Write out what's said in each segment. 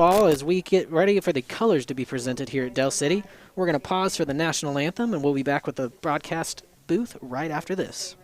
football as we get ready for the colors to be presented here at Del City. We're going to pause for the national anthem, and we'll be back with the broadcast booth right after this.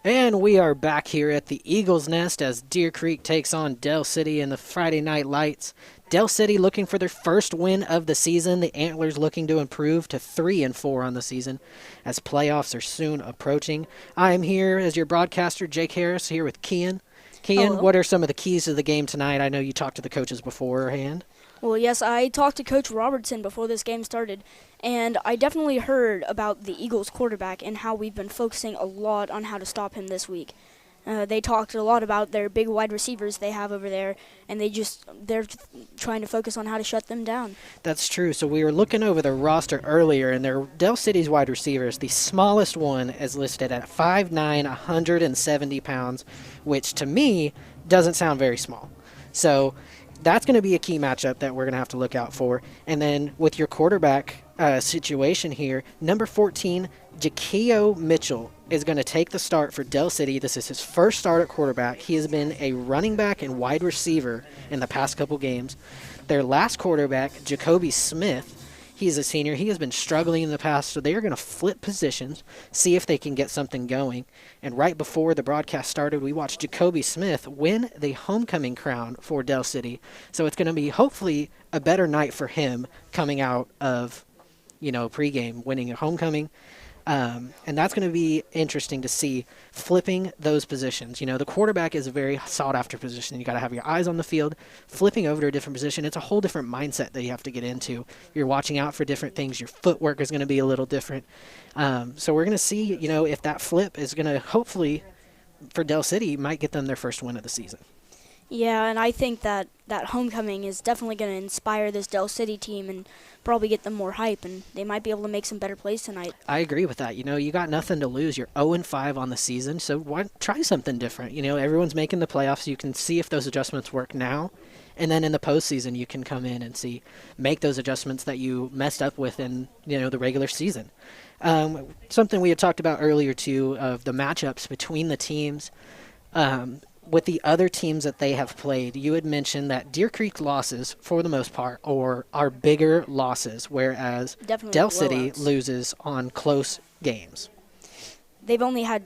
And we are back here at the Eagles Nest as Deer Creek takes on Del City in the Friday Night Lights. Del City looking for their first win of the season. The Antlers looking to improve to 3-4 on the season as playoffs are soon approaching. I am here as your broadcaster, Jake Harris, here with Kian. Kian, Hello. what are some of the keys to the game tonight? I know you talked to the coaches beforehand. Well, yes, I talked to Coach Robertson before this game started, and I definitely heard about the Eagles quarterback and how we've been focusing a lot on how to stop him this week. They talked a lot about their big wide receivers they have over there, and they're trying to focus on how to shut them down. That's true. So we were looking over the roster earlier, and their Del City's wide receivers, the smallest one is listed at 5'9", 170 pounds, which to me doesn't sound very small. So that's going to be a key matchup that we're going to have to look out for. And then with your quarterback situation here, number 14, Jakeo Mitchell is going to take the start for Del City. This is his first start at quarterback. He has been a running back and wide receiver in the past couple games. Their last quarterback, Jacoby Smith, he's a senior. He has been struggling in the past, so they are going to flip positions, see if they can get something going. And right before the broadcast started, we watched Jacoby Smith win the homecoming crown for Del City. So it's going to be hopefully a better night for him coming out of, pregame, winning a homecoming. And that's going to be interesting to see, flipping those positions. The quarterback is a very sought-after position. You got to have your eyes on the field. Flipping over to a different position, it's a whole different mindset that you have to get into. You're watching out for different things. Your footwork is going to be a little different. So we're going to see, if that flip is going to hopefully, for Del City, might get them their first win of the season. Yeah, and I think that homecoming is definitely going to inspire this Del City team and probably get them more hype, and they might be able to make some better plays tonight. I agree with that. You got nothing to lose. You're 0-5 on the season, so why try something different? Everyone's making the playoffs. You can see if those adjustments work now, and then in the postseason you can come in and make those adjustments that you messed up with in the regular season. Something we had talked about earlier too, of the matchups between the teams. With the other teams that they have played, you had mentioned that Deer Creek losses, for the most part, are bigger losses, whereas Definitely Del City blowouts. loses on close games. They've only had,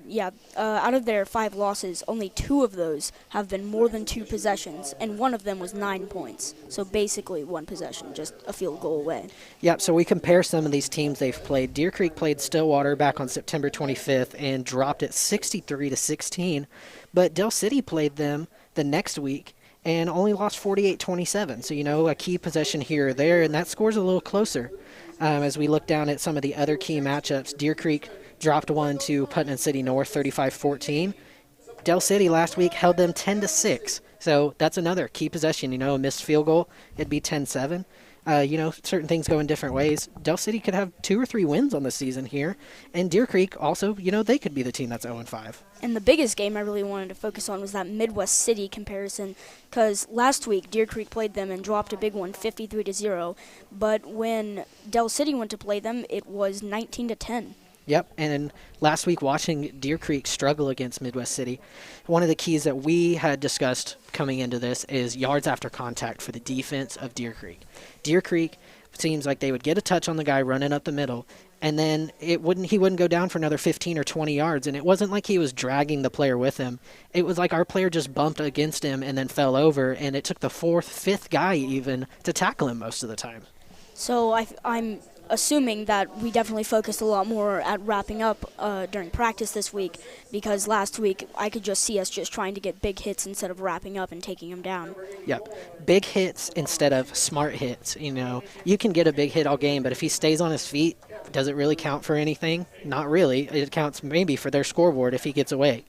out of their 5 losses, only 2 of those have been more than 2 possessions, and one of them was 9 points. So basically 1 possession, just a field goal away. Yep, so we compare some of these teams they've played. Deer Creek played Stillwater back on September 25th and dropped it 63-16, but Del City played them the next week and only lost 48-27. So, a key possession here or there, and that score's a little closer. As we look down at some of the other key matchups, Deer Creek dropped one to Putnam City North, 35-14. Del City last week held them 10-6. So that's another key possession. A missed field goal, it'd be 10-7. Certain things go in different ways. Del City could have 2 or 3 wins on the season here. And Deer Creek also, they could be the team that's 0-5. And the biggest game I really wanted to focus on was that Midwest City comparison, because last week Deer Creek played them and dropped a big one, 53-0. But when Del City went to play them, it was 19-10. Yep, and last week watching Deer Creek struggle against Midwest City, one of the keys that we had discussed coming into this is yards after contact for the defense of Deer Creek. Deer Creek seems like they would get a touch on the guy running up the middle, and then he wouldn't go down for another 15 or 20 yards. And it wasn't like he was dragging the player with him. It was like our player just bumped against him and then fell over, and it took the fourth, fifth guy even to tackle him most of the time. So I'm assuming that we definitely focused a lot more at wrapping up during practice this week, because last week I could just see us just trying to get big hits instead of wrapping up and taking them down. Yep. Big hits instead of smart hits. You can get a big hit all game, but if he stays on his feet, does it really count for anything? Not really. It counts maybe for their scoreboard if he gets away.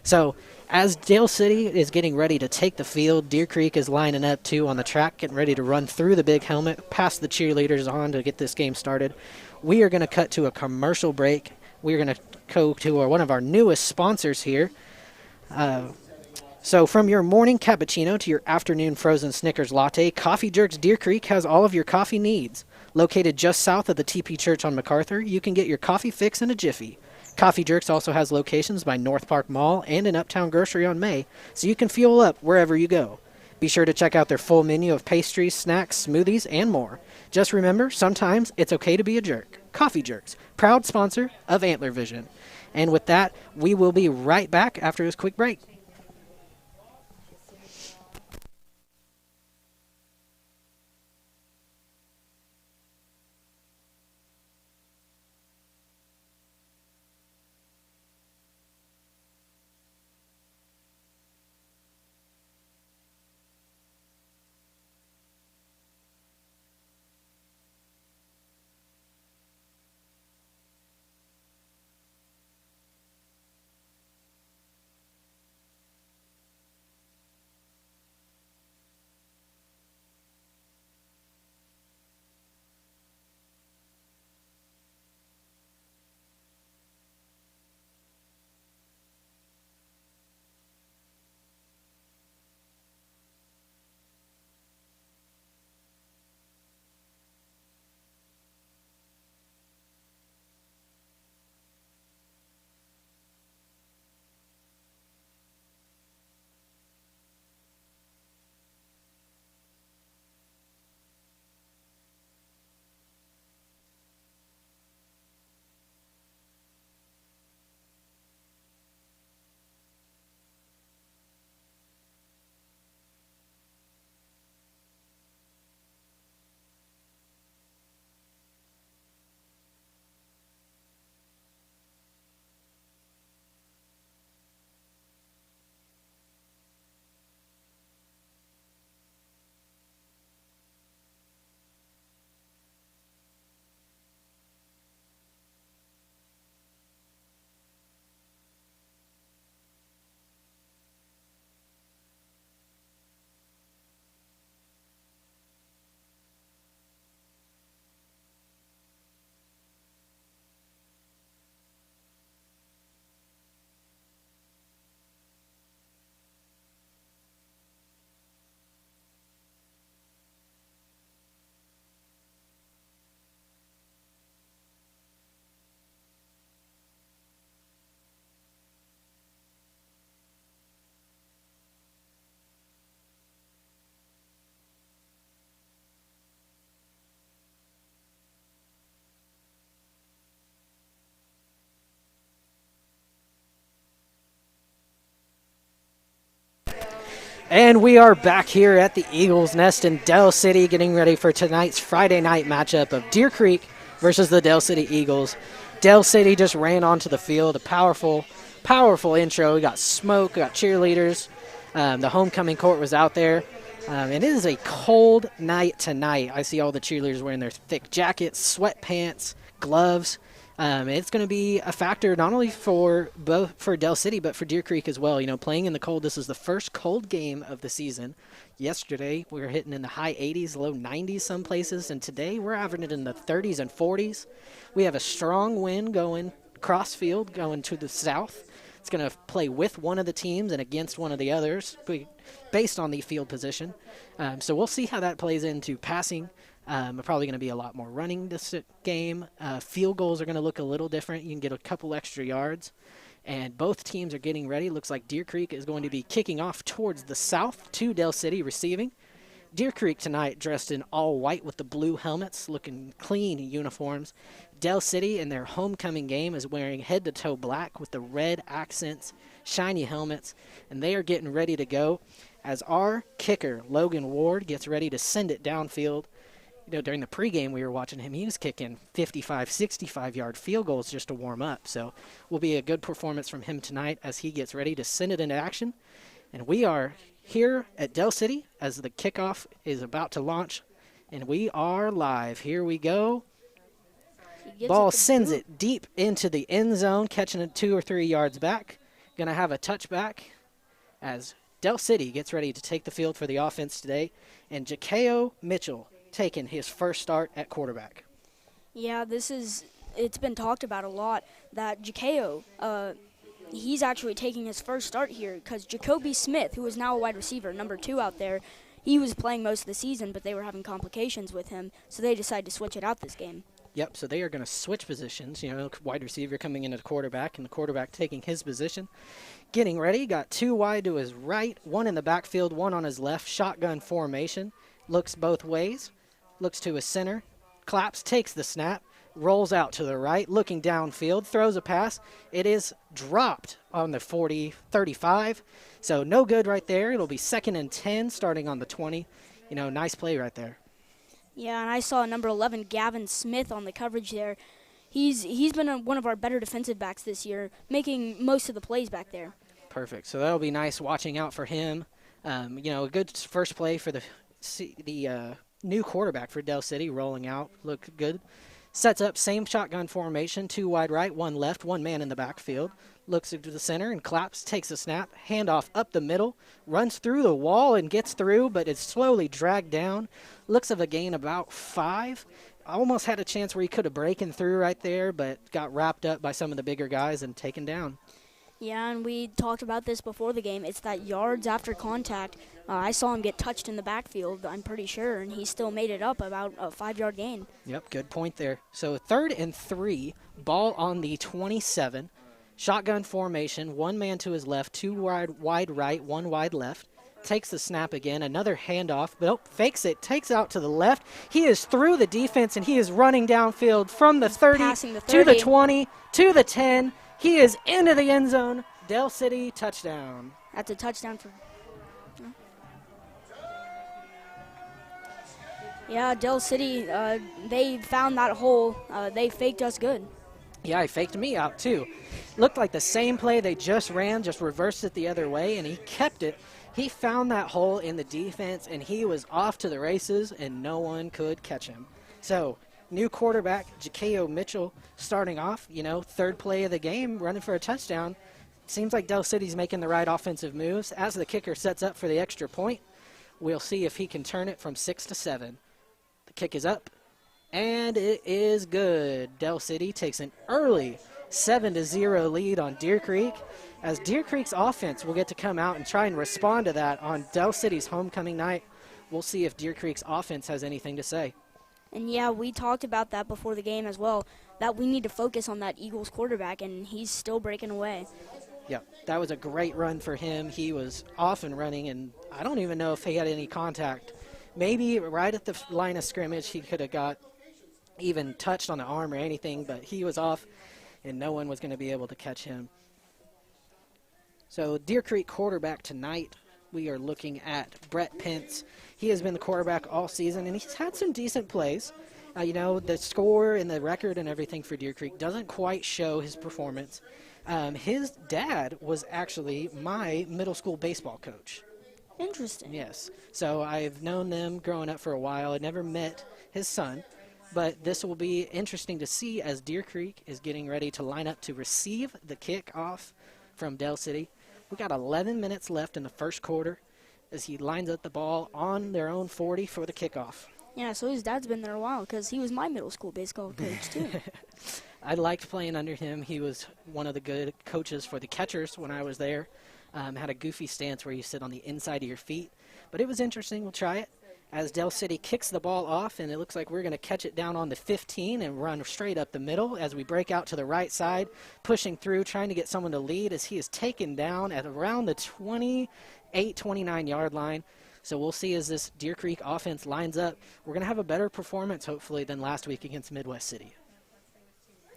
So as Dale City is getting ready to take the field, Deer Creek is lining up too on the track, getting ready to run through the big helmet, past the cheerleaders on to get this game started. We are going to cut to a commercial break. We're going to go to one of our newest sponsors here. So from your morning cappuccino to your afternoon frozen Snickers latte, Coffee Jerks Deer Creek has all of your coffee needs. Located just south of the TP Church on MacArthur, you can get your coffee fix in a jiffy. Coffee Jerks also has locations by North Park Mall and in Uptown Grocery on May, so you can fuel up wherever you go. Be sure to check out their full menu of pastries, snacks, smoothies, and more. Just remember, sometimes it's okay to be a jerk. Coffee Jerks, proud sponsor of Antler Vision. And with that, we will be right back after this quick break. And we are back here at the Eagles Nest in Del City, getting ready for tonight's Friday night matchup of Deer Creek versus the Del City Eagles. Del City just ran onto the field, a powerful intro. We got smoke, we got cheerleaders. The homecoming court was out there. It is a cold night tonight. I see all the cheerleaders wearing their thick jackets, sweatpants, gloves. It's going to be a factor not only for Del City but for Deer Creek as well. Playing in the cold. This is the first cold game of the season. Yesterday we were hitting in the high 80s, low 90s some places, and today we're averaging it in the 30s and 40s. We have a strong wind going cross field, going to the south. It's going to play with one of the teams and against one of the others, based on the field position. So we'll see how that plays into passing. Probably going to be a lot more running this game. Field goals are going to look a little different. You can get a couple extra yards. And both teams are getting ready. Looks like Deer Creek is going to be kicking off towards the south to Del City receiving. Deer Creek tonight dressed in all white with the blue helmets, looking clean uniforms. Del City in their homecoming game is wearing head-to-toe black with the red accents, shiny helmets, and they are getting ready to go as our kicker, Logan Ward, gets ready to send it downfield. During the pregame we were watching him, he was kicking 55, 65-yard field goals just to warm up. So will be a good performance from him tonight as he gets ready to send it into action. And we are here at Del City as the kickoff is about to launch, and we are live. Here we go. Ball sends it deep into the end zone, catching it 2 or 3 yards back. Going to have a touchback as Del City gets ready to take the field for the offense today. And Jakeo Mitchell taking his first start at quarterback. Yeah, it's been talked about a lot that Jakeo, he's actually taking his first start here because Jacoby Smith, who is now a wide receiver, number 2 out there, he was playing most of the season, but they were having complications with him, so they decided to switch it out this game. Yep, so they are going to switch positions, wide receiver coming into the quarterback and the quarterback taking his position. Getting ready, got 2 wide to his right, 1 in the backfield, 1 on his left, shotgun formation, looks both ways. Looks to his center, claps, takes the snap, rolls out to the right, looking downfield, throws a pass. It is dropped on the 40-35, so no good right there. It'll be 2nd and 10 starting on the 20. Nice play right there. Yeah, and I saw number 11, Gavin Smith, on the coverage there. He's been one of our better defensive backs this year, making most of the plays back there. Perfect. So that'll be nice watching out for him. A good first play for the new quarterback for Del City, rolling out, looked good. Sets up same shotgun formation, 2 wide right, 1 left, 1 man in the backfield. Looks into the center and claps, takes a snap, handoff up the middle, runs through the wall and gets through, but is slowly dragged down. Looks of a gain about 5. Almost had a chance where he could have broken through right there, but got wrapped up by some of the bigger guys and taken down. Yeah, and we talked about this before the game. It's that yards after contact. I saw him get touched in the backfield, I'm pretty sure, and he still made it up about a 5-yard gain. Yep, good point there. So 3rd and 3, ball on the 27. Shotgun formation, 1 man to his left, 2 wide right, 1 wide left. Takes the snap again, another handoff, but fakes it, takes out to the left. He is through the defense, and he is running downfield from the 30 to the 20 to the 10. He is into the end zone. Del City touchdown. That's a touchdown for... Yeah, Del City, they found that hole. They faked us good. Yeah, he faked me out too. Looked like the same play they just ran, just reversed it the other way, and he kept it. He found that hole in the defense, and he was off to the races, and no one could catch him. So, new quarterback, Jakeo Mitchell, starting off, 3rd play of the game, running for a touchdown. Seems like Del City's making the right offensive moves. As the kicker sets up for the extra point, we'll see if he can turn it from 6 to 7. The kick is up, and it is good. Del City takes an early 7-0 lead on Deer Creek, as Deer Creek's offense will get to come out and try and respond to that on Del City's homecoming night. We'll see if Deer Creek's offense has anything to say. And, yeah, we talked about that before the game as well, that we need to focus on that Eagles quarterback, and he's still breaking away. Yep, that was a great run for him. He was off and running, and I don't even know if he had any contact. Maybe right at the line of scrimmage he could have got even touched on the arm or anything, but he was off, and no one was going to be able to catch him. So Deer Creek quarterback tonight, we are looking at Brett Pence. He has been the quarterback all season, and he's had some decent plays. The score and the record and everything for Deer Creek doesn't quite show his performance. His dad was actually my middle school baseball coach. Interesting. Yes. So I've known them growing up for a while. I never met his son, but this will be interesting to see as Deer Creek is getting ready to line up to receive the kickoff from Del City. We got 11 minutes left in the first quarter as he lines up the ball on their own 40 for the kickoff. Yeah, so his dad's been there a while because he was my middle school baseball coach, too. I liked playing under him. He was one of the good coaches for the catchers when I was there. Had a goofy stance where you sit on the inside of your feet. But it was interesting. We'll try it. As Del City kicks the ball off, and it looks like we're going to catch it down on the 15 and run straight up the middle as we break out to the right side, pushing through, trying to get someone to lead as he is taken down at around the 28, 29-yard line. So we'll see as this Deer Creek offense lines up. We're going to have a better performance, hopefully, than last week against Midwest City.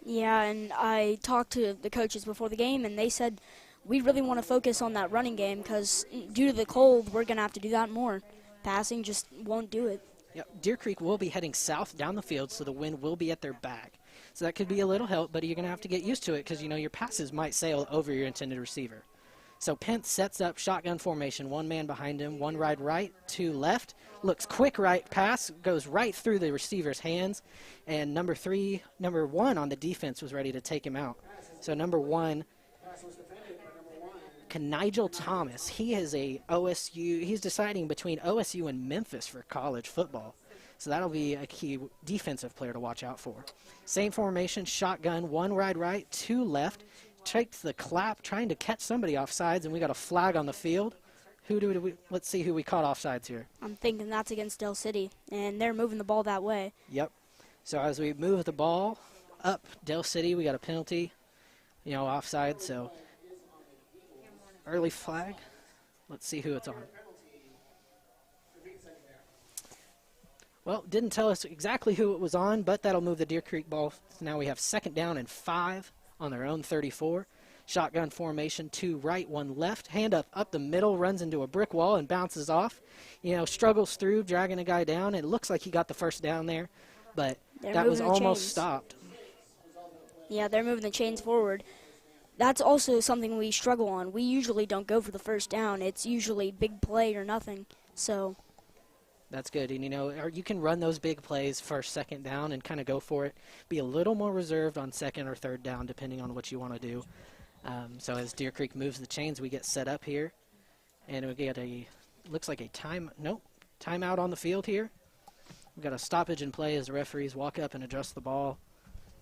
Yeah, and I talked to the coaches before the game, and they said we really want to focus on that running game because due to the cold, we're going to have to do that more. Passing just won't do it. Yep. Deer Creek will be heading south down the field, so the wind will be at their back. So that could be a little help, but you're going to have to get used to it because, your passes might sail over your intended receiver. So Pence sets up shotgun formation, one man behind him, one right, two left. Looks quick right pass, goes right through the receiver's hands, and number one on the defense was ready to take him out. So number one, Nigel Thomas, he is a OSU. He's deciding between OSU and Memphis for college football. So that'll be a key defensive player to watch out for. Same formation, shotgun, one right, two left. Takes the clap, trying to catch somebody off sides, and we got a flag on the field. Let's see who we caught off sides here. I'm thinking that's against Del City, and they're moving the ball that way. Yep. So as we move the ball up Del City, we got a penalty, offside. So early flag. Let's see who it's on. Well, didn't tell us exactly who it was on, but that'll move the Deer Creek ball. So now we have 2nd down and 5 on their own 34. Shotgun formation, 2 right, 1 left. Hand up the middle, runs into a brick wall and bounces off. Struggles through, dragging a guy down. It looks like he got the first down there, but that was almost stopped. Yeah, they're moving the chains forward. That's also something we struggle on. We usually don't go for the first down. It's usually big play or nothing. So that's good. And, you can run those big plays first, 2nd down and kind of go for it. Be a little more reserved on 2nd or 3rd down, depending on what you want to do. So as Deer Creek moves the chains, we get set up here. And we get looks like a timeout on the field here. We've got a stoppage in play as the referees walk up and adjust the ball.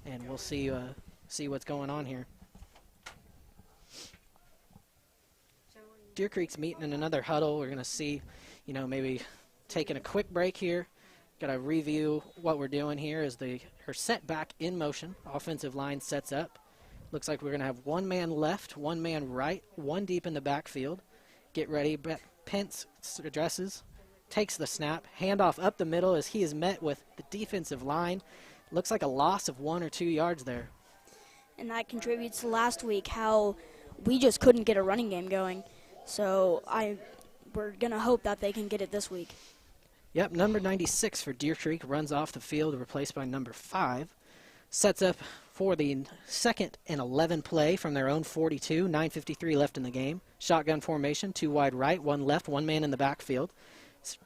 And we'll see what's going on here. Deer Creek's meeting in another huddle. We're going to see, maybe taking a quick break here. Got to review what we're doing here as her set back in motion. Offensive line sets up. Looks like we're going to have 1 man left, 1 man right, 1 deep in the backfield. Get ready. Pence addresses, takes the snap, handoff up the middle as he is met with the defensive line. Looks like a loss of 1 or 2 yards there. And that contributes to last week how we just couldn't get a running game going. So we're going to hope that they can get it this week. Yep, number 96 for Deer Creek runs off the field, replaced by number 5. Sets up for the 2nd and 11 play from their own 42, 9:53 left in the game. Shotgun formation, 2 wide right, 1 left, 1 man in the backfield.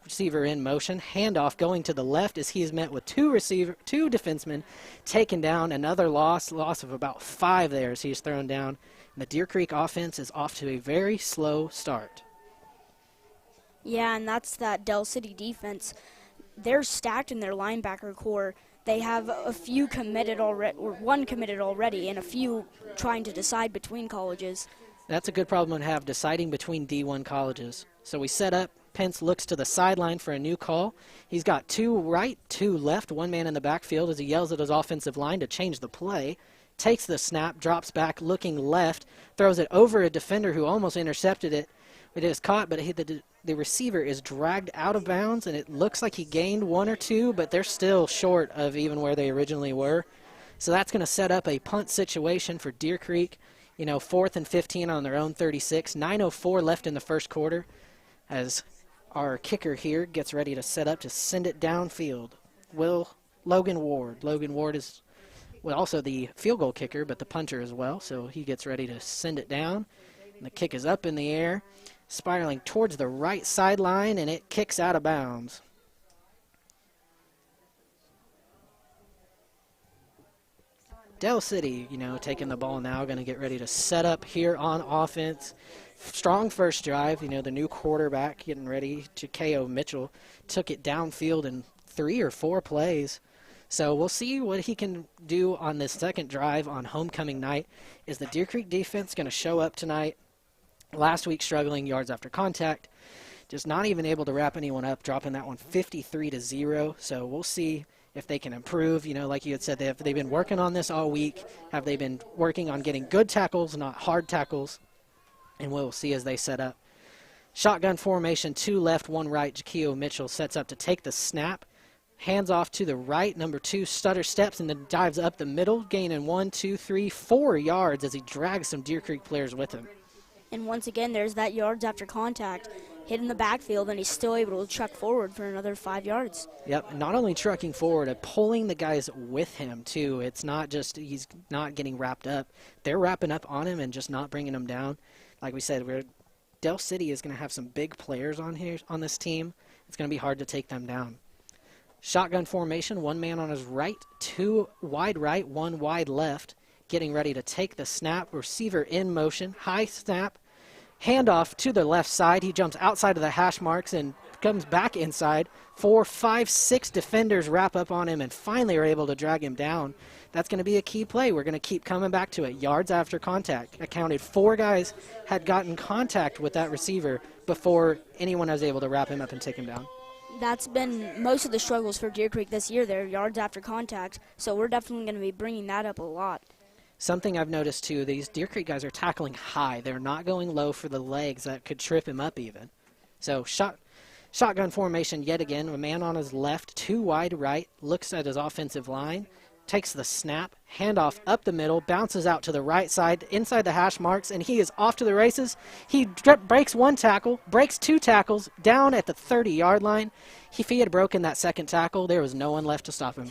Receiver in motion, handoff going to the left as he is met with 2 defensemen taken down. Another loss of about 5 there as he's thrown down. And the Deer Creek offense is off to a very slow start. Yeah, and that's that Del City defense. They're stacked in their linebacker core. They have a few committed already, or 1 committed already, and a few trying to decide between colleges. That's a good problem to have, deciding between D1 colleges. So we set up. Pence looks to the sideline for a new call. He's got 2 right, 2 left, 1 man in the backfield as he yells at his offensive line to change the play. Takes the snap, drops back, looking left, throws it over a defender who almost intercepted it. It is caught, but the receiver is dragged out of bounds, and it looks like he gained 1 or 2, but they're still short of even where they originally were. So that's going to set up a punt situation for Deer Creek. 4th and 15 on their own 36. 9:04 left in the first quarter as our kicker here gets ready to set up to send it downfield. Logan Ward. Logan Ward is also the field goal kicker, but the punter as well. So he gets ready to send it down. And the kick is up in the air, spiraling towards the right sideline, and it kicks out of bounds. Del City, taking the ball now, going to get ready to set up here on offense. Strong first drive, the new quarterback getting ready. Jakeo Mitchell took it downfield in 3 or 4 plays. So we'll see what he can do on this 2nd drive on homecoming night. Is the Deer Creek defense going to show up tonight? Last week struggling yards after contact. Just not even able to wrap anyone up, dropping that one 53-0. So we'll see if they can improve. Like you had said, they've been working on this all week. Have they been working on getting good tackles, not hard tackles? And we'll see as they set up. Shotgun formation, 2 left, 1 right. Jakeo Mitchell sets up to take the snap. Hands off to the right. Number 2 stutter steps and then dives up the middle, gaining 1, 2, 3, 4 yards as he drags some Deer Creek players with him. And once again, there's that yards after contact. Hit in the backfield, and he's still able to truck forward for another 5 yards. Yep, not only trucking forward, pulling the guys with him, too. It's not just he's not getting wrapped up. They're wrapping up on him and just not bringing him down. Like we said, Del City is going to have some big players on this team. It's going to be hard to take them down. Shotgun formation, 1 man on his right, 2 wide right, 1 wide left. Getting ready to take the snap. Receiver in motion. High snap. Handoff to the left side. He jumps outside of the hash marks and comes back inside. 4, 5, 6 defenders wrap up on him and finally are able to drag him down. That's going to be a key play. We're going to keep coming back to it. Yards after contact. I counted 4 guys had gotten contact with that receiver before anyone was able to wrap him up and take him down. That's been most of the struggles for Deer Creek this year, their yards after contact, so we're definitely going to be bringing that up a lot. Something I've noticed, too, these Deer Creek guys are tackling high. They're not going low for the legs that could trip him up even. So shotgun formation yet again. A man on his left, 2 wide right, looks at his offensive line, takes the snap, handoff up the middle, bounces out to the right side, inside the hash marks, and he is off to the races. He breaks 1 tackle, breaks 2 tackles, down at the 30-yard line. If he had broken that second tackle, there was no one left to stop him.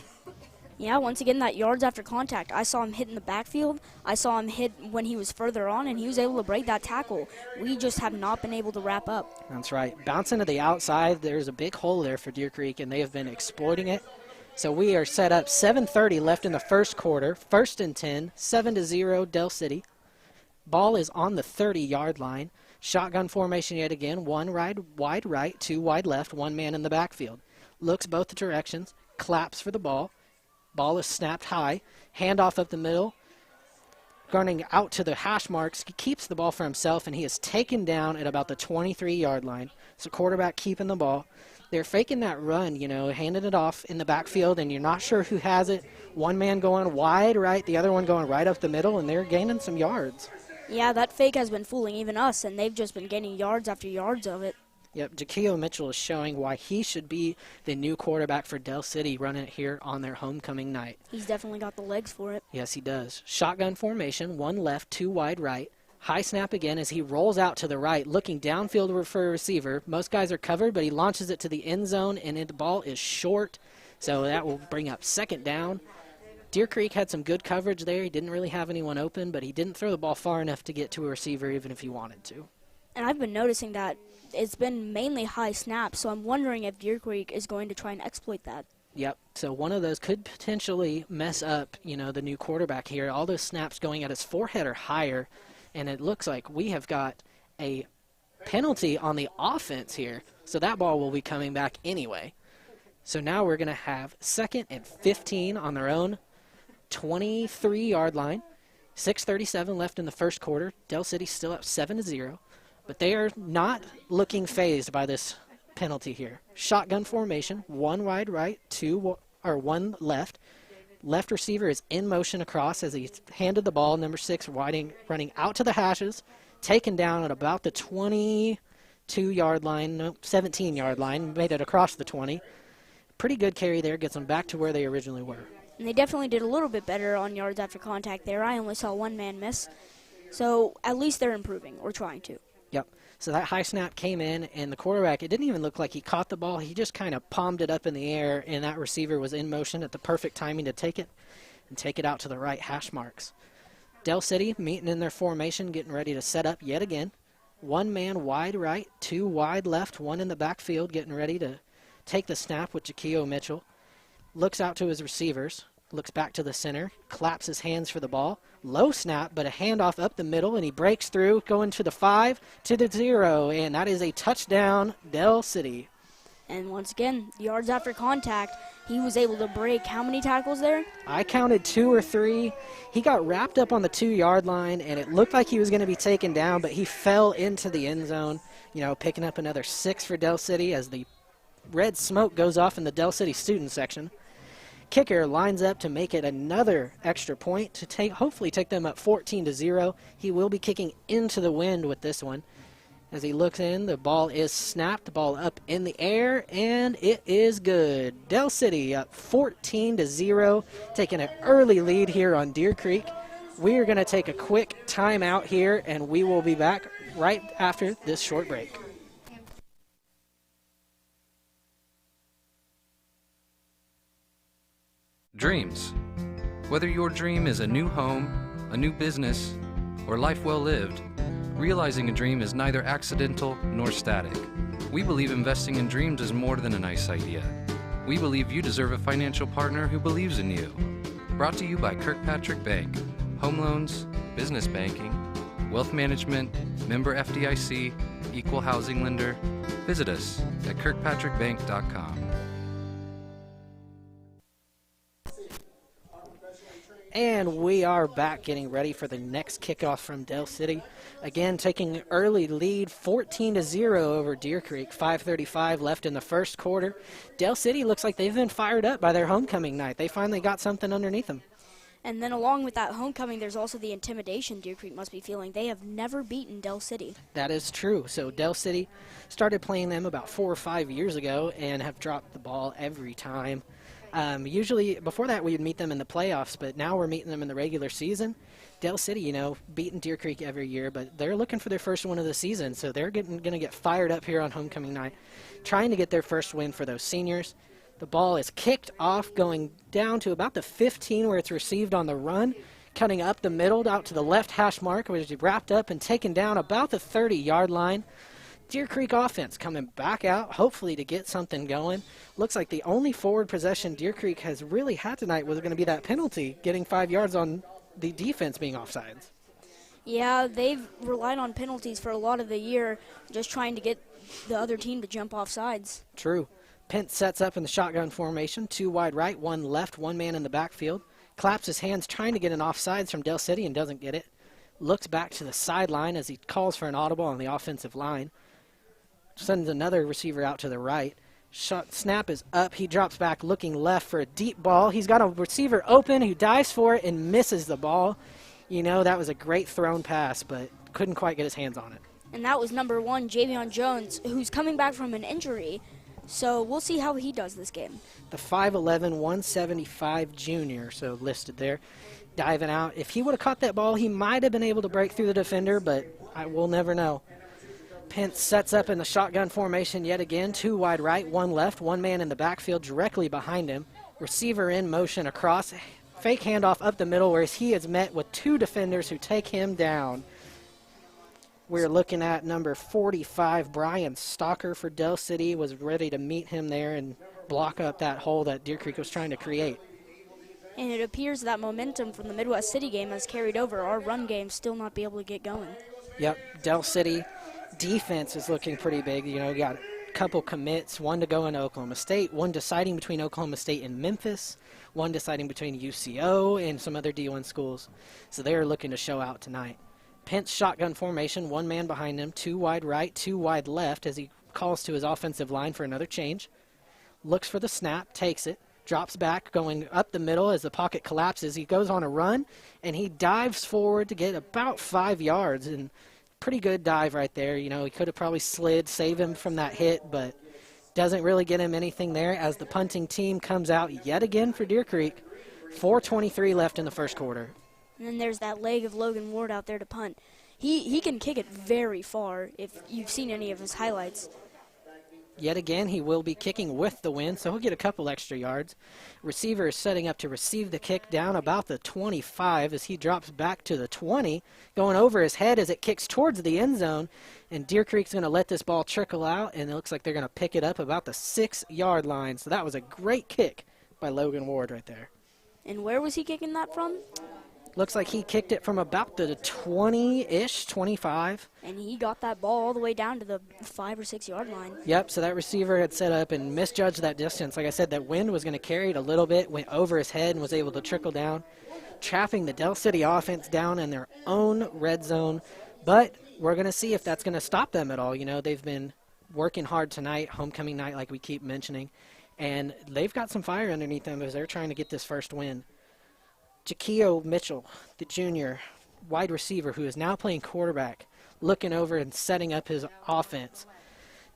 Yeah, once again, that yards after contact. I saw him hit in the backfield. I saw him hit when he was further on, and he was able to break that tackle. We just have not been able to wrap up. That's right. Bouncing to the outside, there's a big hole there for Deer Creek, and they have been exploiting it. So we are set up 7:30 left in the first quarter. 1st and 10, 7-0 Del City. Ball is on the 30-yard line. Shotgun formation yet again. 1 wide right, 2 wide left, 1 man in the backfield. Looks both directions, claps for the ball. Ball is snapped high. Handoff up the middle. Running out to the hash marks. He keeps the ball for himself, and he is taken down at about the 23-yard line. So quarterback keeping the ball. They're faking that run, handing it off in the backfield, and you're not sure who has it. 1 man going wide right, the other one going right up the middle, and they're gaining some yards. Yeah, that fake has been fooling even us, and they've just been gaining yards after yards of it. Yep, Jaquio Mitchell is showing why he should be the new quarterback for Del City running it here on their homecoming night. He's definitely got the legs for it. Yes, he does. Shotgun formation, 1 left, 2 wide right. High snap again as he rolls out to the right, looking downfield for a receiver. Most guys are covered, but he launches it to the end zone, and the ball is short, so that will bring up 2nd down. Deer Creek had some good coverage there. He didn't really have anyone open, but he didn't throw the ball far enough to get to a receiver even if he wanted to. And I've been noticing that it's been mainly high snaps, so I'm wondering if Deer Creek is going to try and exploit that. Yep, so one of those could potentially mess up, the new quarterback here. All those snaps going at his forehead or higher, and it looks like we have got a penalty on the offense here, so that ball will be coming back anyway. So now we're going to have 2nd and 15 on their own 23-yard line. 6:37 left in the first quarter. Del City still up 7-0. But they are not looking phased by this penalty here. Shotgun formation, 1 wide right, 1 left. Left receiver is in motion across as he handed the ball. Number 6 running out to the hashes, taken down at about the 22-yard line, 17-yard line, made it across the 20. Pretty good carry there, gets them back to where they originally were. And they definitely did a little bit better on yards after contact there. I only saw 1 man miss. So at least they're improving, or trying to. Yep. So that high snap came in, and the quarterback, it didn't even look like he caught the ball. He just kind of palmed it up in the air, and that receiver was in motion at the perfect timing to take it and take it out to the right hash marks. Del City meeting in their formation, getting ready to set up yet again. 1 man wide right, 2 wide left, 1 in the backfield, getting ready to take the snap with Jaquio Mitchell. Looks out to his receivers. Looks back to the center, claps his hands for the ball. Low snap, but a handoff up the middle, and he breaks through, going to the 5, to the 0, and that is a touchdown, Del City. And once again, yards after contact, he was able to break how many tackles there? I counted 2 or 3. He got wrapped up on the 2-yard line, and it looked like he was going to be taken down, but he fell into the end zone, picking up another 6 for Del City as the red smoke goes off in the Del City student section. Kicker lines up to make it another extra point to hopefully take them up 14-0. He will be kicking into the wind with this one. As he looks in, the ball is snapped, the ball up in the air, and it is good. Del City up 14-0, taking an early lead here on Deer Creek. We are going to take a quick timeout here, and we will be back right after this short break. Dreams. Whether your dream is a new home, a new business, or life well lived, realizing a dream is neither accidental nor static. We believe investing in dreams is more than a nice idea. We believe you deserve a financial partner who believes in you. Brought to you by Kirkpatrick Bank. Home loans, business banking, wealth management, member FDIC, equal housing lender. Visit us at kirkpatrickbank.com. And we are back getting ready for the next kickoff from Del City. Again, taking an early lead, 14-0 over Deer Creek. 5:35 left in the first quarter. Del City looks like they've been fired up by their homecoming night. They finally got something underneath them. And then along with that homecoming, there's also the intimidation Deer Creek must be feeling. They have never beaten Del City. That is true. So Del City started playing them about 4 or 5 years ago and have dropped the ball every time. Usually, before that, we'd meet them in the playoffs, but now we're meeting them in the regular season. Del City, beating Deer Creek every year, but they're looking for their first win of the season, so they're going to get fired up here on homecoming night, trying to get their first win for those seniors. The ball is kicked off, going down to about the 15 where it's received on the run, cutting up the middle out to the left hash mark, which is wrapped up and taken down about the 30-yard line. Deer Creek offense coming back out, hopefully to get something going. Looks like the only forward possession Deer Creek has really had tonight was going to be that penalty, getting 5 yards on the defense being offsides. Yeah, they've relied on penalties for a lot of the year, just trying to get the other team to jump off sides. True. Pence sets up in the shotgun formation, 2 wide right, 1 left, 1 man in the backfield. Claps his hands trying to get an offsides from Del City and doesn't get it. Looks back to the sideline as he calls for an audible on the offensive line. Sends another receiver out to the right. Snap is up. He drops back looking left for a deep ball. He's got a receiver open who dives for it and misses the ball. That was a great thrown pass, but couldn't quite get his hands on it. And that was number 1, Javion Jones, who's coming back from an injury. So we'll see how he does this game. The 5'11", 175 junior, so listed there, diving out. If he would have caught that ball, he might have been able to break through the defender, but we'll never know. Pence sets up in the shotgun formation yet again, 2 wide right, 1 left, 1 man in the backfield directly behind him. Receiver in motion across, fake handoff up the middle where he is met with 2 defenders who take him down. We're looking at number 45, Brian Stalker for Del City, was ready to meet him there and block up that hole that Deer Creek was trying to create. And it appears that momentum from the Midwest City game has carried over. Our run game still not be able to get going. Yep, Del City defense is looking pretty big. Got a couple commits, 1 to go in Oklahoma State, 1 deciding between Oklahoma State and Memphis, 1 deciding between UCO and some other D1 schools. So they're looking to show out tonight. Pence shotgun formation, 1 man behind him, 2 wide right, 2 wide left as he calls to his offensive line for another change. Looks for the snap, takes it, drops back, going up the middle as the pocket collapses. He goes on a run, and he dives forward to get about 5 yards, and pretty good dive right there. He could have probably slid, save him from that hit, but doesn't really get him anything there as the punting team comes out yet again for Deer Creek. 4:23 left in the first quarter. And then there's that leg of Logan Ward out there to punt. He can kick it very far if you've seen any of his highlights. Yet again, he will be kicking with the wind, so he'll get a couple extra yards. Receiver is setting up to receive the kick down about the 25 as he drops back to the 20, going over his head as it kicks towards the end zone. And Deer Creek's going to let this ball trickle out, and it looks like they're going to pick it up about the 6-yard line. So that was a great kick by Logan Ward right there. And where was he kicking that from? Looks like he kicked it from about the 20-ish, 25. And he got that ball all the way down to the 5 or 6 yard line. Yep, so that receiver had set up and misjudged that distance. Like I said, that wind was going to carry it a little bit, went over his head and was able to trickle down, trapping the Del City offense down in their own red zone. But we're going to see if that's going to stop them at all. They've been working hard tonight, homecoming night like we keep mentioning, and they've got some fire underneath them as they're trying to get this first win. Jaquio Mitchell, the junior wide receiver who is now playing quarterback, looking over and setting up his offense.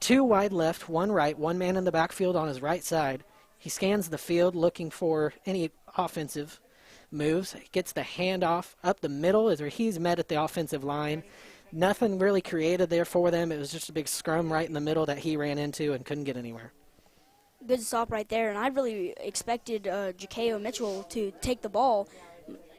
2 wide left, 1 right, 1 man in the backfield on his right side. He scans the field looking for any offensive moves, gets the handoff up the middle as he's met at the offensive line. Nothing really created there for them. It was just a big scrum right in the middle that he ran into and couldn't get anywhere. Good stop right there, and I really expected Jakeo Mitchell to take the ball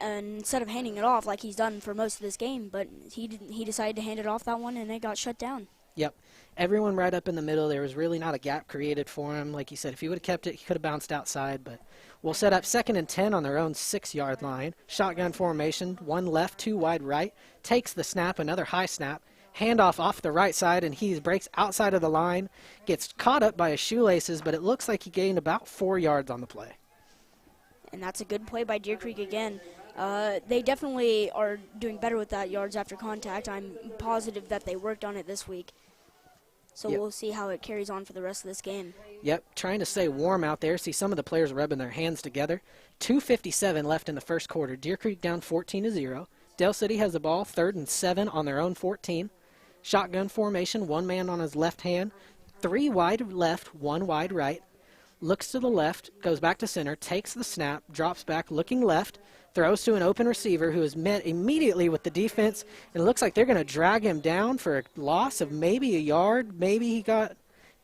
instead of handing it off like he's done for most of this game, but he decided to hand it off that one, and it got shut down. Yep. Everyone right up in the middle. There was really not a gap created for him. Like you said, if he would have kept it, he could have bounced outside. But we'll set up 2nd and 10 on their own 6-yard line. Shotgun formation, 1 left, 2 wide right. Takes the snap, another high snap. Handoff off the right side, and he breaks outside of the line. Gets caught up by his shoelaces, but it looks like he gained about 4 yards on the play. And that's a good play by Deer Creek again. They definitely are doing better with that yards after contact. I'm positive that they worked on it this week. So Yep. We'll see how it carries on for the rest of this game. Yep, trying to stay warm out there. See some of the players rubbing their hands together. 2:57 left in the first quarter. Deer Creek down 14-0. Dell City has the ball, 3rd and 7 on their own 14. Shotgun formation, 1 man on his left hand. 3 wide left, 1 wide right. Looks to the left, goes back to center, takes the snap, drops back, looking left, throws to an open receiver who is met immediately with the defense. And it looks like they're going to drag him down for a loss of maybe a yard. Maybe he got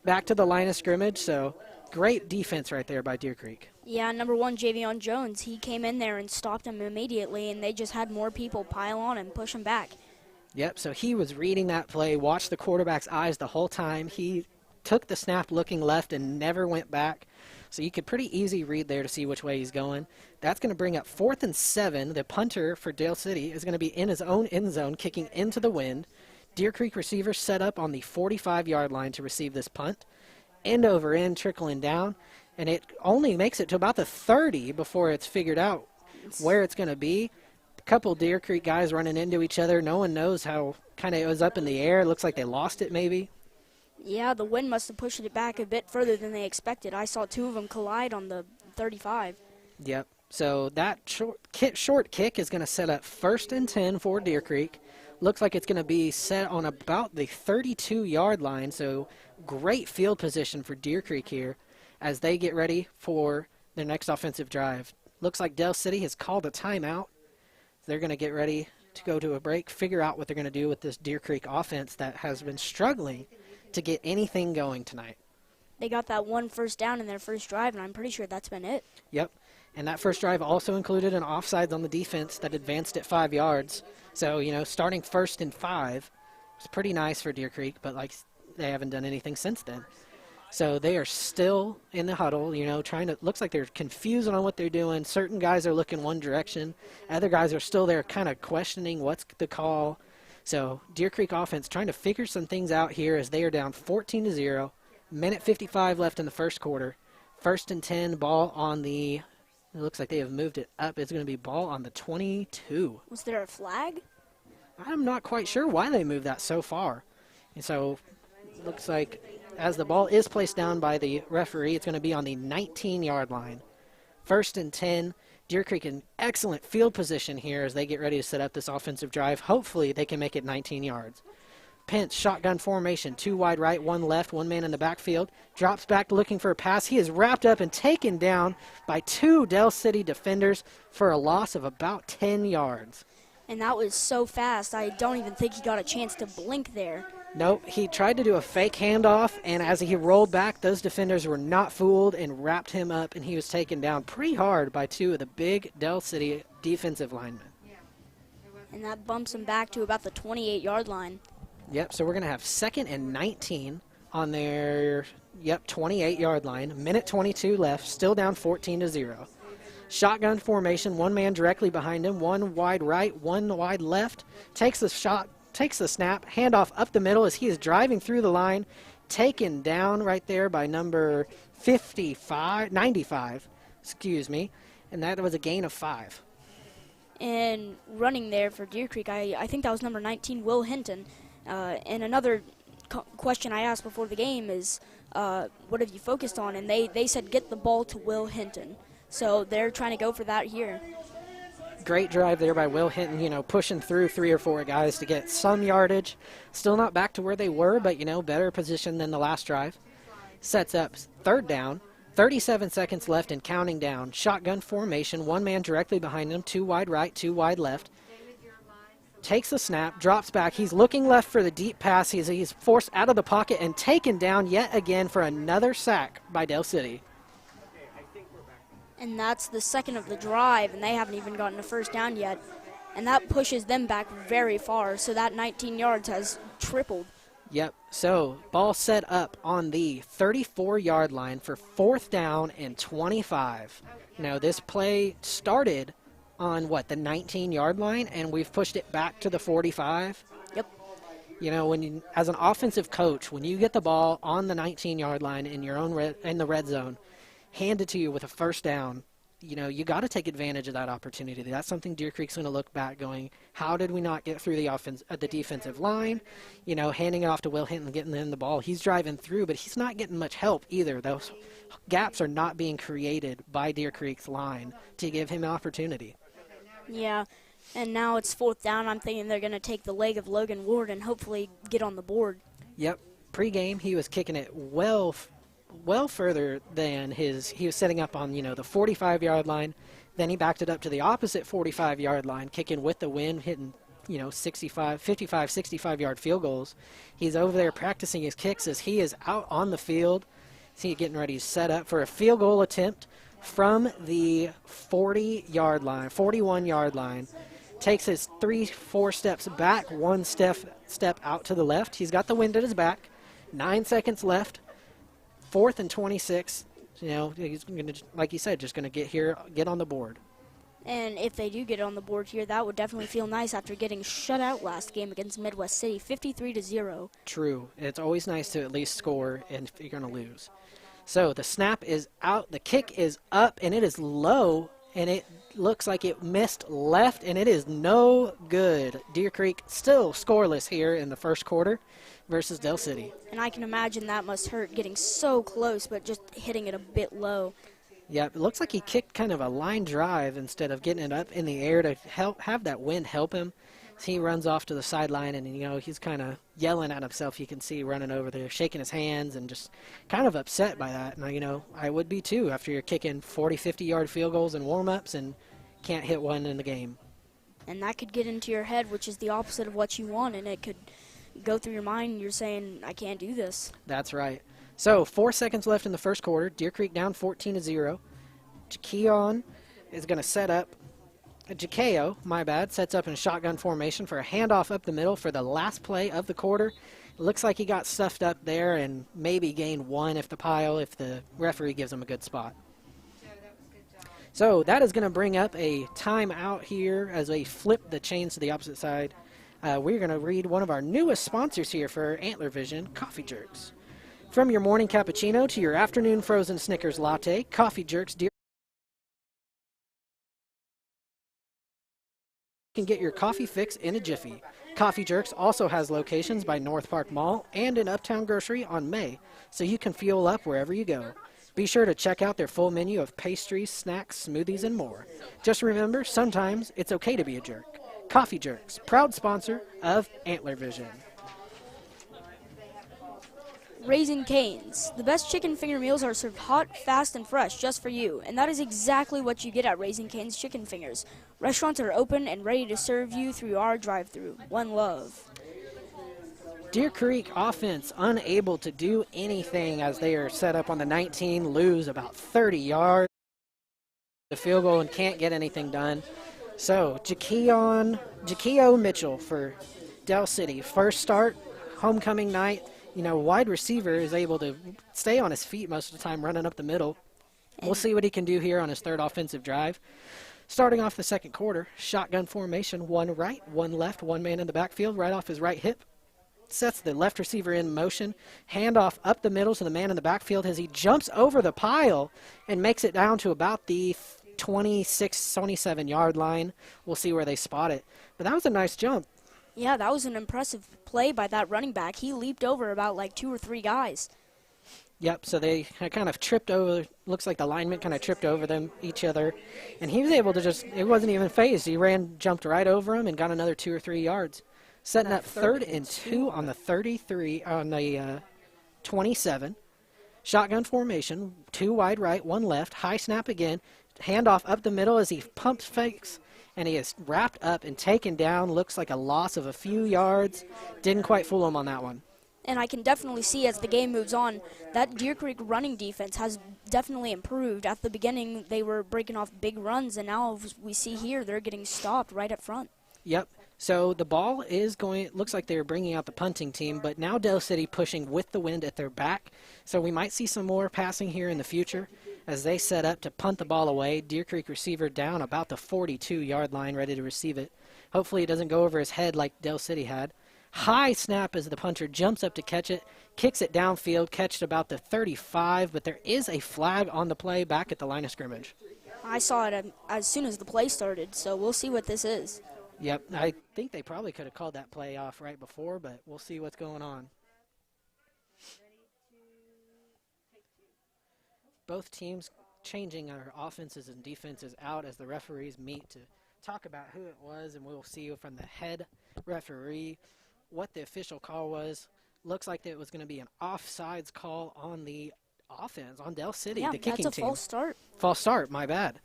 back to the line of scrimmage. So great defense right there by Deer Creek. Yeah, number 1, Javion Jones, he came in there and stopped him immediately, and they just had more people pile on and push him back. Yep, so he was reading that play, watched the quarterback's eyes the whole time. He took the snap looking left and never went back. So you could pretty easy read there to see which way he's going. That's going to bring up 4th and 7. The punter for Dale City is going to be in his own end zone, kicking into the wind. Deer Creek receivers set up on the 45-yard line to receive this punt. End over end, trickling down. And it only makes it to about the 30 before it's figured out where it's going to be. A couple Deer Creek guys running into each other. No one knows how kind of it was up in the air. It looks like they lost it maybe. Yeah, the wind must have pushed it back a bit further than they expected. I saw 2 of them collide on the 35. Yep. So that short kick is going to set up 1st and 10 for Deer Creek. Looks like it's going to be set on about the 32-yard line. So great field position for Deer Creek here as they get ready for their next offensive drive. Looks like Dell City has called a timeout. They're going to get ready to go to a break, figure out what they're going to do with this Deer Creek offense that has been struggling to get anything going tonight. They got that 1 first down in their first drive, and I'm pretty sure that's been it. Yep. And that first drive also included an offsides on the defense that advanced it 5 yards. So, starting 1st and 5 was pretty nice for Deer Creek, but they haven't done anything since then. So they are still in the huddle, looks like they're confused on what they're doing. Certain guys are looking one direction. Other guys are still there kind of questioning what's the call. So Deer Creek offense trying to figure some things out here as they are down 14-0. Minute 55 left in the first quarter. 1st and 10, ball on the, it looks like they have moved it up. It's going to be ball on the 22. Was there a flag? I'm not quite sure why they moved that so far. And so it looks like as the ball is placed down by the referee, it's going to be on the 19-yard line. 1st and 10. Deer Creek in excellent field position here as they get ready to set up this offensive drive. Hopefully they can make it 19 yards. Pence, shotgun formation, 2 wide right, 1 left, 1 man in the backfield. Drops back looking for a pass. He is wrapped up and taken down by 2 Dell City defenders for a loss of about 10 yards. And that was so fast, I don't even think he got a chance to blink there. Nope, he tried to do a fake handoff, and as he rolled back, those defenders were not fooled and wrapped him up, and he was taken down pretty hard by 2 of the big Dell City defensive linemen. And that bumps him back to about the 28-yard line. Yep, so we're going to have 2nd and 19 on their, 28-yard line. Minute 22 left, still down 14-0. Shotgun formation, 1 man directly behind him, 1 wide right, 1 wide left. Takes the shot. Takes the snap, handoff up the middle as he is driving through the line, taken down right there by number 95, and that was a gain of 5. And running there for Deer Creek, I think that was number 19, Will Hinton. And another question I asked before the game is, what have you focused on? And they said get the ball to Will Hinton. So they're trying to go for that here. Great drive there by Will Hinton, pushing through 3 or 4 guys to get some yardage. Still not back to where they were, but, better position than the last drive. Sets up third down. 37 seconds left and counting down. Shotgun formation, 1 man directly behind him, 2 wide right, 2 wide left. Takes the snap, drops back. He's looking left for the deep pass. He's forced out of the pocket and taken down yet again for another sack by Dale City. And that's the second of the drive, and they haven't even gotten a first down yet. And that pushes them back very far, so that 19 yards has tripled. Yep, so ball set up on the 34-yard line for 4th down and 25. Now, this play started on, the 19-yard line, and we've pushed it back to the 45. Yep. As an offensive coach, when you get the ball on the 19-yard line in your own in the red zone, handed to you with a first down, you got to take advantage of that opportunity. That's something Deer Creek's going to look back going, how did we not get through the defensive line? Handing it off to Will Hinton, getting him the ball. He's driving through, but he's not getting much help either. Those gaps are not being created by Deer Creek's line to give him an opportunity. Yeah, and now it's 4th down. I'm thinking they're going to take the leg of Logan Ward and hopefully get on the board. Yep. Pre-game, he was kicking it well further than he was setting up on, the 45-yard line. Then he backed it up to the opposite 45-yard line, kicking with the wind, hitting, 55, 65-yard field goals. He's over there practicing his kicks as he is out on the field. See, getting ready to set up for a field goal attempt from the 40-yard line, 41-yard line. Takes his 3-4 steps back, 1 step out to the left. He's got the wind at his back. 9 seconds left. 4th and 26. He's going to, like you said, just going to get on the board. And if they do get on the board here, that would definitely feel nice after getting shut out last game against Midwest City, 53-0. True. It's always nice to at least score if you're going to lose. So the snap is out, the kick is up, and it is low, and it looks like it missed left, and it is no good. Deer Creek still scoreless here in the first quarter versus Dale City. And I can imagine that must hurt, getting so close but just hitting it a bit low. Yeah, it looks like he kicked kind of a line drive instead of getting it up in the air to have that wind help him. He runs off to the sideline, and, he's kind of yelling at himself. You can see running over there, shaking his hands, and just kind of upset by that. And, I would be too after you're kicking 40, 50-yard field goals and warm-ups and can't hit one in the game. And that could get into your head, which is the opposite of what you want, and it could go through your mind, and you're saying, I can't do this. That's right. So 4 seconds left in the first quarter. Deer Creek down 14-0. Jakeon is going to set up. Jakeo, sets up in shotgun formation for a handoff up the middle for the last play of the quarter. It looks like he got stuffed up there and maybe gained 1 if the referee gives him a good spot. So that is going to bring up a timeout here as they flip the chains to the opposite side. We're going to read one of our newest sponsors here for Antler Vision, Coffee Jerks. From your morning cappuccino to your afternoon frozen Snickers latte, Coffee Jerks can get your coffee fix in a jiffy. Coffee Jerks also has locations by North Park Mall and in Uptown Grocery on May, so you can fuel up wherever you go. Be sure to check out their full menu of pastries, snacks, smoothies, and more. Just remember, sometimes it's okay to be a jerk. Coffee Jerks, proud sponsor of Antler Vision. Raising Cane's. The best chicken finger meals are served hot, fast, and fresh just for you, and that is exactly what you get at Raising Cane's Chicken Fingers. Restaurants are open and ready to serve you through our drive-thru. One love. Deer Creek offense unable to do anything as they are set up on the 19, lose about 30 yards. The field goal and can't get anything done. So Jakeo Mitchell for Dell City. First start, homecoming night. Wide receiver is able to stay on his feet most of the time running up the middle. We'll see what he can do here on his third offensive drive. Starting off the second quarter, shotgun formation, 1 right, 1 left, 1 man in the backfield right off his right hip. Sets the left receiver in motion. Handoff up the middle to the man in the backfield as he jumps over the pile and makes it down to about the 26, 27-yard line. We'll see where they spot it. But that was a nice jump. Yeah, that was an impressive play by that running back. He leaped over about 2 or 3 guys. Yep, so they kind of tripped over, looks like the lineman kind of tripped over each other, and he was able to it wasn't even phased. He jumped right over him and got another 2 or 3 yards. Setting up 3rd and 2 on the 33, on the 27. Shotgun formation, 2 wide right, 1 left, high snap again, handoff up the middle as he pumps fakes, and he is wrapped up and taken down. Looks like a loss of a few yards. Didn't quite fool him on that one. And I can definitely see as the game moves on that Deer Creek running defense has definitely improved. At the beginning, they were breaking off big runs, and now we see here they're getting stopped right up front. Yep. So the ball is going, it looks like they're bringing out the punting team, but now Dell City pushing with the wind at their back. So we might see some more passing here in the future as they set up to punt the ball away. Deer Creek receiver down about the 42-yard line, ready to receive it. Hopefully it doesn't go over his head like Dell City had. High snap as the punter jumps up to catch it, kicks it downfield, catched about the 35, but there is a flag on the play back at the line of scrimmage. I saw it as soon as the play started, so we'll see what this is. Yep, I think they probably could have called that play off right before, but we'll see what's going on. Both teams changing our offenses and defenses out as the referees meet to talk about who it was, and we'll see from the head referee what the official call was. Looks like it was going to be an offsides call on the offense, on Dell City, the kicking team. That's a false start. False start, my bad.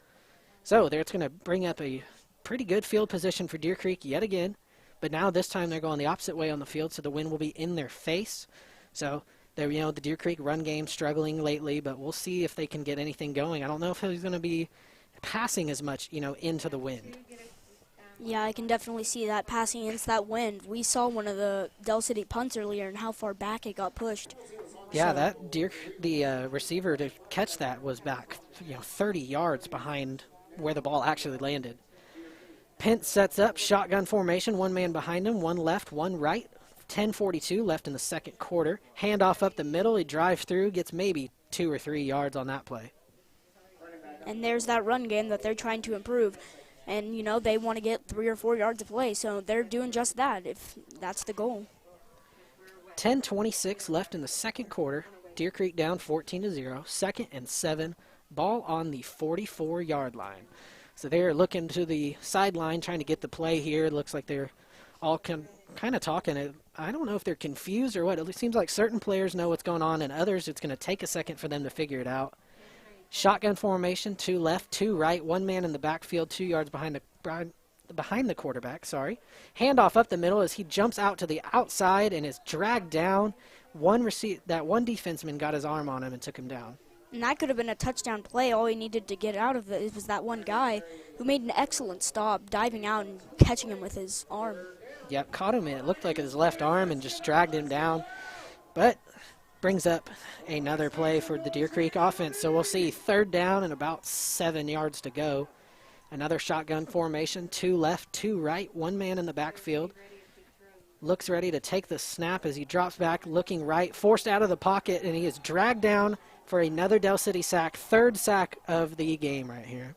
So it's going to bring up a pretty good field position for Deer Creek yet again, but now this time they're going the opposite way on the field, so the wind will be in their face. So they're, the Deer Creek run game struggling lately, but we'll see if they can get anything going. I don't know if he's going to be passing as much, into the wind. Yeah, I can definitely see that passing against that wind. We saw one of the Dell City punts earlier and how far back it got pushed. Yeah, the receiver to catch that was back, 30 yards behind where the ball actually landed. Pence sets up, shotgun formation, 1 man behind him, 1 left, 1 right. 10:42 left in the second quarter. Handoff up the middle, he drives through, gets maybe 2 or 3 yards on that play. And there's that run game that they're trying to improve. And, they want to get 3 or 4 yards of play, so they're doing just that, if that's the goal. 10:26 left in the second quarter. Deer Creek down 14-0. 2nd and 7. Ball on the 44-yard line. So they're looking to the sideline, trying to get the play here. It looks like they're all kind of talking. I don't know if they're confused or what. It seems like certain players know what's going on, and others it's going to take a second for them to figure it out. Shotgun formation, 2 left, 2 right, 1 man in the backfield, 2 yards behind the quarterback. Handoff up the middle as he jumps out to the outside and is dragged down. That one defenseman got his arm on him and took him down. And that could have been a touchdown play. All he needed to get out of it was that one guy who made an excellent stop, diving out and catching him with his arm. Yep, caught him, and it looked like his left arm and just dragged him down. But brings up another play for the Deer Creek offense. So we'll see 3rd down and about 7 yards to go. Another shotgun formation, 2 left, 2 right, 1 man in the backfield. Looks ready to take the snap as he drops back, looking right, forced out of the pocket, and he is dragged down for another Dell City sack. 3rd sack of the game right here.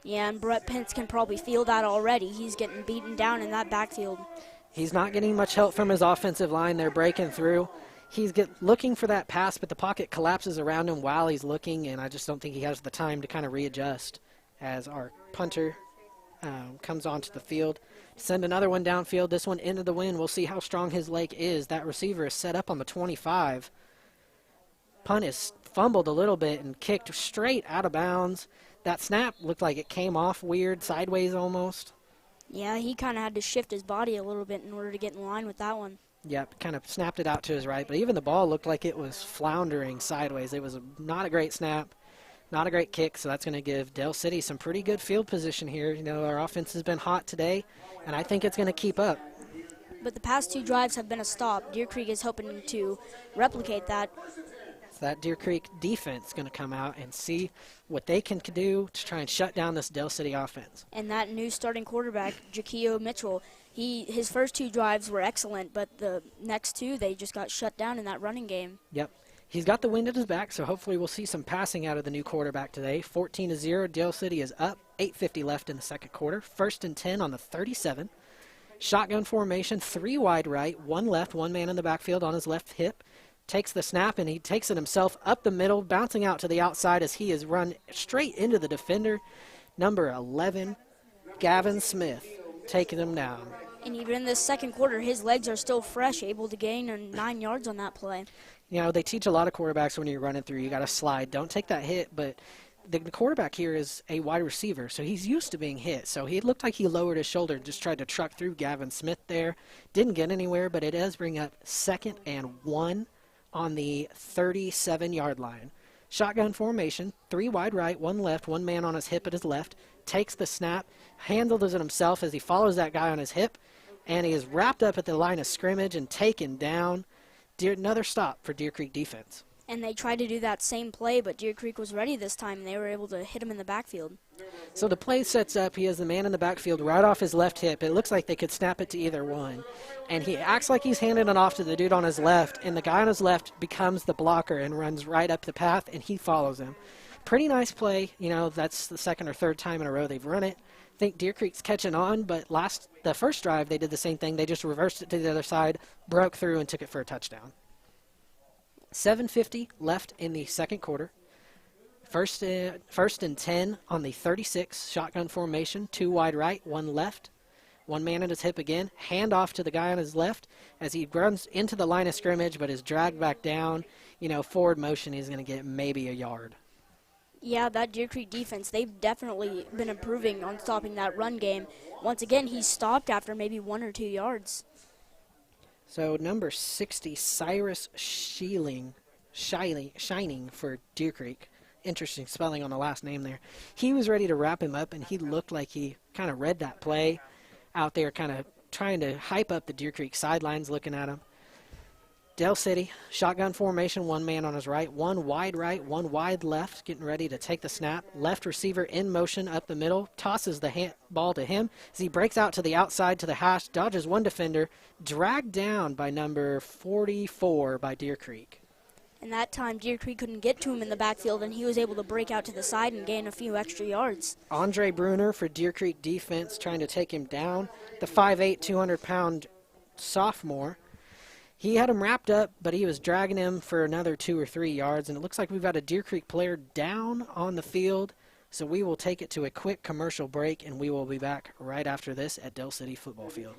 Yeah, and Brett Pence can probably feel that already. He's getting beaten down in that backfield. He's not getting much help from his offensive line. They're breaking through. He's looking for that pass, but the pocket collapses around him while he's looking, and I just don't think he has the time to kind of readjust as our punter comes onto the field. Send another one downfield, this one into the wind. We'll see how strong his leg is. That receiver is set up on the 25. Punt is fumbled a little bit and kicked straight out of bounds. That snap looked like it came off weird, sideways almost. Yeah, he kind of had to shift his body a little bit in order to get in line with that one. Yep, kind of snapped it out to his right, but even the ball looked like it was floundering sideways. It was not a great snap, not a great kick, so that's going to give Dell City some pretty good field position here. Our offense has been hot today, and I think it's going to keep up. But the past 2 drives have been a stop. Deer Creek is hoping to replicate that. So that Deer Creek defense is going to come out and see what they can do to try and shut down this Dell City offense. And that new starting quarterback, Jakeo Mitchell, his first 2 drives were excellent, but the next 2, they just got shut down in that running game. Yep. He's got the wind at his back, so hopefully we'll see some passing out of the new quarterback today. 14-0, Dell City is up. 8:50 left in the second quarter. 1st and 10 on the 37. Shotgun formation, 3 wide right, 1 left, 1 man in the backfield on his left hip. takes the snap, and he takes it himself up the middle, bouncing out to the outside as he is run straight into the defender. Number 11, Gavin Smith, taking him down. And even in this second quarter, his legs are still fresh, able to gain 9 yards on that play. You know, they teach a lot of quarterbacks when you're running through, you got to slide. Don't take that hit, but the quarterback here is a wide receiver, so he's used to being hit. So he looked like he lowered his shoulder, just tried to truck through Gavin Smith there. Didn't get anywhere, but it does bring up 2nd and 1 on the 37-yard line. Shotgun formation, 3 wide right, 1 left, 1 man on his hip at his left. Takes the snap, handles it himself as he follows that guy on his hip, and he is wrapped up at the line of scrimmage and taken down. Another stop for Deer Creek defense. And they tried to do that same play, but Deer Creek was ready this time, and they were able to hit him in the backfield. So the play sets up. He has the man in the backfield right off his left hip. It looks like they could snap it to either one. And he acts like he's handing it off to the dude on his left, and the guy on his left becomes the blocker and runs right up the path, and he follows him. Pretty nice play. You know, that's the 2nd or 3rd time in a row they've run it. I think Deer Creek's catching on, but the first drive they did the same thing. They just reversed it to the other side, broke through, and took it for a touchdown. 7:50 left in the second quarter. First and 10 on the 36, shotgun formation, 2 wide right, 1 left. 1 man at his hip again. Hand off to the guy on his left as he runs into the line of scrimmage but is dragged back down. You know, forward motion, he's going to get maybe a yard. Yeah, that Deer Creek defense, they've definitely been improving on stopping that run game. Once again, he's stopped after maybe 1 or 2 yards. So number 60, Cyrus Shining for Deer Creek. Interesting spelling on the last name there. He was ready to wrap him up, and he looked like he kind of read that play out there, kind of trying to hype up the Deer Creek sidelines looking at him. Del City, shotgun formation, 1 man on his right, 1 wide right, 1 wide left, getting ready to take the snap. Left receiver in motion up the middle, tosses the ball to him as he breaks out to the outside to the hash, dodges 1 defender, dragged down by number 44 by Deer Creek. And that time, Deer Creek couldn't get to him in the backfield, and he was able to break out to the side and gain a few extra yards. Andre Bruner for Deer Creek defense trying to take him down. The 5'8", 200-pound sophomore. He had him wrapped up, but he was dragging him for another 2 or 3 yards, and it looks like we've got a Deer Creek player down on the field, so we will take it to a quick commercial break, and we will be back right after this at Del City Football Field.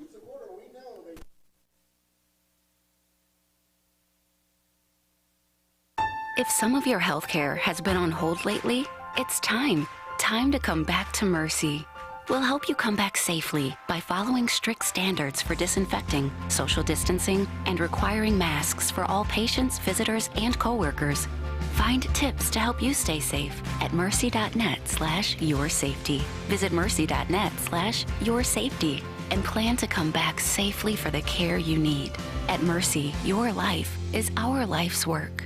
If some of your health care has been on hold lately, it's time to come back to Mercy. We'll help you come back safely by following strict standards for disinfecting, social distancing, and requiring masks for all patients, visitors, and coworkers. Find tips to help you stay safe at mercy.net/yoursafety. Visit mercy.net/yoursafety and plan to come back safely for the care you need. At Mercy, your life is our life's work.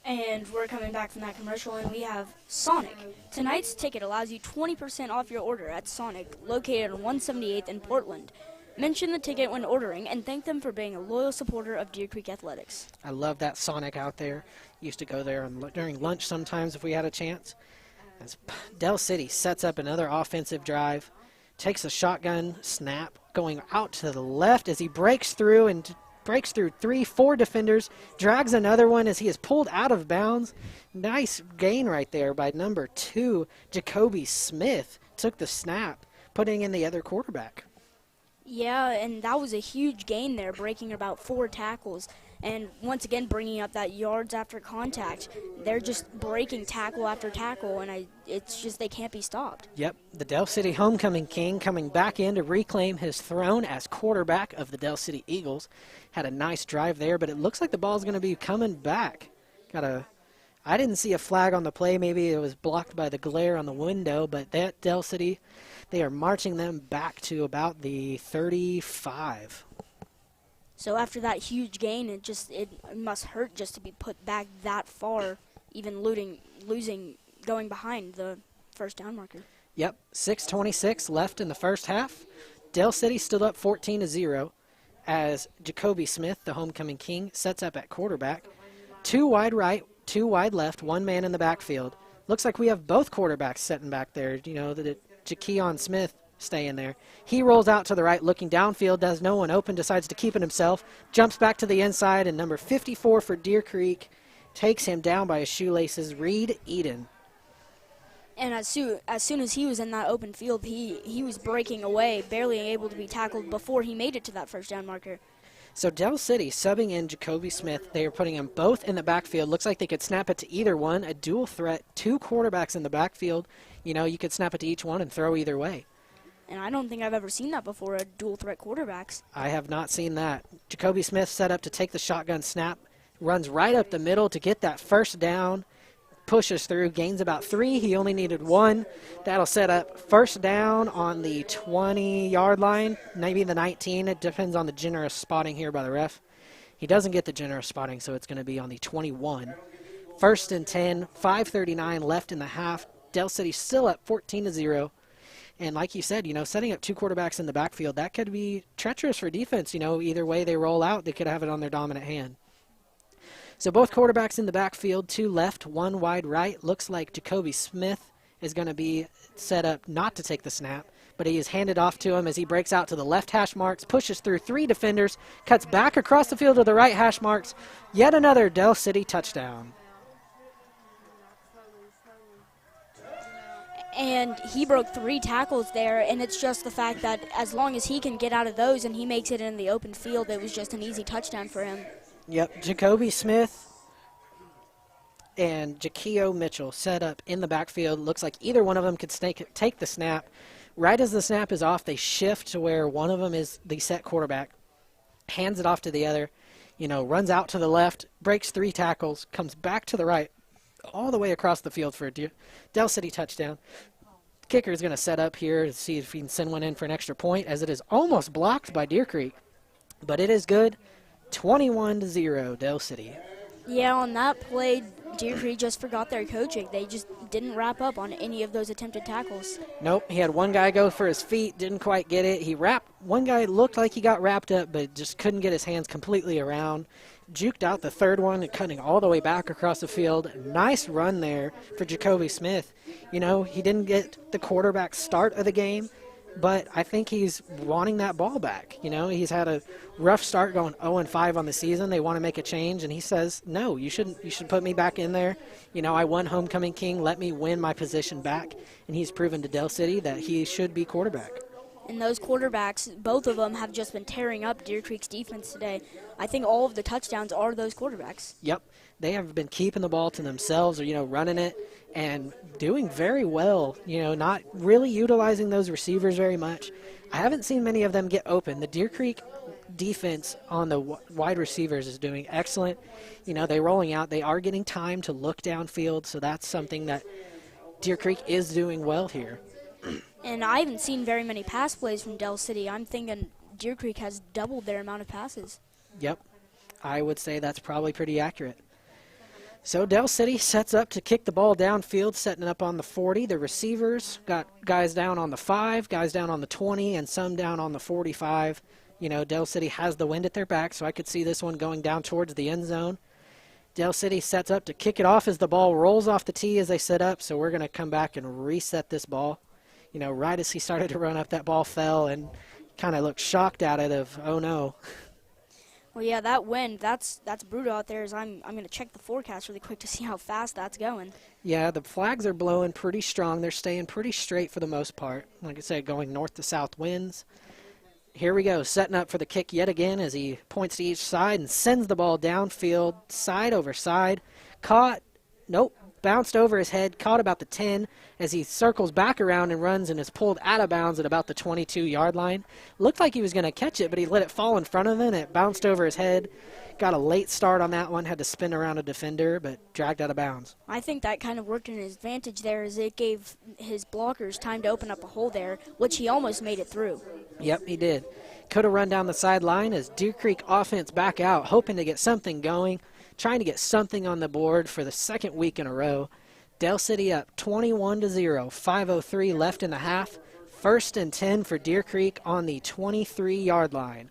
And we're coming back from that commercial, and we have Sonic. Tonight's ticket allows you 20% off your order at Sonic, located on 178th in Portland. Mention the ticket when ordering, and thank them for being a loyal supporter of Deer Creek Athletics. I love that Sonic out there. Used to go there during lunch sometimes if we had a chance. As Del City sets up another offensive drive, takes a shotgun snap, going out to the left as he breaks through 3-4 defenders, drags another one as he is pulled out of bounds. Nice gain right there by number 2, Jacoby Smith. Took the snap, putting in the other quarterback. Yeah, and that was a huge gain there, breaking about 4 tackles. And once again, bringing up that yards after contact. They're just breaking tackle after tackle, and it's just they can't be stopped. Yep, the Del City homecoming king coming back in to reclaim his throne as quarterback of the Del City Eagles. Had a nice drive there, but it looks like the ball's going to be coming back. I didn't see a flag on the play. Maybe it was blocked by the glare on the window, but that Del City, they are marching them back to about the 35. So after that huge gain, it must hurt just to be put back that far, even losing, going behind the first down marker. Yep, 6:26 left in the first half. Dell City stood up 14-0 as Jacoby Smith, the homecoming king, sets up at quarterback. 2 wide right, 2 wide left, 1 man in the backfield. Looks like we have both quarterbacks sitting back there. You know, Jakeon Smith staying there. He rolls out to the right, looking downfield, does no one open, decides to keep it himself, jumps back to the inside, and number 54 for Deer Creek takes him down by his shoelaces, Reed Eden. And as soon as he was in that open field, he was breaking away, barely able to be tackled before he made it to that first down marker. So Dell City subbing in Jacoby Smith. They are putting them both in the backfield. Looks like they could snap it to either one. A dual threat, 2 quarterbacks in the backfield. You know, you could snap it to each one and throw either way. And I don't think I've ever seen that before, a dual threat quarterbacks. I have not seen that. Jacoby Smith set up to take the shotgun snap, runs right up the middle to get that first down, pushes through, gains about 3. He only needed 1. That'll set up first down on the 20-yard line, maybe the 19. It depends on the generous spotting here by the ref. He doesn't get the generous spotting, so it's going to be on the 21. First and 10, 5:39 left in the half. Dell City still up 14-0. And like you said, you know, setting up 2 quarterbacks in the backfield, that could be treacherous for defense. You know, either way they roll out, they could have it on their dominant hand. So both quarterbacks in the backfield, 2 left, 1 wide right. Looks like Jacoby Smith is going to be set up not to take the snap, but he is handed off to him as he breaks out to the left hash marks, pushes through 3 defenders, cuts back across the field to the right hash marks. Yet another Dell City touchdown. And he broke 3 tackles there, and it's just the fact that as long as he can get out of those and he makes it in the open field, it was just an easy touchdown for him. Yep, Jacoby Smith and Jakeo Mitchell set up in the backfield. Looks like either one of them could take the snap. Right as the snap is off, they shift to where one of them is the set quarterback, hands it off to the other, you know, runs out to the left, breaks 3 tackles, comes back to the right, all the way across the field for a Dell City touchdown. Kicker is going to set up here to see if he can send one in for an extra point, as it is almost blocked by Deer Creek. But it is good. 21-0, Dell City. Yeah, on that play, Deer Creek just forgot their coaching. They just didn't wrap up on any of those attempted tackles. Nope, he had one guy go for his feet, didn't quite get it. One guy looked like he got wrapped up, but just couldn't get his hands completely around. Juked out the third one and cutting all the way back across the field. Nice run there for Jacoby Smith. You know, he didn't get the quarterback start of the game, but I think he's wanting that ball back. You know, he's had a rough start going 0-5 on the season. They want to make a change, and he says, no, you shouldn't. You should put me back in there. You know, I won homecoming king. Let me win my position back. And he's proven to Dell City that he should be quarterback. And those quarterbacks, both of them have just been tearing up Deer Creek's defense today. I think all of the touchdowns are those quarterbacks. Yep. They have been keeping the ball to themselves or, you know, running it and doing very well, you know, not really utilizing those receivers very much. I haven't seen many of them get open. The Deer Creek defense on the wide receivers is doing excellent. You know, they're rolling out. They are getting time to look downfield, so that's something that Deer Creek is doing well here. And I haven't seen very many pass plays from Dell City. I'm thinking Deer Creek has doubled their amount of passes. Yep. I would say that's probably pretty accurate. So Dell City sets up to kick the ball downfield, setting it up on the 40. The receivers got guys down on the 5, guys down on the 20, and some down on the 45. You know, Dell City has the wind at their back, so I could see this one going down towards the end zone. Dell City sets up to kick it off as the ball rolls off the tee as they set up, so we're going to come back and reset this ball. You know, right as he started to run up, that ball fell and kind of looked shocked at it of, oh, no. Well, yeah, that wind, that's brutal out there. I'm going to check the forecast really quick to see how fast that's going. Yeah, the flags are blowing pretty strong. They're staying pretty straight for the most part. Like I said, going north to south winds. Here we go, setting up for the kick yet again as he points to each side and sends the ball downfield, side over side. Caught, nope, bounced over his head, caught about the 10 as he circles back around and runs and is pulled out of bounds at about the 22-yard line. Looked like he was going to catch it, but he let it fall in front of him, and it bounced over his head. Got a late start on that one, had to spin around a defender, but dragged out of bounds. I think that kind of worked in his advantage there, as it gave his blockers time to open up a hole there, which he almost made it through. Yep, he did. Could have run down the sideline as Deer Creek offense back out, hoping to get something going, trying to get something on the board for the second week in a row. Dell City up 21-0, 5:03 left in the half. 1st and 10 for Deer Creek on the 23-yard line.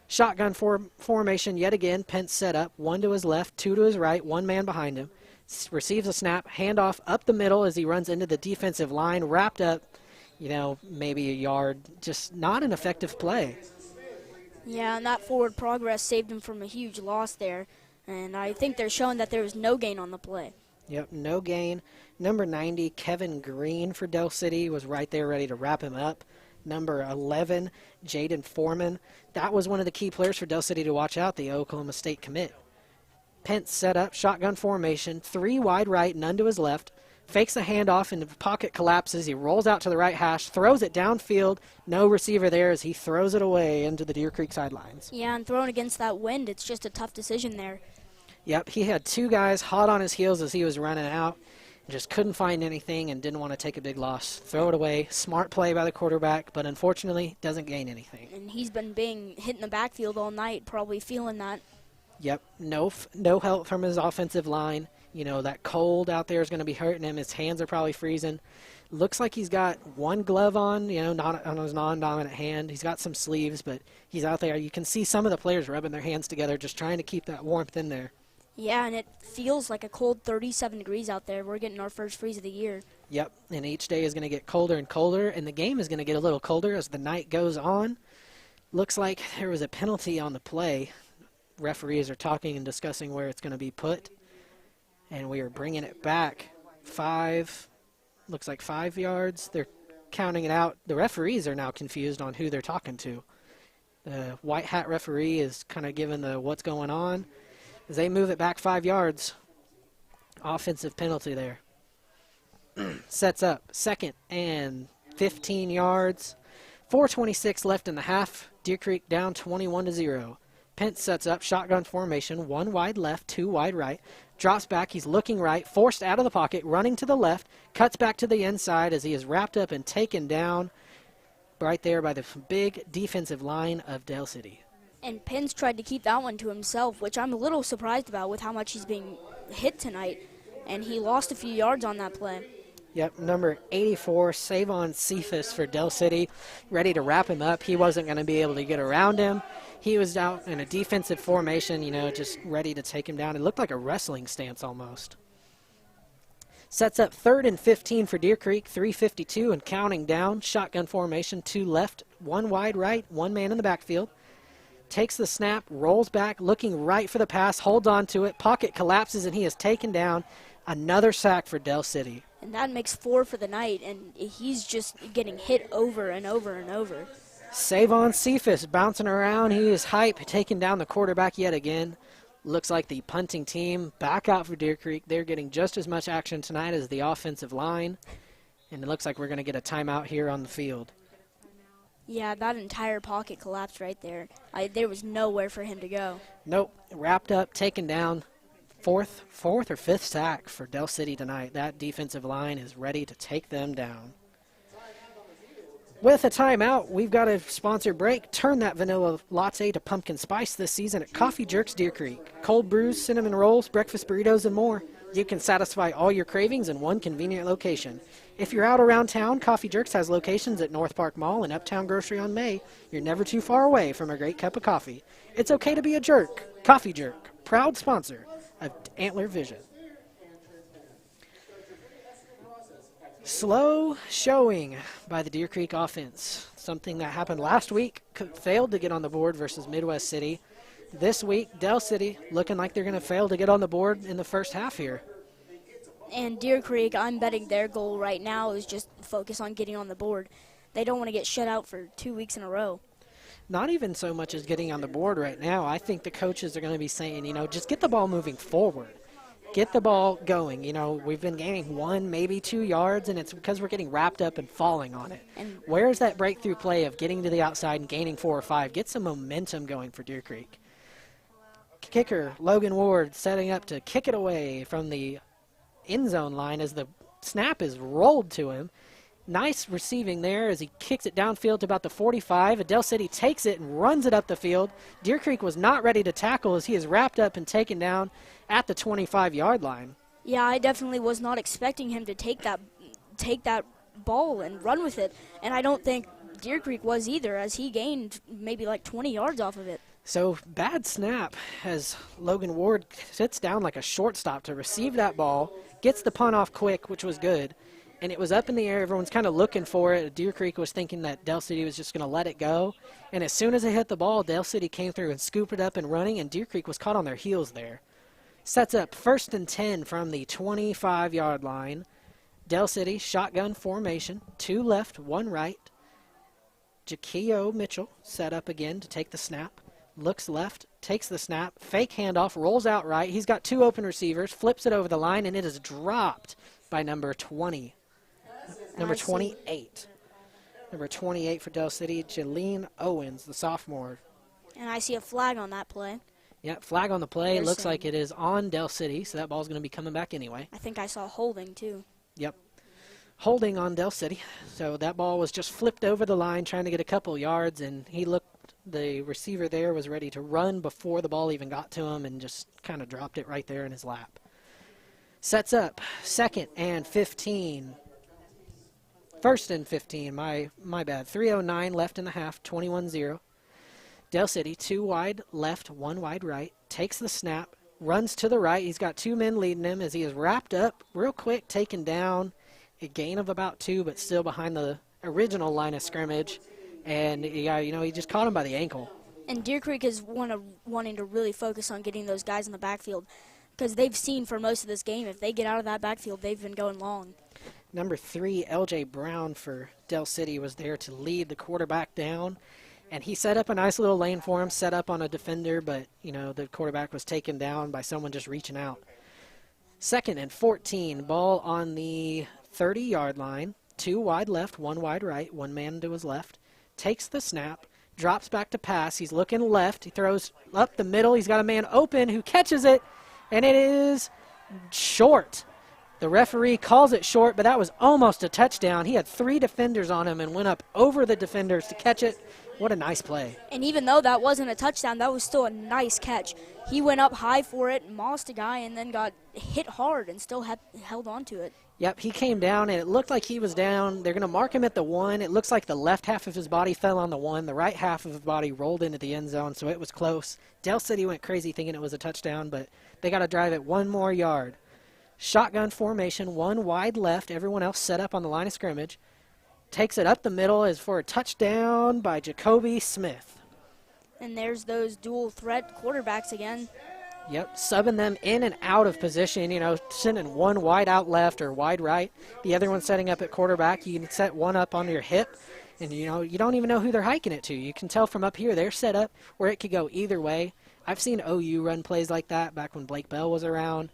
Shotgun formation yet again. Pence set up, 1 to his left, 2 to his right, 1 man behind him. Receives a snap, handoff up the middle as he runs into the defensive line, wrapped up, maybe a yard. Just not an effective play. Yeah, and that forward progress saved him from a huge loss there. And I think they're showing that there was no gain on the play. Yep, no gain. Number 90, Kevin Green for Dell City, was right there ready to wrap him up. Number 11, Jaden Foreman. That was one of the key players for Dell City to watch out, the Oklahoma State commit. Pence set up, shotgun formation, 3 wide right, none to his left. Fakes the handoff, and the pocket collapses. He rolls out to the right hash, throws it downfield. No receiver there as he throws it away into the Deer Creek sidelines. Yeah, and thrown against that wind, it's just a tough decision there. Yep, he had 2 guys hot on his heels as he was running out. Just couldn't find anything and didn't want to take a big loss. Throw it away. Smart play by the quarterback, but unfortunately doesn't gain anything. And he's been being hit in the backfield all night, probably feeling that. Yep, no help from his offensive line. That cold out there is going to be hurting him. His hands are probably freezing. Looks like he's got 1 glove on, not on his non-dominant hand. He's got some sleeves, but he's out there. You can see some of the players rubbing their hands together, just trying to keep that warmth in there. Yeah, and it feels like a cold 37 degrees out there. We're getting our first freeze of the year. Yep, and each day is going to get colder and colder, and the game is going to get a little colder as the night goes on. Looks like there was a penalty on the play. Referees are talking and discussing where it's going to be put, and we are bringing it back 5 yards. They're counting it out. The referees are now confused on who they're talking to. The white hat referee is kind of giving the what's going on. As they move it back 5 yards, offensive penalty there. Sets up 2nd and 15 yards. 4:26 left in the half. Deer Creek down 21-0. Pence sets up, shotgun formation, 1 wide left, 2 wide right. Drops back, he's looking right, forced out of the pocket, running to the left, cuts back to the inside as he is wrapped up and taken down right there by the big defensive line of Dell City. And Pence tried to keep that one to himself, which I'm a little surprised about with how much he's being hit tonight. And he lost a few yards on that play. Yep, number 84, Savon Cephas for Dell City, ready to wrap him up. He wasn't going to be able to get around him. He was out in a defensive formation, just ready to take him down. It looked like a wrestling stance almost. Sets up 3rd and 15 for Deer Creek, 3:52 and counting down. Shotgun formation, 2 left, 1 wide right, 1 man in the backfield. Takes the snap, rolls back, looking right for the pass, holds on to it. Pocket collapses, and he is taken down. Another sack for Dell City. And that makes 4 for the night, and he's just getting hit over and over and over. Savon Cephas bouncing around. He is hype, taking down the quarterback yet again. Looks like the punting team back out for Deer Creek. They're getting just as much action tonight as the offensive line. And it looks like we're going to get a timeout here on the field. Yeah, that entire pocket collapsed right there. There was nowhere for him to go. Nope. Wrapped up, taken down. Fourth or 5th sack for Dell City tonight. That defensive line is ready to take them down. With a timeout, we've got a sponsor break. Turn that vanilla latte to pumpkin spice this season at Coffee Jerks Deer Creek. Cold brews, cinnamon rolls, breakfast burritos, and more. You can satisfy all your cravings in one convenient location. If you're out around town, Coffee Jerks has locations at North Park Mall and Uptown Grocery on May. You're never too far away from a great cup of coffee. It's okay to be a jerk. Coffee Jerk, proud sponsor of Antler Vision. Slow showing by the Deer Creek offense. Something that happened last week, failed to get on the board versus Midwest City. This week, Dell City looking like they're going to fail to get on the board in the first half here. And Deer Creek, I'm betting their goal right now is just focus on getting on the board. They don't want to get shut out for 2 weeks in a row. Not even so much as getting on the board right now. I think the coaches are going to be saying, just get the ball moving forward. Get the ball going. We've been gaining 1, maybe 2 yards, and it's because we're getting wrapped up and falling on it. And where's that breakthrough play of getting to the outside and gaining 4 or 5? Get some momentum going for Deer Creek. Kicker Logan Ward setting up to kick it away from the end zone line as the snap is rolled to him. Nice receiving there as he kicks it downfield to about the 45. Del City takes it and runs it up the field. Deer Creek was not ready to tackle as he is wrapped up and taken down at the 25-yard line. Yeah, I definitely was not expecting him to take that ball and run with it, and I don't think Deer Creek was either, as he gained maybe like 20 yards off of it. So bad snap as Logan Ward sits down like a shortstop to receive that ball, gets the punt off quick, which was good. And it was up in the air. Everyone's kind of looking for it. Deer Creek was thinking that Del City was just going to let it go. And as soon as it hit the ball, Del City came through and scooped it up and running, and Deer Creek was caught on their heels there. Sets up 1st and 10 from the 25-yard line. Del City, shotgun formation, 2 left, 1 right. Jaquio Mitchell set up again to take the snap. Looks left, takes the snap, fake handoff, rolls out right. He's got 2 open receivers, flips it over the line, and it is dropped by number 20. Number 28. Number 28 for Del City, Jaleen Owens, the sophomore. And I see a flag on that play. Yep, flag on the play. There's Looks like it is on Del City, so that ball's going to be coming back anyway. I think I saw holding, too. Yep. Holding on Del City. So that ball was just flipped over the line, trying to get a couple yards, and the receiver there was ready to run before the ball even got to him and just kind of dropped it right there in his lap. Sets up 2nd and 15. 1st and 15, my bad. 3:09 left in the half, 21-0. Del City, 2 wide left, 1 wide right. Takes the snap, runs to the right. He's got 2 men leading him as he is wrapped up real quick, taken down. A gain of about 2, but still behind the original line of scrimmage. And, he just caught him by the ankle. And Deer Creek is wanting to really focus on getting those guys in the backfield, because they've seen for most of this game, if they get out of that backfield, they've been going long. Number 3, L.J. Brown for Del City was there to lead the quarterback down. And he set up a nice little lane for him, set up on a defender, but, the quarterback was taken down by someone just reaching out. 2nd and 14, ball on the 30-yard line. 2 wide left, 1 wide right, 1 man to his left. Takes the snap, drops back to pass. He's looking left. He throws up the middle. He's got a man open who catches it, and it is short. The referee calls it short, but that was almost a touchdown. He had 3 defenders on him and went up over the defenders to catch it. What a nice play. And even though that wasn't a touchdown, that was still a nice catch. He went up high for it, mossed a guy, and then got hit hard and still held on to it. Yep, he came down, and it looked like he was down. They're going to mark him at the 1. It looks like the left half of his body fell on the 1. The right half of his body rolled into the end zone, so it was close. Del City went crazy thinking it was a touchdown, but they got to drive it 1 more yard. Shotgun formation, 1 wide left. Everyone else set up on the line of scrimmage. Takes it up the middle as for a touchdown by Jacoby Smith. And there's those dual threat quarterbacks again. Yep, subbing them in and out of position, sending 1 wide out left or wide right. The other one setting up at quarterback. You can set one up on your hip, and, you don't even know who they're hiking it to. You can tell from up here they're set up where it could go either way. I've seen OU run plays like that back when Blake Bell was around.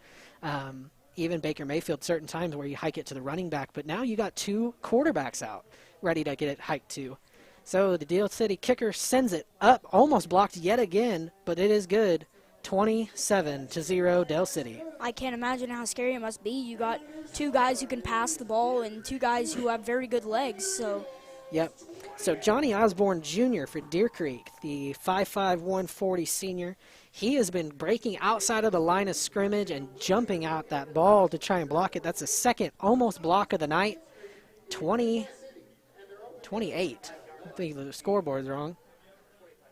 Even Baker Mayfield certain times where you hike it to the running back. But now you got 2 quarterbacks out ready to get it hiked to. So the Del City kicker sends it up, almost blocked yet again, but it is good. 27-0 Del City. I can't imagine how scary it must be. You got 2 guys who can pass the ball and 2 guys who have very good legs. So. Yep. So Johnny Osborne Jr. for Deer Creek, the 5'5", 140 senior. He has been breaking outside of the line of scrimmage and jumping out that ball to try and block it. That's the second almost block of the night. 28. I think the scoreboard's wrong.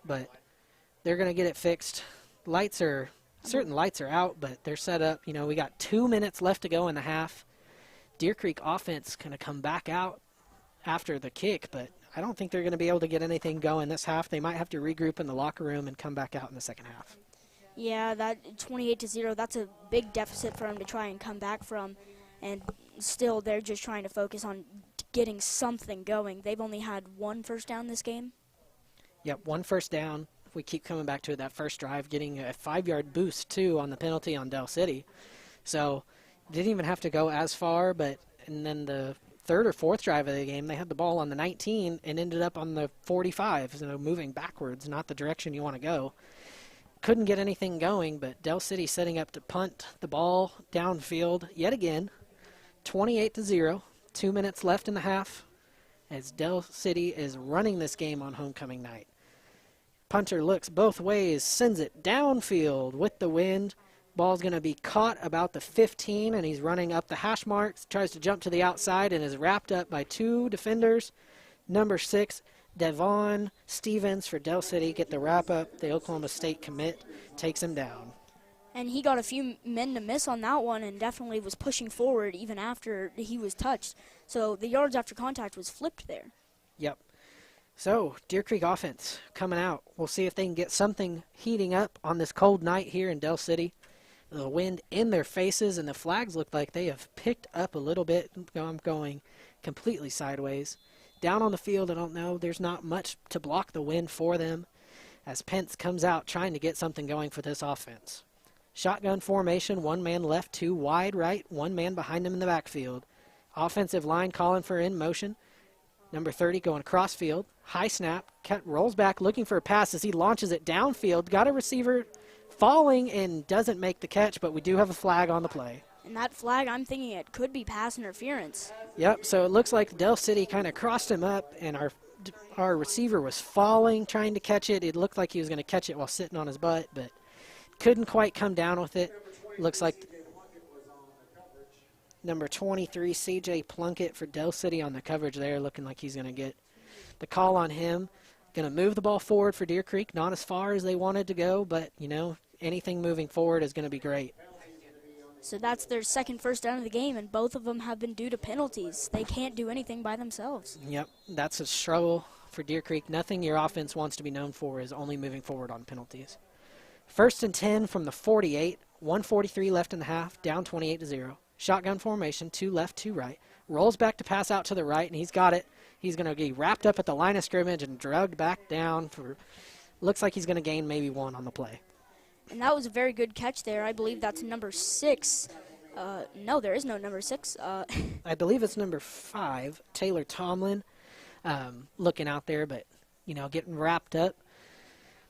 But they're going to get it fixed. Certain lights are out, but they're set up. We got 2 minutes left to go in the half. Deer Creek offense going to come back out after the kick, but I don't think they're going to be able to get anything going this half. They might have to regroup in the locker room and come back out in the second half. Yeah, that 28-0, that's a big deficit for them to try and come back from. And still, they're just trying to focus on getting something going. They've only had 1 first down this game. Yep, 1 first down. If we keep coming back to it, that first drive, getting a 5-yard boost, too, on the penalty on Del City. So, didn't even have to go as far, and then the 3rd or 4th drive of the game, they had the ball on the 19 and ended up on the 45, so moving backwards, not the direction you want to go. Couldn't get anything going, but Del City setting up to punt the ball downfield yet again. 28-0, 2 minutes left in the half. as Del City is running this game on homecoming night. Punter looks both ways, sends it downfield with the wind. Ball's going to be caught about the 15, and he's running up the hash marks, tries to jump to the outside, and is wrapped up by 2 defenders. Number 6, Devon Stevens for Del City get the wrap up. The Oklahoma State commit takes him down. And he got a few men to miss on that one and definitely was pushing forward even after he was touched. So the yards after contact was flipped there. Yep. So, Deer Creek offense coming out. We'll see if they can get something heating up on this cold night here in Del City. The wind in their faces, and the flags look like they have picked up a little bit. I'm going completely sideways. Down on the field, I don't know. There's not much to block the wind for them as Pence comes out trying to get something going for this offense. Shotgun formation, 1 man left, 2 wide right, 1 man behind him in the backfield. Offensive line calling for in motion. Number 30 going cross field. High snap, rolls back looking for a pass as he launches it downfield. Got a receiver falling and doesn't make the catch, but we do have a flag on the play. And that flag, I'm thinking it could be pass interference. Yep, so it looks like Del City kind of crossed him up, and our receiver was falling, trying to catch it. It looked like he was going to catch it while sitting on his butt, but couldn't quite come down with it. Looks like number 23, C.J. Plunkett for Del City on the coverage there, looking like he's going to get the call on him. Going to move the ball forward for Deer Creek, not as far as they wanted to go, but, you know, anything moving forward is going to be great. So that's their second first down of the game, and both of them have been due to penalties. They can't do anything by themselves. Yep, that's a struggle for Deer Creek. Nothing your offense wants to be known for is only moving forward on penalties. 1st and 10 from the 48, 1:43 left in the half, down 28-0. Shotgun formation, 2 left, 2 right. Rolls back to pass out to the right, and he's got it. He's going to be wrapped up at the line of scrimmage and dragged back down for, looks like he's going to gain maybe 1 on the play. And that was a very good catch there. I believe that's number 6. No, there is no number 6. I believe it's number 5, Taylor Tomlin, looking out there, but, you know, getting wrapped up.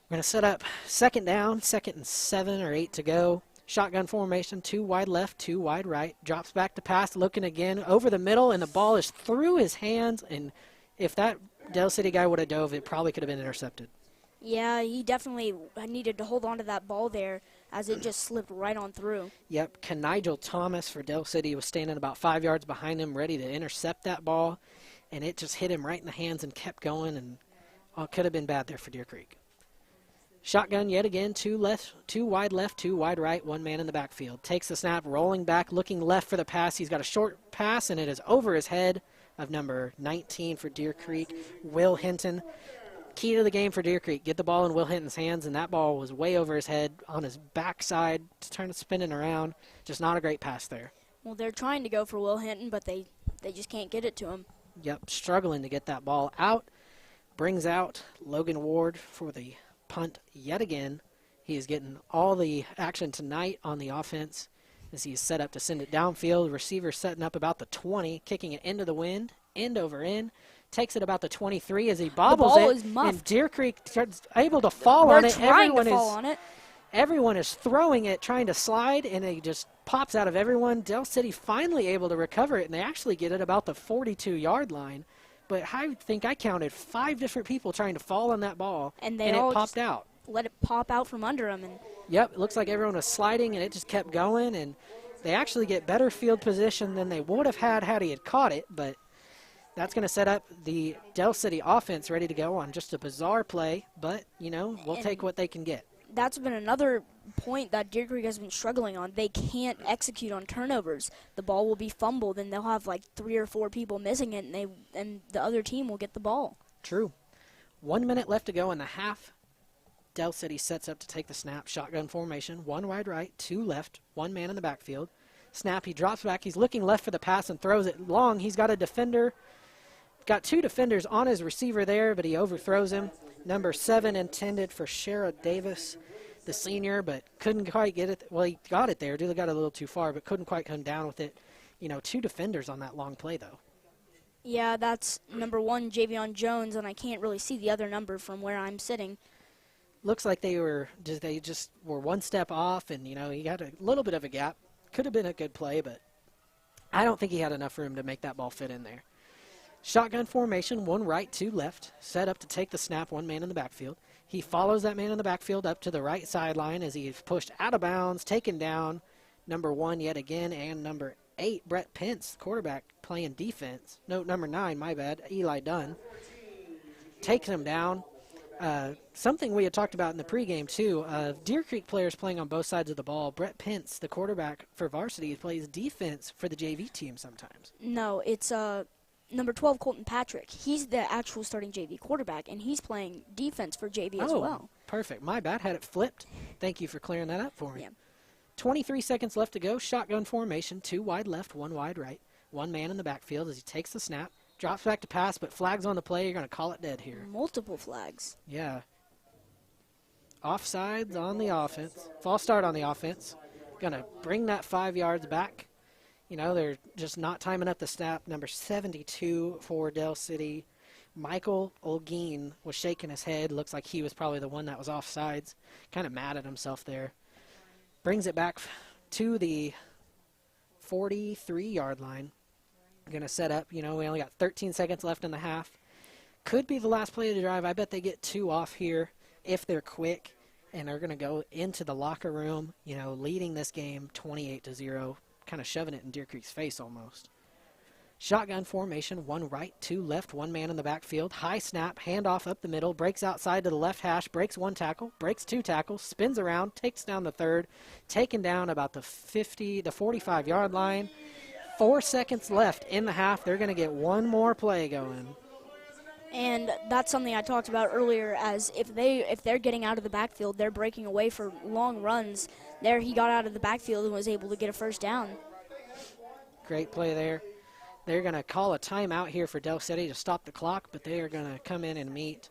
We're going to set up 2nd down, 2nd and 7 or 8 to go. Shotgun formation, 2 wide left, 2 wide right. Drops back to pass, looking again over the middle, and the ball is through his hands. And if that Del City guy would have dove, it probably could have been intercepted. Yeah, he definitely needed to hold on to that ball there as it just slipped right on through. Yep, Nigel Thomas for Del City was standing about 5 yards behind him, ready to intercept that ball, and it just hit him right in the hands and kept going, and it could have been bad there for Deer Creek. Shotgun yet again, 2 wide left, 2 wide right, 1 man in the backfield. Takes the snap, rolling back, looking left for the pass. He's got a short pass, and it is over his head of number 19 for Deer Creek, Will Hinton. Key to the game for Deer Creek, get the ball in Will Hinton's hands, and that ball was way over his head on his backside, trying to spin it around. Just not a great pass there. Well, they're trying to go for Will Hinton, but they just can't get it to him. Yep, struggling to get that ball out. Brings out Logan Ward for the punt yet again. He is getting all the action tonight on the offense as he's set up to send it downfield. Receiver setting up about the 20, kicking it into the wind, end over end. Takes it about the 23 as he bobbles the ball it, is muffed. and Deer Creek is able to fall They're on it. trying to fall on it. Everyone is throwing it, trying to slide, and it just pops out of everyone. Del City finally able to recover it, and they actually get it about the 42-yard line. But I think I counted 5 different people trying to fall on that ball, and it popped out. Let it pop out from under them. And yep, it looks like everyone was sliding, and it just kept going, and they actually get better field position than they would have had he had caught it, but that's going to set up the Del City offense ready to go on just a bizarre play, but, you know, we'll take what they can get. That's been another point that Deer Creek has been struggling on. They can't execute on turnovers. The ball will be fumbled, and they'll have like 3 or 4 people missing it, and the other team will get the ball. True. 1 minute left to go in the half. Del City sets up to take the snap. Shotgun formation, 1 wide right, 2 left, 1 man in the backfield. Snap, he drops back. He's looking left for the pass and throws it long. He's got a defender. Got 2 defenders on his receiver there, but he overthrows him. Number 7 intended for Shara Davis, the senior, but couldn't quite get it. Well, he got it there. Got it a little too far, but couldn't quite come down with it. You know, 2 defenders on that long play, though. Yeah, that's number 1, Javion Jones, and I can't really see the other number from where I'm sitting. Looks like they just were 1 step off, and, you know, he had a little bit of a gap. Could have been a good play, but I don't think he had enough room to make that ball fit in there. Shotgun formation, one right, two left. Set up to take the snap, one man in the backfield. He follows that man in the backfield up to the right sideline as he is pushed out of bounds, taken down. Number 1 yet again, and number 8, Brett Pence, quarterback, playing defense. No, number 9, my bad, Eli Dunn. Takes him down. Something we had talked about in the pregame, too. Deer Creek players playing on both sides of the ball. Brett Pence, the quarterback for varsity, plays defense for the JV team sometimes. No, it's number 12, Colton Patrick. He's the actual starting JV quarterback, and he's playing defense for JV as well. Perfect. My bad. Had it flipped. Thank you for clearing that up for me. Yeah. 23 seconds left to go. Shotgun formation, 2 wide left, 1 wide right. One man in the backfield as he takes the snap. Drops back to pass, but flags on the play. You're going to call it dead here. Multiple flags. Yeah. Offsides on the offense. False start on the offense. Going to bring that 5 yards back. You know, they're just not timing up the snap. Number 72 for Del City. Michael Olguin was shaking his head. Looks like he was probably the one that was offsides. Kind of mad at himself there. Brings it back to the 43-yard line. Going to set up. You know, we only got 13 seconds left in the half. Could be the last play of the drive. I bet they get 2 off here if they're quick. And they're going to go into the locker room, you know, leading this game 28-0. Kind of shoving it in Deer Creek's face almost. Shotgun formation, 1 right, 2 left, 1 man in the backfield. High snap, handoff up the middle, breaks outside to the left hash, breaks 1 tackle, breaks 2 tackles, spins around, takes down the 3rd, taken down about the 45-yard line. 4 seconds left in the half. They're going to get 1 more play going. And that's something I talked about earlier, as if they're getting out of the backfield, they're breaking away for long runs. There he got out of the backfield and was able to get a first down. Great play there. They're going to call a timeout here for Del City to stop the clock, but they are going to come in and meet,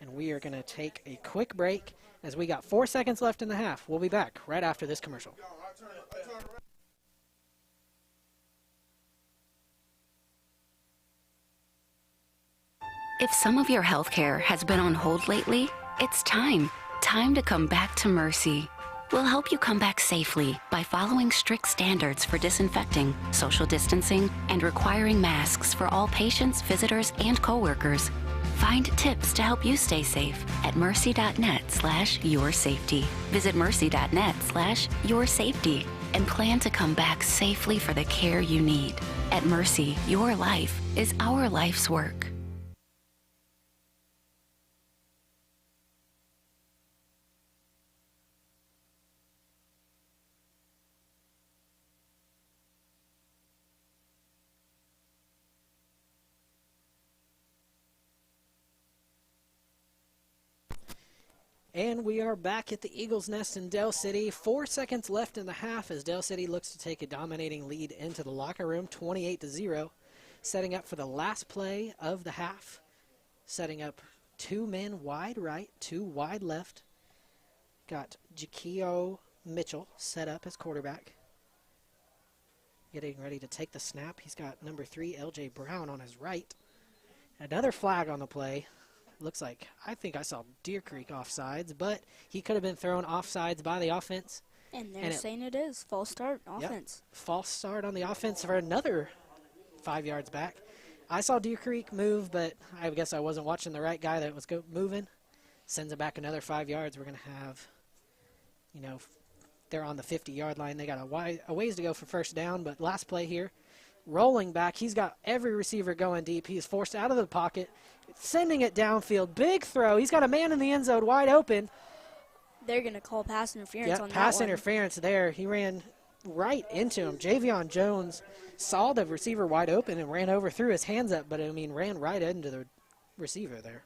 and we are going to take a quick break as we got 4 seconds left in the half. We'll be back right after this commercial. If some of your health care has been on hold lately, it's time. Time to come back to Mercy. We'll help you come back safely by following strict standards for disinfecting, social distancing, and requiring masks for all patients, visitors, and coworkers. Find tips to help you stay safe at mercy.net/yoursafety. Visit mercy.net/yoursafety and plan to come back safely for the care you need. At Mercy, your life is our life's work. And we are back at the Eagles' Nest in Del City. 4 seconds left in the half as Del City looks to take a dominating lead into the locker room, 28-0. Setting up for the last play of the half. Setting up 2 men wide right, 2 wide left. Got Jakio Mitchell set up as quarterback. Getting ready to take the snap. He's got number 3, LJ Brown, on his right. Another flag on the play. Looks like, I think I saw Deer Creek offsides, but he could have been thrown offsides by the offense. And they're saying it is. False start offense. Yep, false start on the offense for another 5 yards back. I saw Deer Creek move, but I guess I wasn't watching the right guy that was moving. Sends it back another 5 yards. We're going to have, you know, they're on the 50-yard line. They got a ways to go for first down, but last play here. Rolling back, he's got every receiver going deep. He is forced out of the pocket, sending it downfield. Big throw. He's got a man in the end zone wide open. They're going to call pass interference on that pass one. interference there. He ran right into him. Javion Jones saw the receiver wide open and ran over, threw his hands up, but, ran right into the receiver there.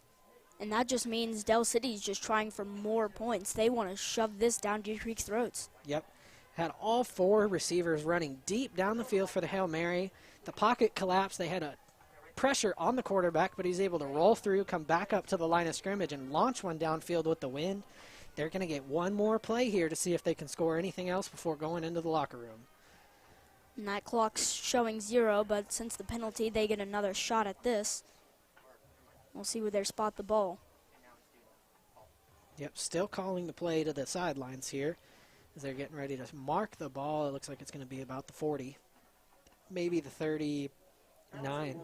And that just means Del City's just trying for more points. They want to shove this down Deer Creek's throats. Yep. Had all 4 receivers running deep down the field for the Hail Mary. The pocket collapsed. They had a pressure on the quarterback, but he's able to roll through, come back up to the line of scrimmage, and launch one downfield with the wind. They're going to get 1 more play here to see if they can score anything else before going into the locker room. And that clock's showing 0, but since the penalty, they get another shot at this. We'll see where they spot the ball. Yep, still calling the play to the sidelines here as they're getting ready to mark the ball. It looks like it's going to be about the 40, maybe the 39.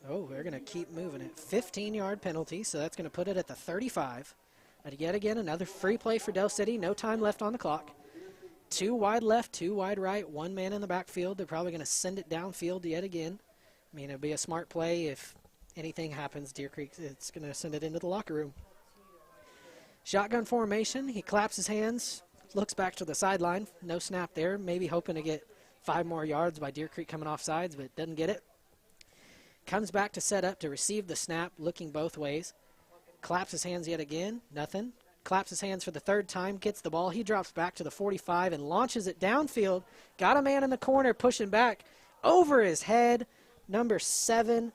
Oh, they're going to keep moving it. 15-yard penalty, so that's going to put it at the 35. And yet again, another free play for Del City. No time left on the clock. 2 wide left, 2 wide right, 1 man in the backfield. They're probably going to send it downfield yet again. I mean, it'd be a smart play if anything happens. Deer Creek, it's going to send it into the locker room. Shotgun formation. He claps his hands, looks back to the sideline. No snap there. Maybe hoping to get 5 more yards by Deer Creek coming off sides, but doesn't get it. Comes back to set up to receive the snap, looking both ways. Claps his hands yet again. Nothing. Claps his hands for the 3rd time. Gets the ball. He drops back to the 45 and launches it downfield. Got a man in the corner pushing back over his head. Number 7,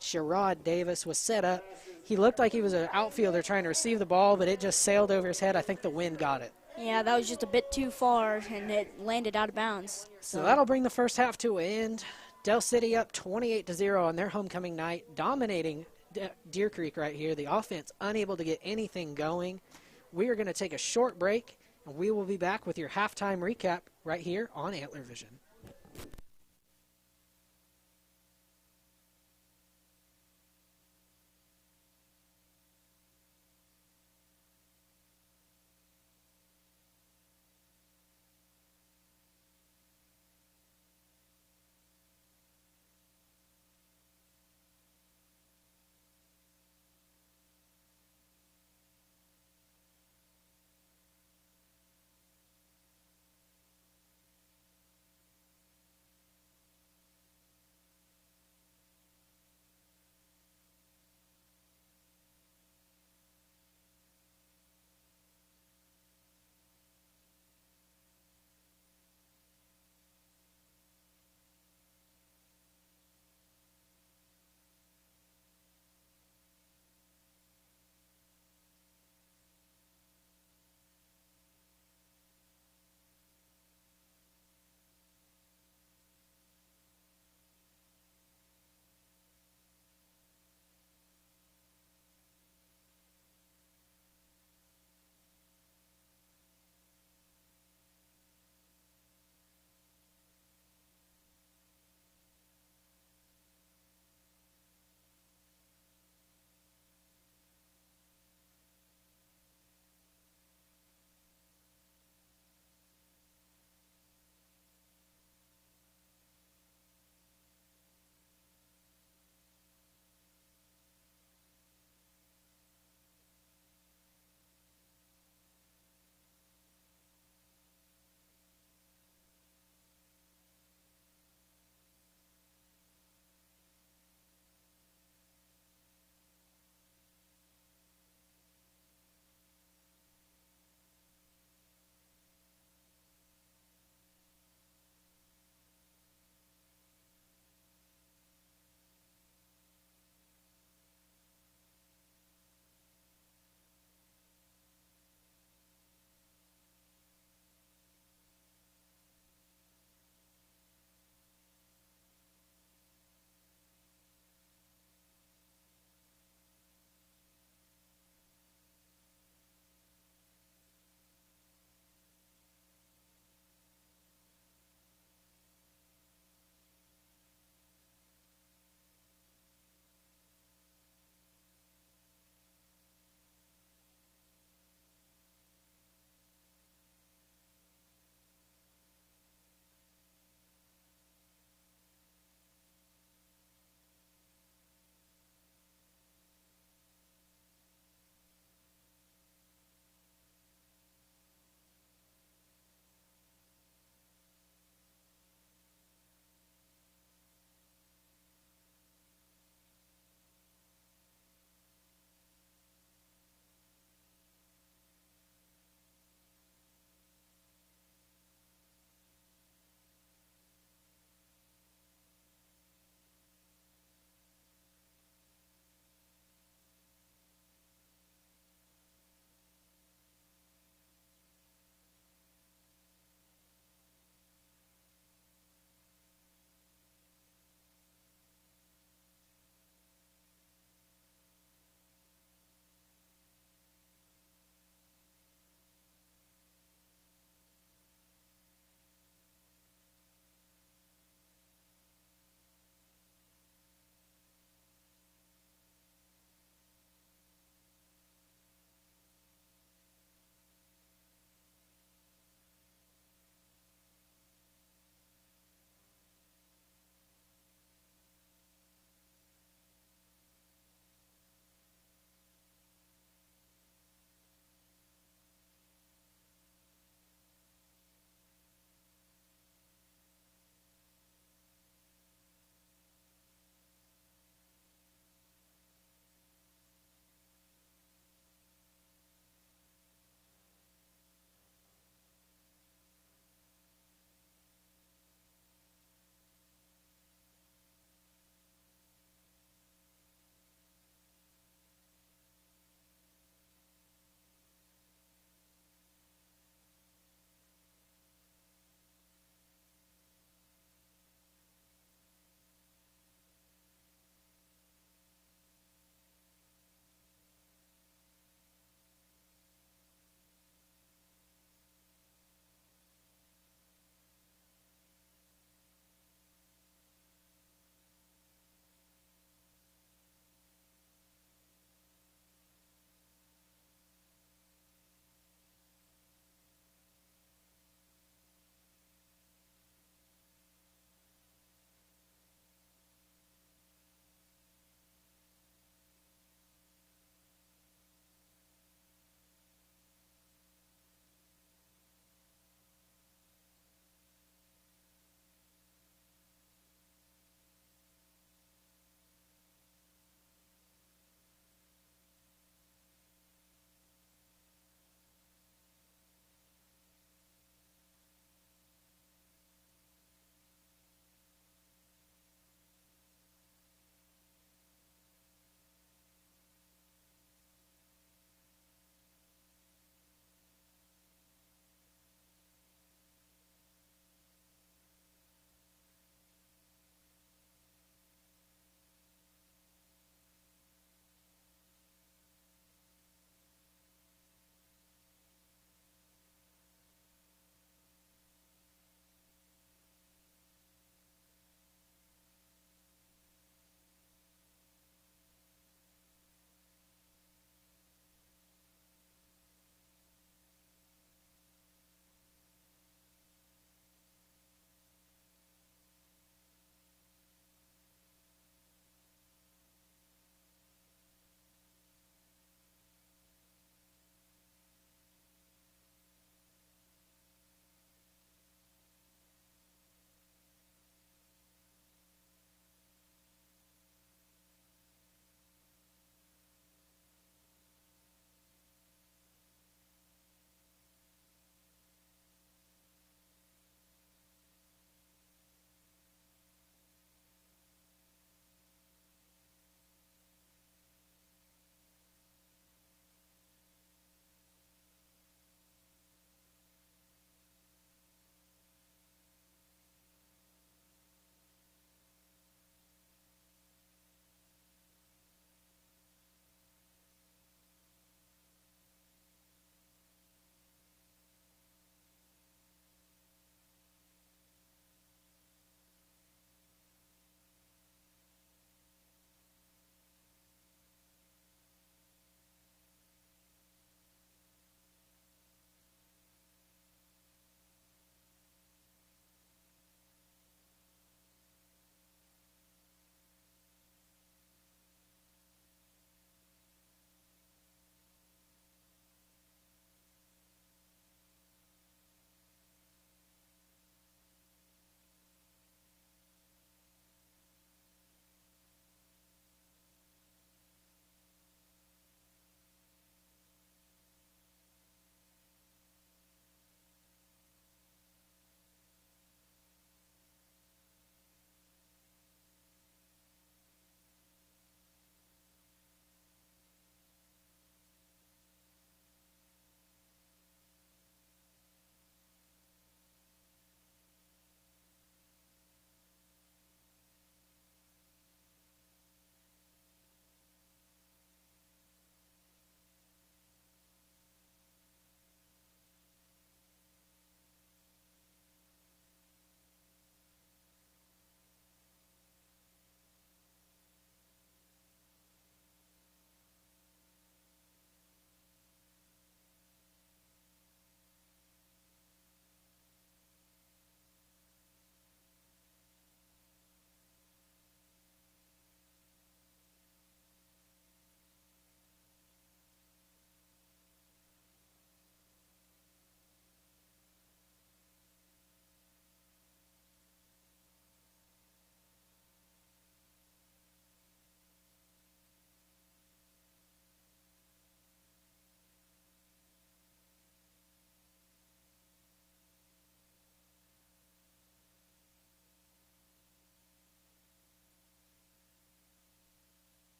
Sherrod Davis, was set up. He looked like he was an outfielder trying to receive the ball, but it just sailed over his head. I think the wind got it. Yeah, that was just a bit too far, and it landed out of bounds. So that'll bring the first half to an end. Del City up 28-0 on their homecoming night, dominating Deer Creek right here. The offense unable to get anything going. We are going to take a short break, and we will be back with your halftime recap right here on Antler Vision.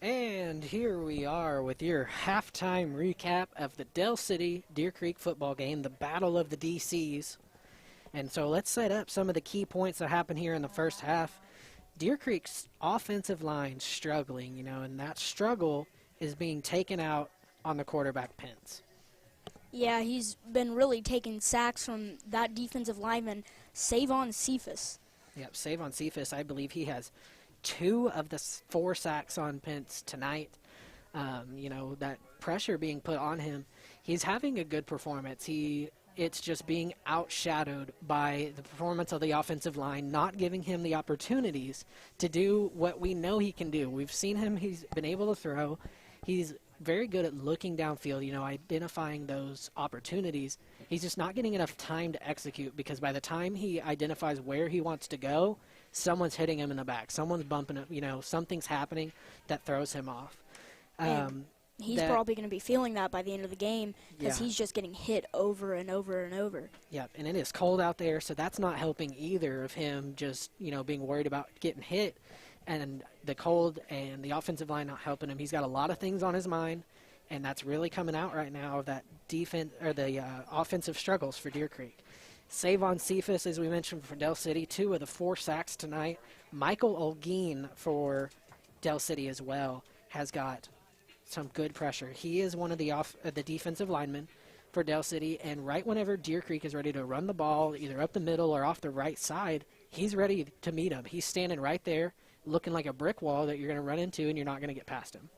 And here we are with your halftime recap of the Del City Deer Creek football game, the Battle of the DCs. And so let's set up some of the key points that happened here in the first half. Deer Creek's offensive line struggling, and that struggle is being taken out on the quarterback Pence. Yeah, he's been really taking sacks from that defensive lineman, Savon Cephas. Yep, Savon Cephas, I believe he has 2 of the 4 sacks on Pence tonight. That pressure being put on him. He's having a good performance. It's just being outshadowed by the performance of the offensive line, not giving him the opportunities to do what we know he can do. We've seen him. He's been able to throw. He's very good at looking downfield, identifying those opportunities. He's just not getting enough time to execute because by the time he identifies where he wants to go, someone's hitting him in the back. Someone's bumping him. Something's happening that throws him off. He's probably going to be feeling that by the end of the game because he's just getting hit over and over and over. Yep, and it is cold out there, so that's not helping either of him just, being worried about getting hit. And the cold and the offensive line not helping him. He's got a lot of things on his mind, and that's really coming out right now of that defense or the offensive struggles for Deer Creek. Savon Cephas, as we mentioned, for Del City, 2 of the 4 sacks tonight. Michael Olguin for Del City as well has got some good pressure. He is one of the defensive linemen for Del City, and right whenever Deer Creek is ready to run the ball, either up the middle or off the right side, he's ready to meet him. He's standing right there looking like a brick wall that you're going to run into and you're not going to get past him.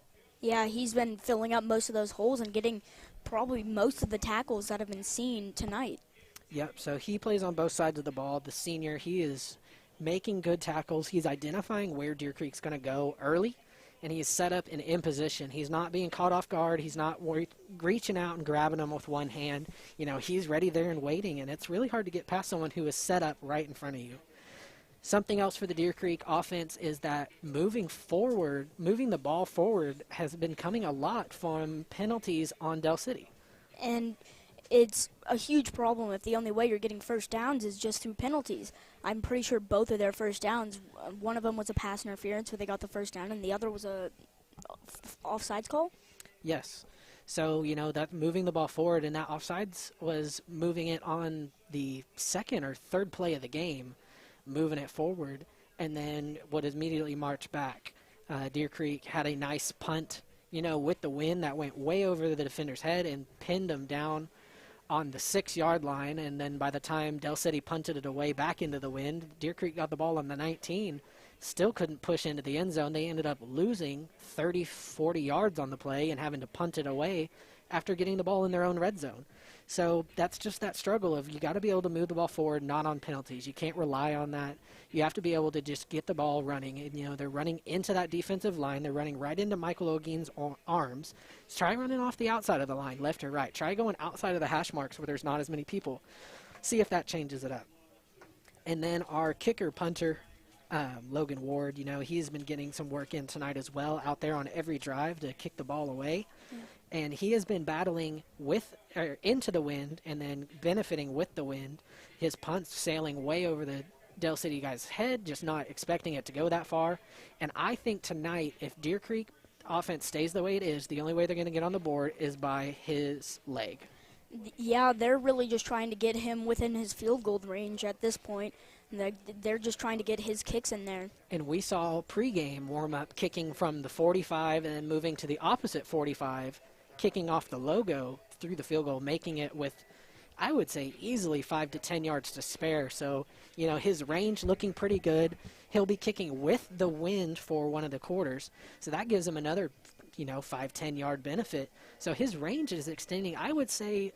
Yeah, he's been filling up most of those holes and getting probably most of the tackles that have been seen tonight. Yep, so he plays on both sides of the ball. The senior, he is making good tackles. He's identifying where Deer Creek's going to go early, and he's set up and in position. He's not being caught off guard. He's not reaching out and grabbing them with one hand. He's ready there and waiting, and it's really hard to get past someone who is set up right in front of you. Something else for the Deer Creek offense is that moving the ball forward has been coming a lot from penalties on Del City. And it's a huge problem if the only way you're getting first downs is just through penalties. I'm pretty sure both of their first downs, one of them was a pass interference where they got the first down, and the other was a offsides call? Yes. So, that moving the ball forward, and that offsides was moving it on the second or third play of the game, moving it forward, and then would immediately march back. Deer Creek had a nice punt, with the wind that went way over the defender's head and pinned him down on the 6-yard line, and then by the time Del City punted it away back into the wind, Deer Creek got the ball on the 19, still couldn't push into the end zone. They ended up losing 30, 40 yards on the play and having to punt it away after getting the ball in their own red zone. So that's just that struggle of you got to be able to move the ball forward, not on penalties. You can't rely on that. You have to be able to just get the ball running. And, they're running into that defensive line. They're running right into Michael O'Gein's arms. Try running off the outside of the line, left or right. Try going outside of the hash marks where there's not as many people. See if that changes it up. And then our kicker punter, Logan Ward, he's been getting some work in tonight as well, out there on every drive to kick the ball away. Yeah. And he has been battling into the wind and then benefiting with the wind. His punt's sailing way over the Del City guy's head, just not expecting it to go that far. And I think tonight, if Deer Creek offense stays the way it is, the only way they're going to get on the board is by his leg. Yeah, they're really just trying to get him within his field goal range at this point. They're just trying to get his kicks in there. And we saw pregame warm-up kicking from the 45 and then moving to the opposite 45, kicking off the logo through the field goal, making it with, I would say, easily 5 to 10 yards to spare. So, his range looking pretty good. He'll be kicking with the wind for one of the quarters. So that gives him another, 5, 10 yard benefit. So his range is extending, I would say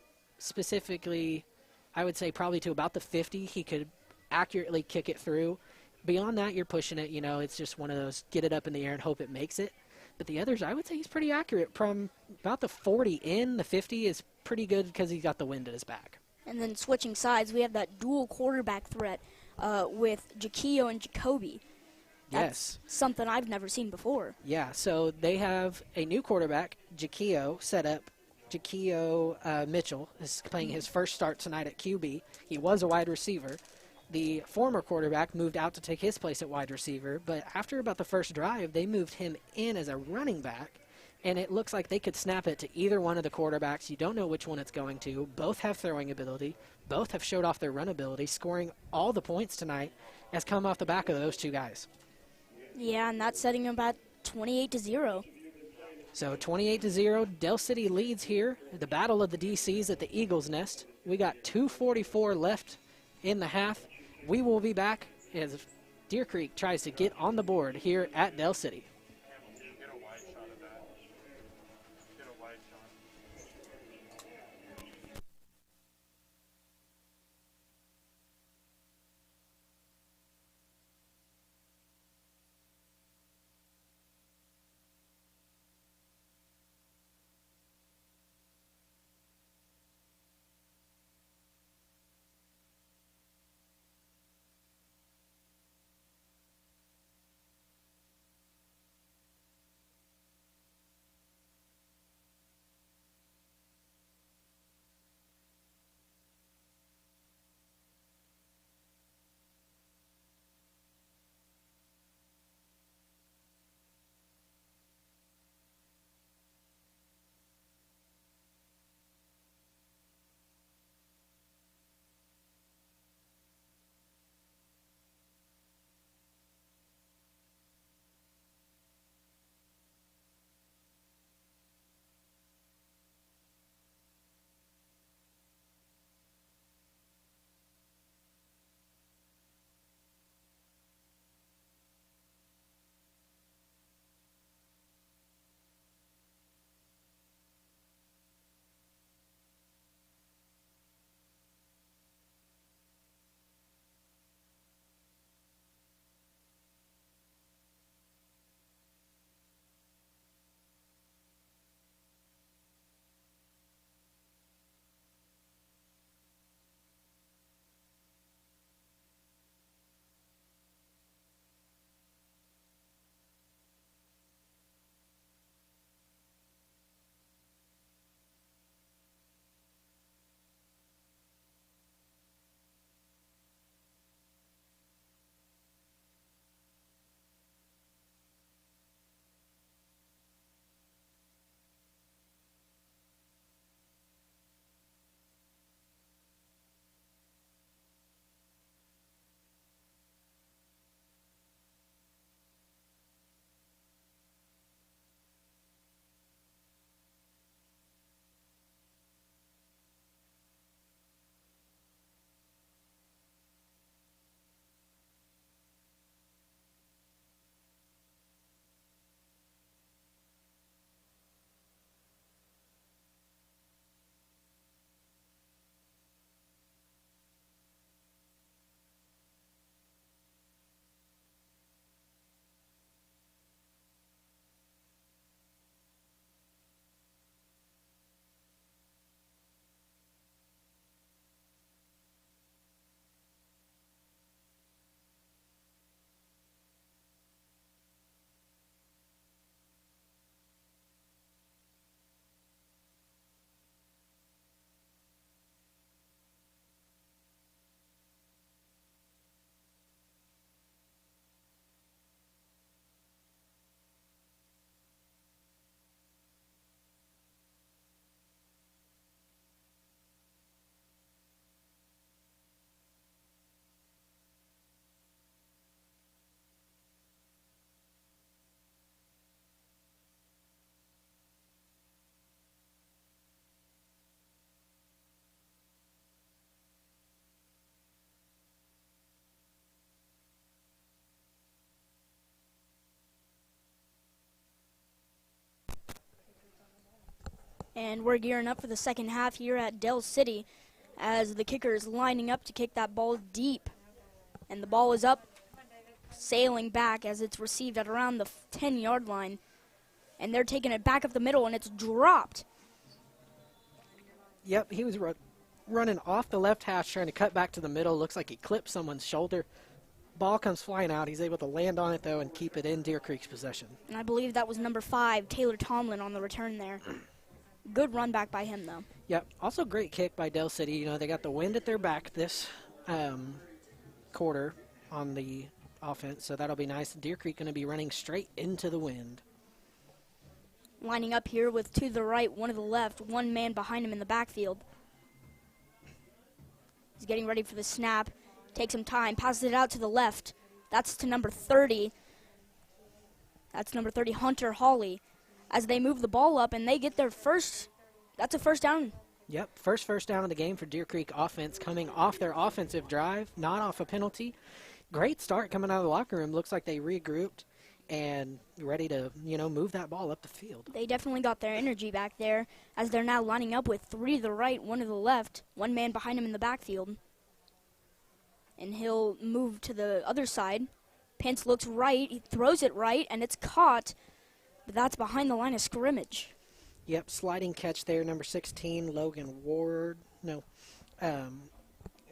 probably to about the 50. He could accurately kick it through. Beyond that, you're pushing it. It's just one of those get it up in the air and hope it makes it. But the others, I would say he's pretty accurate. From about the 40 in, the 50 is pretty good because he's got the wind at his back. And then switching sides, we have that dual quarterback threat with Jakio and Jacoby. That's something I've never seen before. Yeah, so they have a new quarterback, Jakio, set up. Jakio Mitchell is playing his first start tonight at QB. He was a wide receiver. The former quarterback moved out to take his place at wide receiver, but after about the first drive, they moved him in as a running back, and it looks like they could snap it to either one of the quarterbacks. You don't know which one it's going to. Both have throwing ability. Both have showed off their run ability. Scoring all the points tonight has come off the back of those two guys. Yeah, and that's setting them at 28-0. So 28-0, Del City leads here. The battle of the DCs at the Eagles Nest. We got 2:44 left in the half. We will be back as Deer Creek tries to get on the board here at Del City. Get a wide shot of that. Get a wide shot. And we're gearing up for the second half here at Del City as the kicker is lining up to kick that ball deep. And the ball is up, sailing back as it's received at around the 10-yard line. And they're taking it back up the middle, and it's dropped. Yep, he was running off the left hash, trying to cut back to the middle. Looks like he clipped someone's shoulder. Ball comes flying out. He's able to land on it, though, and keep it in Deer Creek's possession. And I believe that was number 5, Taylor Tomlin, on the return there. Good run back by him, though. Yep. Also great kick by Del City. You know, they got the wind at their back this quarter on the offense, so that'll be nice. Deer Creek going to be running straight into the wind. Lining up here with 2 to the right, 1 to the left, 1 man behind him in the backfield. He's getting ready for the snap. Takes some time, passes it out to the left. That's to number 30. That's number 30, Hunter Hawley. As they move the ball up and they get their first, that's a first down. Yep, first down of the game for Deer Creek offense, coming off their offensive drive, not off a penalty. Great start coming out of the locker room. Looks like they regrouped and ready to, move that ball up the field. They definitely got their energy back there as they're now lining up with 3 to the right, 1 to the left, 1 man behind him in the backfield. And he'll move to the other side. Pence looks right, he throws it right, and it's caught, but that's behind the line of scrimmage. Yep, sliding catch there, number 16, Logan Ward.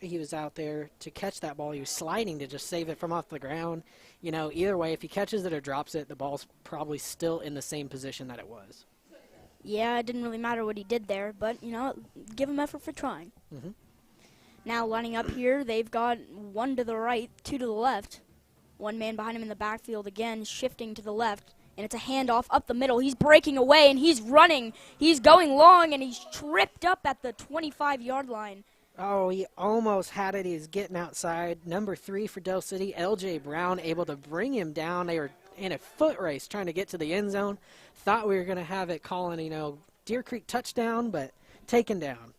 He was out there to catch that ball. He was sliding to just save it from off the ground. Either way, if he catches it or drops it, the ball's probably still in the same position that it was. Yeah, it didn't really matter what he did there, but, give him effort for trying. Mm-hmm. Now lining up here, they've got 1 to the right, 2 to the left. 1 man behind him in the backfield again, shifting to the left. And it's a handoff up the middle. He's breaking away, and he's running. He's going long, and he's tripped up at the 25-yard line. Oh, he almost had it. He's getting outside. Number 3 for Del City, L.J. Brown, able to bring him down. They were in a foot race trying to get to the end zone. Thought we were going to have it calling, Deer Creek touchdown, but taken down.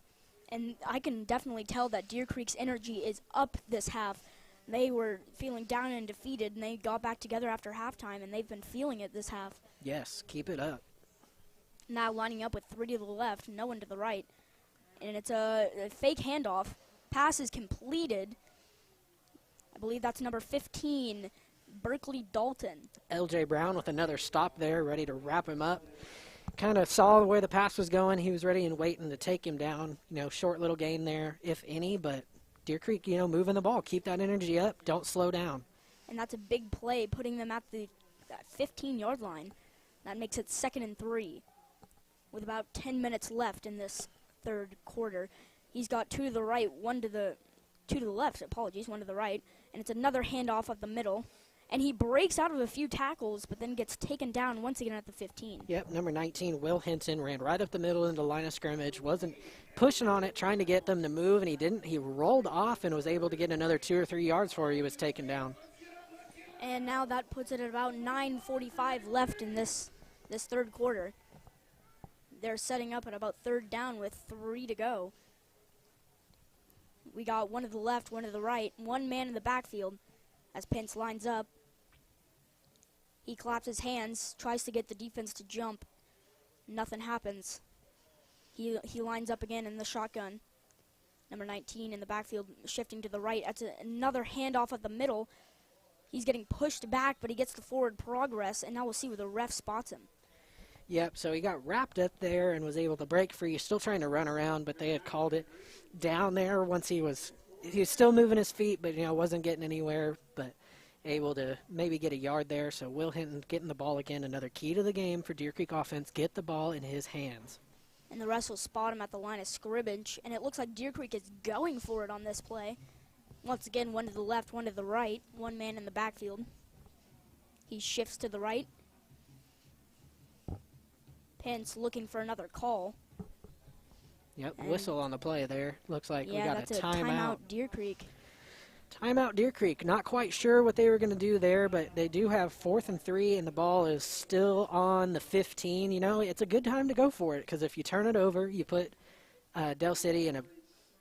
And I can definitely tell that Deer Creek's energy is up this half. They were feeling down and defeated, and they got back together after halftime, and they've been feeling it this half. Yes, keep it up. Now lining up with 3 to the left, no one to the right. And it's a fake handoff. Pass is completed. I believe that's number 15, Berkeley Dalton. L.J. Brown with another stop there, ready to wrap him up. Kind of saw where the pass was going. He was ready and waiting to take him down. Short little gain there, if any, but Deer Creek, moving the ball. Keep that energy up. Don't slow down. And that's a big play, putting them at the 15-yard line. That makes it 2nd and 3 with about 10 minutes left in this third quarter. He's got 2 to the right, 2 to the left, 1 to the right. And it's another handoff up the middle. And he breaks out of a few tackles, but then gets taken down once again at the 15. Yep, number 19, Will Hinton, ran right up the middle into the line of scrimmage. Wasn't pushing on it, trying to get them to move, and he didn't. He rolled off and was able to get another 2 or 3 yards before he was taken down. And now that puts it at about 9:45 left in this third quarter. They're setting up at about 3rd down with 3 to go. We got 1 to the left, 1 to the right, 1 man in the backfield as Pence lines up. He claps his hands, tries to get the defense to jump. Nothing happens. He lines up again in the shotgun. Number 19 in the backfield, shifting to the right. That's another handoff at the middle. He's getting pushed back, but he gets the forward progress, and now we'll see where the ref spots him. Yep, so he got wrapped up there and was able to break free. Still trying to run around, but they had called it down there once he was still moving his feet, but, wasn't getting anywhere, but able to maybe get a yard there. So Will Hinton getting the ball again, another key to the game for Deer Creek offense, get the ball in his hands. And the rest will spot him at the line of scrimmage, and it looks like Deer Creek is going for it on this play. Once again, 1 to the left, 1 to the right, 1 man in the backfield. He shifts to the right. Pence looking for another call. Yep, whistle on the play there. Looks like we got that's a timeout. Deer Creek. Timeout Deer Creek. Not quite sure what they were going to do there, but they do have 4th and 3, and the ball is still on the 15. It's a good time to go for it, because if you turn it over, you put Del City in a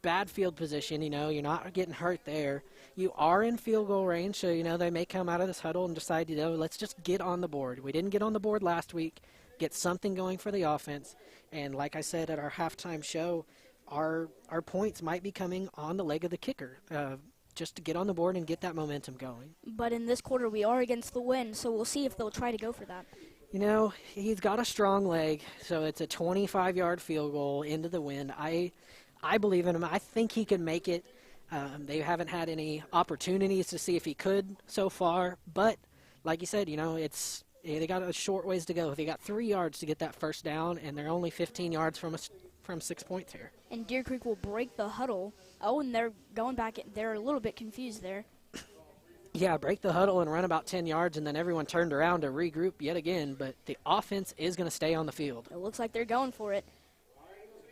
bad field position. You're not getting hurt there. You are in field goal range, so, they may come out of this huddle and decide, let's just get on the board. We didn't get on the board last week. Get something going for the offense. And like I said at our halftime show, our points might be coming on the leg of the kicker, just to get on the board and get that momentum going. But in this quarter, we are against the wind, so we'll see if they'll try to go for that. He's got a strong leg, so it's a 25-yard field goal into the wind. I believe in him. I think he can make it. They haven't had any opportunities to see if he could so far, but like you said, they got a short ways to go. They got 3 yards to get that first down, and they're only 15 yards from 6 points here. And Deer Creek will break the huddle. Oh, and they're going back. They're a little bit confused there. Yeah, break the huddle and run about 10 yards, and then everyone turned around to regroup yet again, but the offense is going to stay on the field. It looks like they're going for it.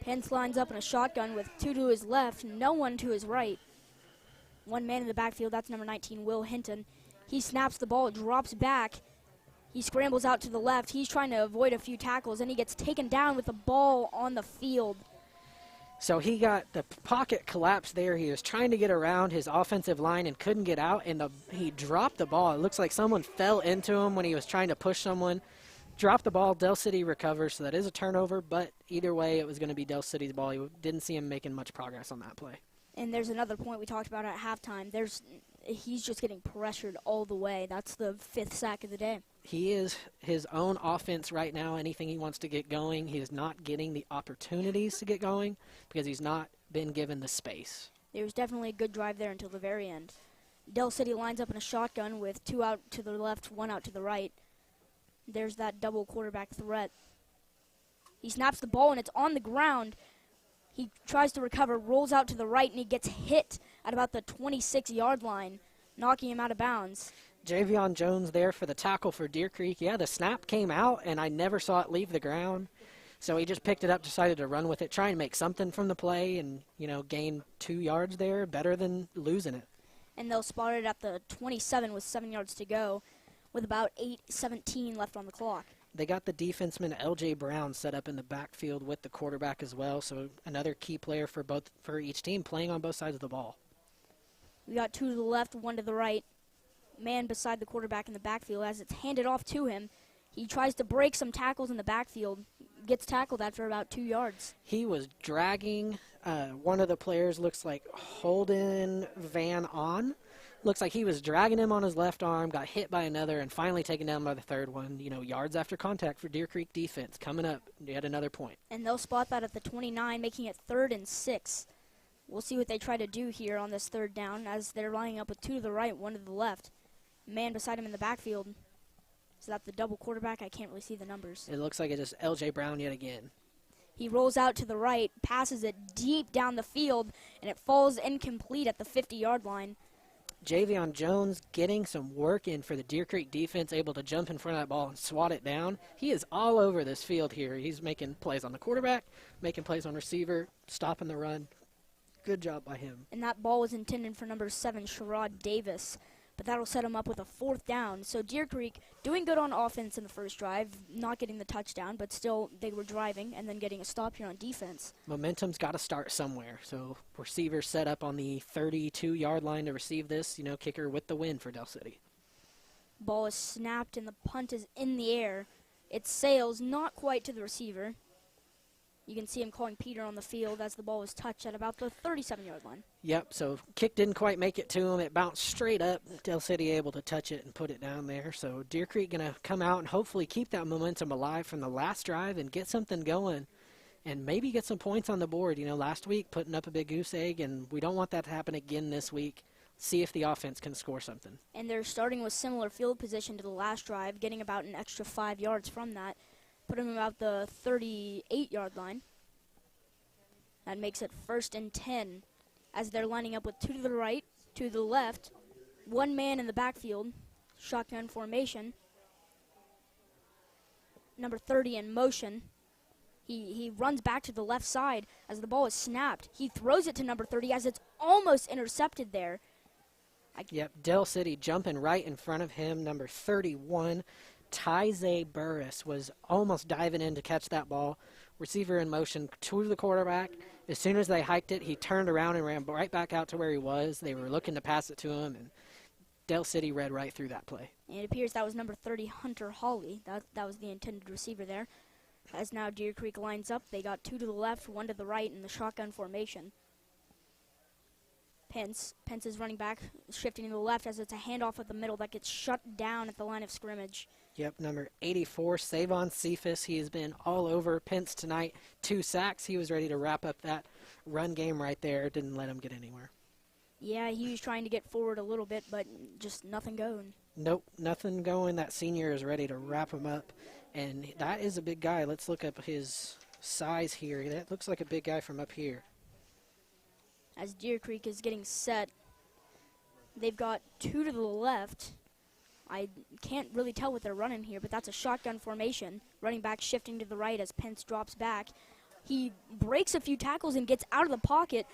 Pence lines up in a shotgun with 2 to his left, no one to his right. One man in the backfield, that's number 19, Will Hinton. He snaps the ball, drops back. He scrambles out to the left. He's trying to avoid a few tackles, and he gets taken down with the ball on the field. So he got the pocket collapsed there. He was trying to get around his offensive line and couldn't get out, and he dropped the ball. It looks like someone fell into him when he was trying to push someone. Dropped the ball. Del City recovers, so that is a turnover, but either way, it was going to be Del City's ball. You didn't see him making much progress on that play. And there's another point we talked about at halftime. He's just getting pressured all the way. That's the 5th sack of the day. He is his own offense right now. Anything he wants to get going, he is not getting the opportunities to get going because he's not been given the space. There was definitely a good drive there until the very end. Del City lines up in a shotgun with 2 out to the left, 1 out to the right. There's that double quarterback threat. He snaps the ball, and it's on the ground. He tries to recover, rolls out to the right, and he gets hit at about the 26-yard line, knocking him out of bounds. Javion Jones there for the tackle for Deer Creek. Yeah, the snap came out, and I never saw it leave the ground. So he just picked it up, decided to run with it, try and make something from the play, and, gain 2 yards there, better than losing it. And they'll spot it at the 27 with 7 yards to go, with about 8:17 left on the clock. They got the defenseman L.J. Brown set up in the backfield with the quarterback as well, so another key player for each team playing on both sides of the ball. We got 2 to the left, 1 to the right. Man beside the quarterback in the backfield as it's handed off to him. He tries to break some tackles in the backfield, gets tackled after about 2 yards. He was dragging one of the players, looks like Holden Van On. Looks like he was dragging him on his left arm, got hit by another, and finally taken down by the third one. Yards after contact for Deer Creek defense. Coming up, yet another point. And they'll spot that at the 29, making it 3rd and 6. We'll see what they try to do here on this 3rd down as they're lining up with 2 to the right, 1 to the left. Man beside him in the backfield. Is that the double quarterback? I can't really see the numbers. It looks like it's just L.J. Brown yet again. He rolls out to the right, passes it deep down the field, and it falls incomplete at the 50-yard line. Javion Jones getting some work in for the Deer Creek defense, able to jump in front of that ball and swat it down. He is all over this field here. He's making plays on the quarterback, making plays on receiver, stopping the run. Good job by him. And that ball was intended for number 7, Sherrod Davis. But that'll set him up with a 4th down. So Deer Creek doing good on offense in the first drive, not getting the touchdown, but still they were driving and then getting a stop here on defense. Momentum's got to start somewhere. So receivers set up on the 32-yard line to receive this, kicker with the win for Del City. Ball is snapped and the punt is in the air. It sails not quite to the receiver. You can see him calling Peter on the field as the ball was touched at about the 37-yard line. Yep, so kick didn't quite make it to him. It bounced straight up. Del City able to touch it and put it down there. So Deer Creek going to come out and hopefully keep that momentum alive from the last drive and get something going and maybe get some points on the board. Last week putting up a big goose egg, and we don't want that to happen again this week. See if the offense can score something. And they're starting with similar field position to the last drive, getting about an extra 5 yards from that. Put him about the 38-yard line. That makes it 1st and 10 as they're lining up with 2 to the right, 2 to the left, 1 man in the backfield, shotgun formation. Number 30 in motion. He runs back to the left side as the ball is snapped. He throws it to number 30 as it's almost intercepted there. Yep, Del City jumping right in front of him, number 31. Tyze Burris was almost diving in to catch that ball. Receiver in motion to the quarterback. As soon as they hiked it, he turned around and ran right back out to where he was. They were looking to pass it to him, and Del City read right through that play. And it appears that was number 30, Hunter Hawley. That was the intended receiver there. As now Deer Creek lines up, they got 2 to the left, 1 to the right in the shotgun formation. Pence is running back, shifting to the left as it's a handoff at the middle that gets shut down at the line of scrimmage. Yep, number 84, Savon Cephas. He has been all over Pence tonight. 2 sacks. He was ready to wrap up that run game right there. Didn't let him get anywhere. Yeah, he was trying to get forward a little bit, but just nothing going. Nope, nothing going. That senior is ready to wrap him up. And that is a big guy. Let's look up his size here. That looks like a big guy from up here. As Deer Creek is getting set, They've got 2 to the left. I can't really tell what they're running here, but that's a shotgun formation. Running back shifting to the right as Pence drops back. He breaks a few tackles and gets out of the pocket,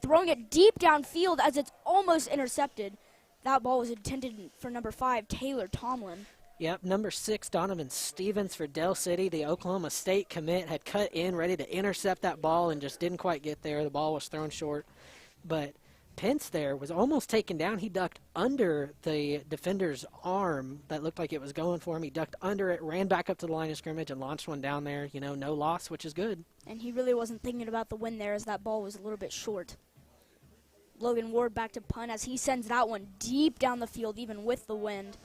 throwing it deep downfield as it's almost intercepted. That ball was intended for number 5, Taylor Tomlin. Yep, number 6, Donovan Stevens for Del City. The Oklahoma State commit had cut in, ready to intercept that ball and just didn't quite get there. The ball was thrown short. But Pence there was almost taken down. He ducked under the defender's arm that looked like it was going for him. He ducked under it, ran back up to the line of scrimmage, and launched one down there. You know, no loss, which is good. And he really wasn't thinking about the win there as that ball was a little bit short. Logan Ward back to punt as he sends that one deep down the field, even with the wind.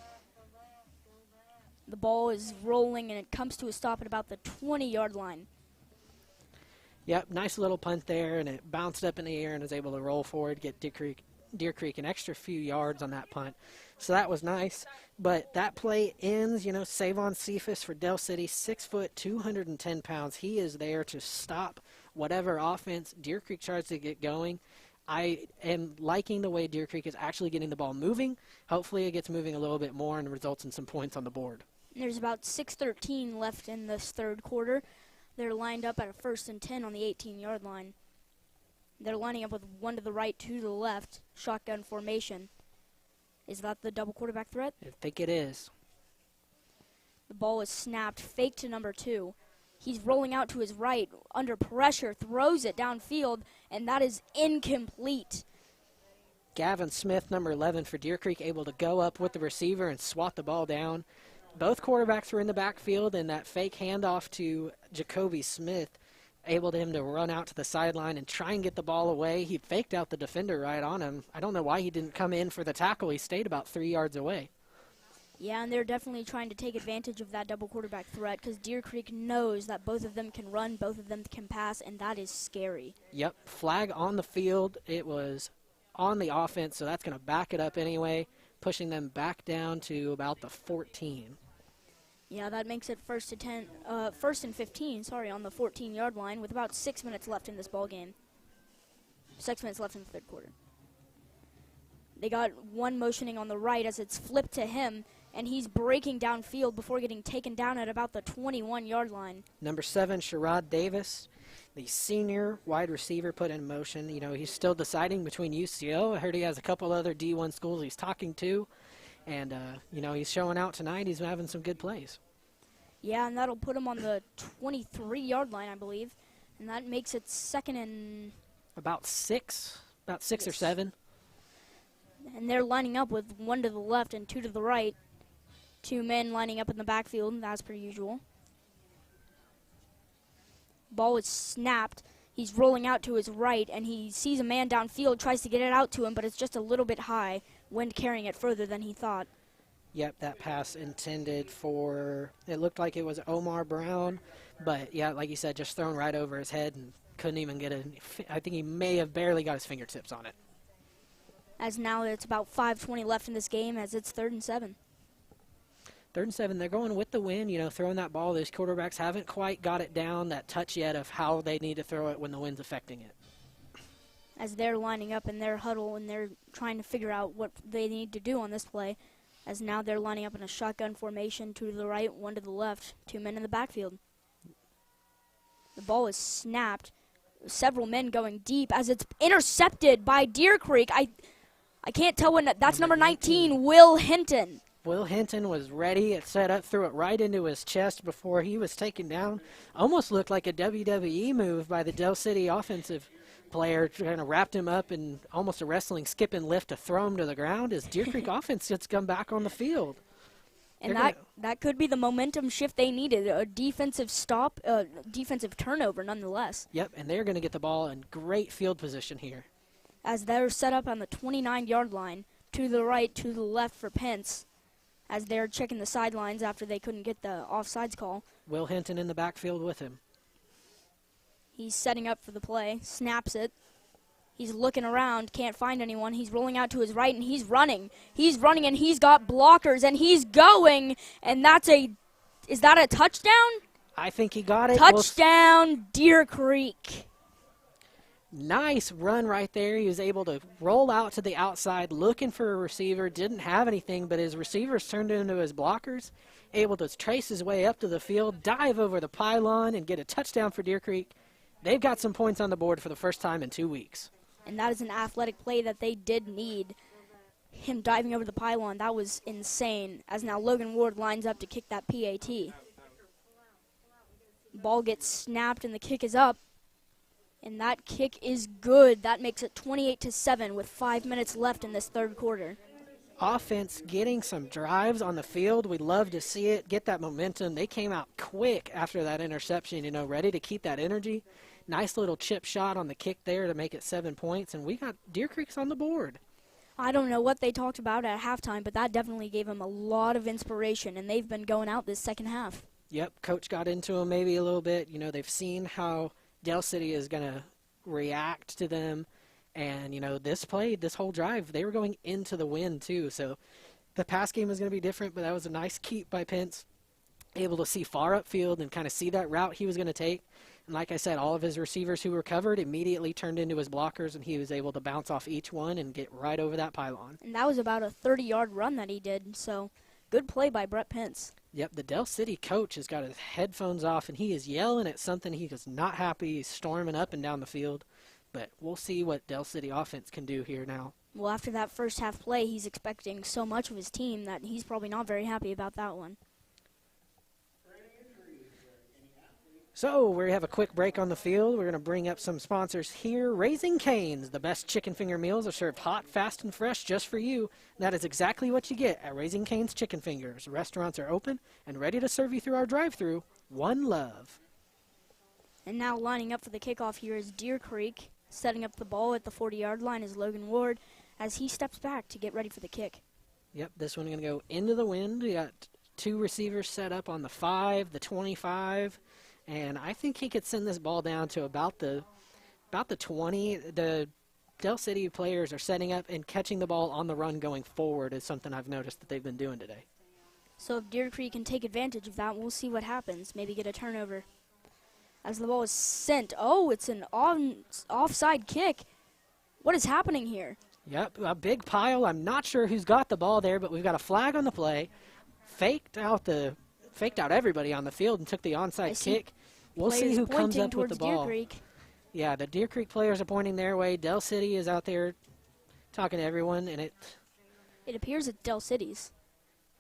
The ball is rolling, and it comes to a stop at about the 20-yard line. Yep, nice little punt there, and it bounced up in the air and was able to roll forward, get Deer Creek an extra few yards on that punt. So that was nice. But that play ends, you know, Savon Cephas for Del City, 6 foot, 210 pounds. He is there to stop whatever offense Deer Creek tries to get going. I am liking the way Deer Creek is actually getting the ball moving. Hopefully it gets moving a little bit more and results in some points on the board. There's about 6:13 left in this third quarter. They're lined up at a 1st and 10 on the 18-yard line. They're lining up with 1 to the right, 2 to the left, shotgun formation. Is that the double quarterback threat? I think it is. The ball is snapped, fake to number 2. He's rolling out to his right, under pressure, throws it downfield, and that is incomplete. Gavin Smith, number 11 for Deer Creek, able to go up with the receiver and swat the ball down. Both quarterbacks were in the backfield, and that fake handoff to Jacoby Smith able to him to run out to the sideline and try and get the ball away. He faked out the defender right on him. I don't know why he didn't come in for the tackle. He stayed about 3 yards away. Yeah, and they're definitely trying to take advantage of that double quarterback threat because Deer Creek knows that both of them can run, both of them can pass, and that is scary. Yep, flag on the field. It was on the offense, so that's going to back it up anyway, pushing them back down to about the 14. Yeah, that makes it 1st and 15, on the 14-yard line with about 6 minutes left in this ball game. 6 minutes left in the third quarter. They got one motioning on the right as it's flipped to him, and he's breaking downfield before getting taken down at about the 21-yard line. Number 7, Sherrod Davis, the senior wide receiver, put in motion. You know, he's still deciding between UCO. I heard he has a couple other D1 schools he's talking to. And, you know, he's showing out tonight. He's having some good plays. Yeah, and that'll put him on the 23-yard line, I believe. And that makes it 2nd and... About six Yes. or 7. And they're lining up with 1 to the left and 2 to the right. 2 men lining up in the backfield, as per usual. Ball is snapped. He's rolling out to his right, and he sees a man downfield, tries to get it out to him, but it's just a little bit high. Wind carrying it further than he thought. Yep, that pass intended for, it looked like it was Omar Brown, but yeah, like you said, just thrown right over his head and couldn't even get it. I think he may have barely got his fingertips on it. As now it's about 5:20 left in this game as it's 3rd and 7. 3rd and 7, they're going with the wind, you know, throwing that ball. Those quarterbacks haven't quite got it down, that touch yet of how they need to throw it when the wind's affecting it. As they're lining up in their huddle and they're trying to figure out what they need to do on this play, as now they're lining up in a shotgun formation, 2 to the right, 1 to the left, 2 men in the backfield. The ball is snapped. Several men going deep as it's intercepted by Deer Creek. I can't tell when that's number 19, Will Hinton. Will Hinton was ready. It set up, threw it right into his chest before he was taken down. Almost looked like a WWE move by the Del City offensive player, kind of wrapped him up in almost a wrestling skip and lift to throw him to the ground as Deer Creek offense gets come back on the field. And that could be the momentum shift they needed, a defensive stop, defensive turnover nonetheless. Yep, and they're going to get the ball in great field position here. As they're set up on the 29-yard line, 2 to the right, 2 to the left for Pence, as they're checking the sidelines after they couldn't get the offsides call. Will Hinton in the backfield with him. He's setting up for the play, snaps it. He's looking around, can't find anyone. He's rolling out to his right, and he's running. He's running, and he's got blockers, and he's going, and is that a touchdown? I think he got it. Touchdown, Deer Creek. Nice run right there. He was able to roll out to the outside looking for a receiver. Didn't have anything, but his receivers turned into his blockers. Able to trace his way up to the field, dive over the pylon, and get a touchdown for Deer Creek. They've got some points on the board for the first time in 2 weeks. And that is an athletic play that they did need. Him diving over the pylon, that was insane, as now Logan Ward lines up to kick that PAT. Ball gets snapped and the kick is up. And that kick is good. That makes it 28-7 with 5 minutes left in this third quarter. Offense getting some drives on the field. We love to see it, get that momentum. They came out quick after that interception, ready to keep that energy. Nice little chip shot on the kick there to make it 7 points, and we got Deer Creek's on the board. I don't know what they talked about at halftime, but that definitely gave them a lot of inspiration, and they've been going out this second half. Yep, coach got into them maybe a little bit. They've seen how Del City is going to react to them. And, this whole drive, they were going into the wind too. So the pass game was going to be different, but that was a nice keep by Pence. Able to see far upfield and kind of see that route he was going to take. And like I said, all of his receivers who were covered immediately turned into his blockers, and he was able to bounce off each one and get right over that pylon. And that was about a 30-yard run that he did. So good play by Brett Pence. Yep, the Del City coach has got his headphones off, and he is yelling at something. He is not happy. He's storming up and down the field. But we'll see what Del City offense can do here now. Well, after that first half play, he's expecting so much of his team that he's probably not very happy about that one. So we have a quick break on the field. We're going to bring up some sponsors here. Raising Cane's, the best chicken finger meals are served hot, fast, and fresh just for you. That is exactly what you get at Raising Cane's Chicken Fingers. Restaurants are open and ready to serve you through our drive-thru. One love. And now lining up for the kickoff here is Deer Creek. Setting up the ball at the 40-yard line is Logan Ward as he steps back to get ready for the kick. Yep, this one's going to go into the wind. We got two receivers set up on the 5, the 25. And I think he could send this ball down to about the 20. The Del City players are setting up and catching the ball on the run going forward is something I've noticed that they've been doing today. So if Deer Creek can take advantage of that, we'll see what happens. Maybe get a turnover. As the ball is sent. Oh, it's an offside kick. What is happening here? Yep, a big pile. I'm not sure who's got the ball there, but we've got a flag on the play. Faked out everybody on the field and took the onside kick. We'll see who comes up with the ball. Deer Creek. Yeah, the Deer Creek players are pointing their way. Del City is out there talking to everyone, and it appears it's Del City's.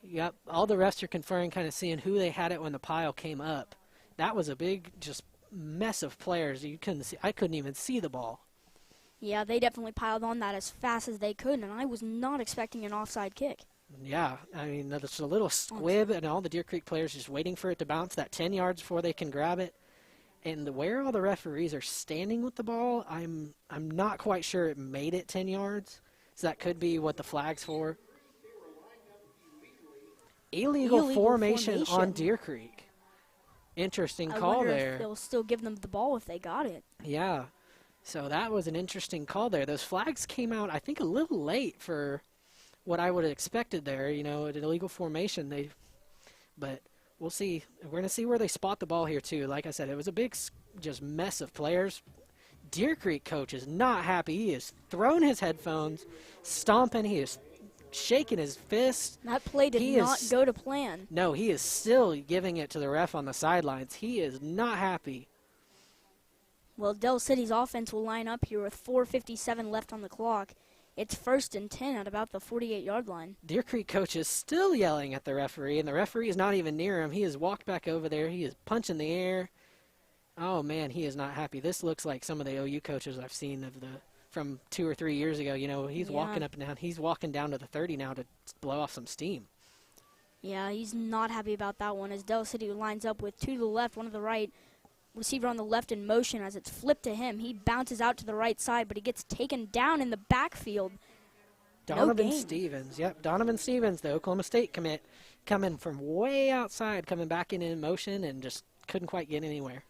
Yep, all the rest are conferring, kind of seeing who they had it when the pile came up. That was a big just mess of players. I couldn't even see the ball. Yeah, they definitely piled on that as fast as they could, and I was not expecting an offside kick. Yeah, I mean, there's a little squib, and all the Deer Creek players just waiting for it to bounce that 10 yards before they can grab it. And where all the referees are standing with the ball, I'm not quite sure it made it 10 yards. So that could be what the flag's for. Illegal formation on Deer Creek. Interesting call there. I wonder if they'll still give them the ball if they got it. Yeah, so that was an interesting call there. Those flags came out, I think, a little late for what I would have expected there, at an illegal formation. But we'll see. We're going to see where they spot the ball here, too. Like I said, it was a big just mess of players. Deer Creek coach is not happy. He has thrown his headphones, stomping. He is shaking his fist. That play did not go to plan. No, he is still giving it to the ref on the sidelines. He is not happy. Well, Del City's offense will line up here with 4:57 left on the clock. It's 1st and 10 at about the 48-yard line. Deer Creek coach is still yelling at the referee, and the referee is not even near him. He has walked back over there. He is punching the air. Oh, man, he is not happy. This looks like some of the OU coaches I've seen from 2 or 3 years ago. He's walking up and down. He's walking down to the 30 now to blow off some steam. Yeah, he's not happy about that one as Del City lines up with 2 to the left, 1 to the right. Receiver on the left in motion as it's flipped to him. He bounces out to the right side, but he gets taken down in the backfield. Donovan Stevens. Yep, Donovan Stevens, the Oklahoma State commit, coming from way outside, coming back in motion and just couldn't quite get anywhere.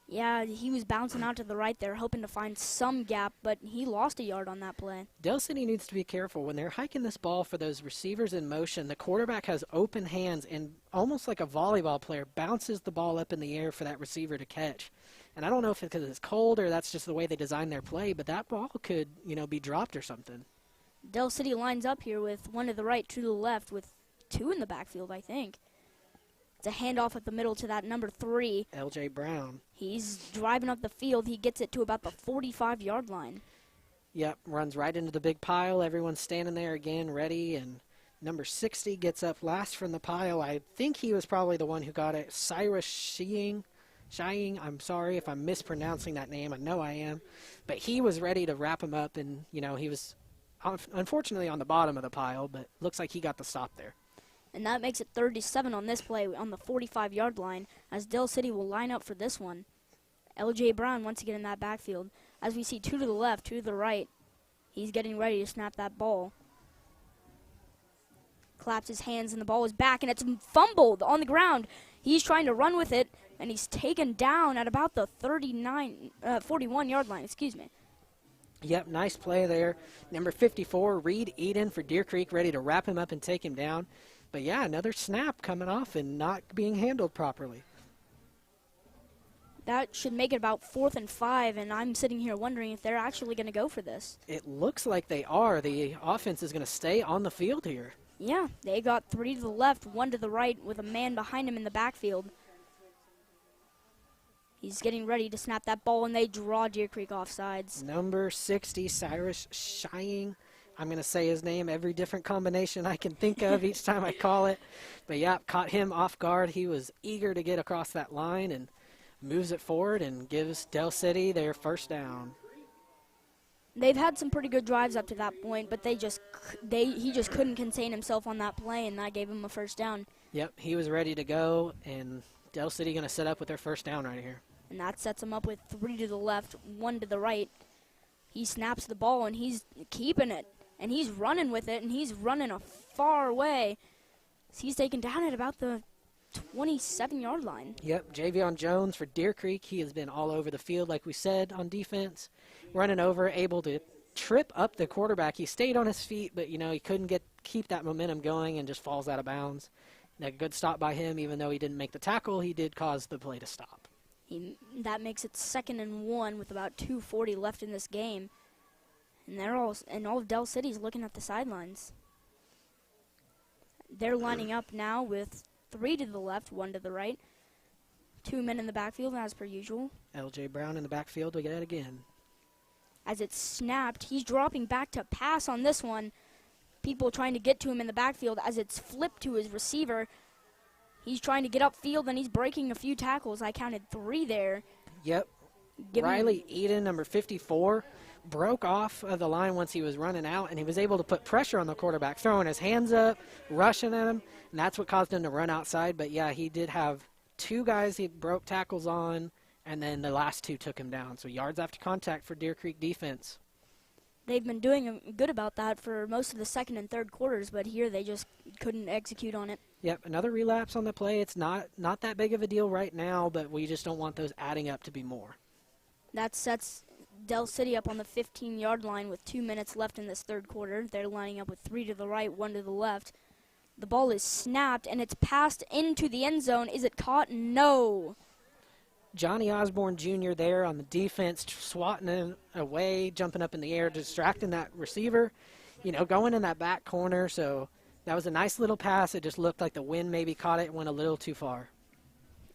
Yeah, he was bouncing out to the right there, hoping to find some gap, but he lost a yard on that play. Dell City needs to be careful. When they're hiking this ball for those receivers in motion, the quarterback has open hands and almost like a volleyball player bounces the ball up in the air for that receiver to catch. And I don't know if it's because it's cold or that's just the way they design their play, but that ball could, be dropped or something. Dell City lines up here with one to the right, two to the left, with two in the backfield, I think. It's a handoff at the middle to that number 3. L.J. Brown. He's driving up the field. He gets it to about the 45-yard line. Yep, runs right into the big pile. Everyone's standing there again, ready, and number 60 gets up last from the pile. I think he was probably the one who got it. Cyrus Sheeing, I'm sorry if I'm mispronouncing that name. I know I am. But he was ready to wrap him up, and, he was unfortunately on the bottom of the pile, but looks like he got the stop there. And that makes it 37 on this play on the 45-yard line, as Dell City will line up for this one. L.J. Brown once again in that backfield. As we see two to the left, two to the right. He's getting ready to snap that ball. Claps his hands and the ball is back, and it's fumbled on the ground. He's trying to run with it, and he's taken down at about the 41-yard line. Yep, nice play there. Number 54, Reed Eden for Deer Creek, ready to wrap him up and take him down. But yeah, another snap coming off and not being handled properly. That should make it about 4th and 5, and I'm sitting here wondering if they're actually going to go for this. It looks like they are. The offense is going to stay on the field here. Yeah, they got 3 to the left, 1 to the right, with a man behind him in the backfield. He's getting ready to snap that ball, and they draw Deer Creek offsides. Number 60, Cyrus Sheeing. I'm going to say his name every different combination I can think of each time I call it. But yeah, caught him off guard. He was eager to get across that line and moves it forward and gives Dell City their first down. They've had some pretty good drives up to that point, but he just couldn't contain himself on that play, and that gave him a first down. Yep, he was ready to go, and Dell City going to set up with their first down right here. And that sets him up with 3 to the left, 1 to the right. He snaps the ball, and he's keeping it. And he's running with it, and he's running a far way. So he's taken down at about the 27-yard line. Yep, Javion Jones for Deer Creek. He has been all over the field, like we said, on defense. Running over, able to trip up the quarterback. He stayed on his feet, but, he couldn't keep that momentum going and just falls out of bounds. And a good stop by him, even though he didn't make the tackle, he did cause the play to stop. That makes it 2nd and 1 with about 2:40 left in this game. And all of Dell City's looking at the sidelines. They're lining up now with 3 to the left, 1 to the right. 2 men in the backfield, as per usual. L.J. Brown in the backfield. We get it again. As it's snapped, he's dropping back to pass on this one. People trying to get to him in the backfield as it's flipped to his receiver. He's trying to get upfield, and he's breaking a few tackles. I counted 3 there. Yep. Riley Eden, number 54, broke off of the line once he was running out, and he was able to put pressure on the quarterback, throwing his hands up, rushing at him, and that's what caused him to run outside. But, yeah, he did have 2 guys he broke tackles on, and then the last 2 took him down. So yards after contact for Deer Creek defense. They've been doing good about that for most of the second and third quarters, but here they just couldn't execute on it. Yep, another relapse on the play. It's not that big of a deal right now, but we just don't want those adding up to be more. That sets Dell City up on the 15-yard line with 2 minutes left in this third quarter. They're lining up with 3 to the right, 1 to the left. The ball is snapped, and it's passed into the end zone. Is it caught? No. Johnny Osborne Jr. there on the defense, swatting him away, jumping up in the air, distracting that receiver, going in that back corner. So that was a nice little pass. It just looked like the wind maybe caught it and went a little too far.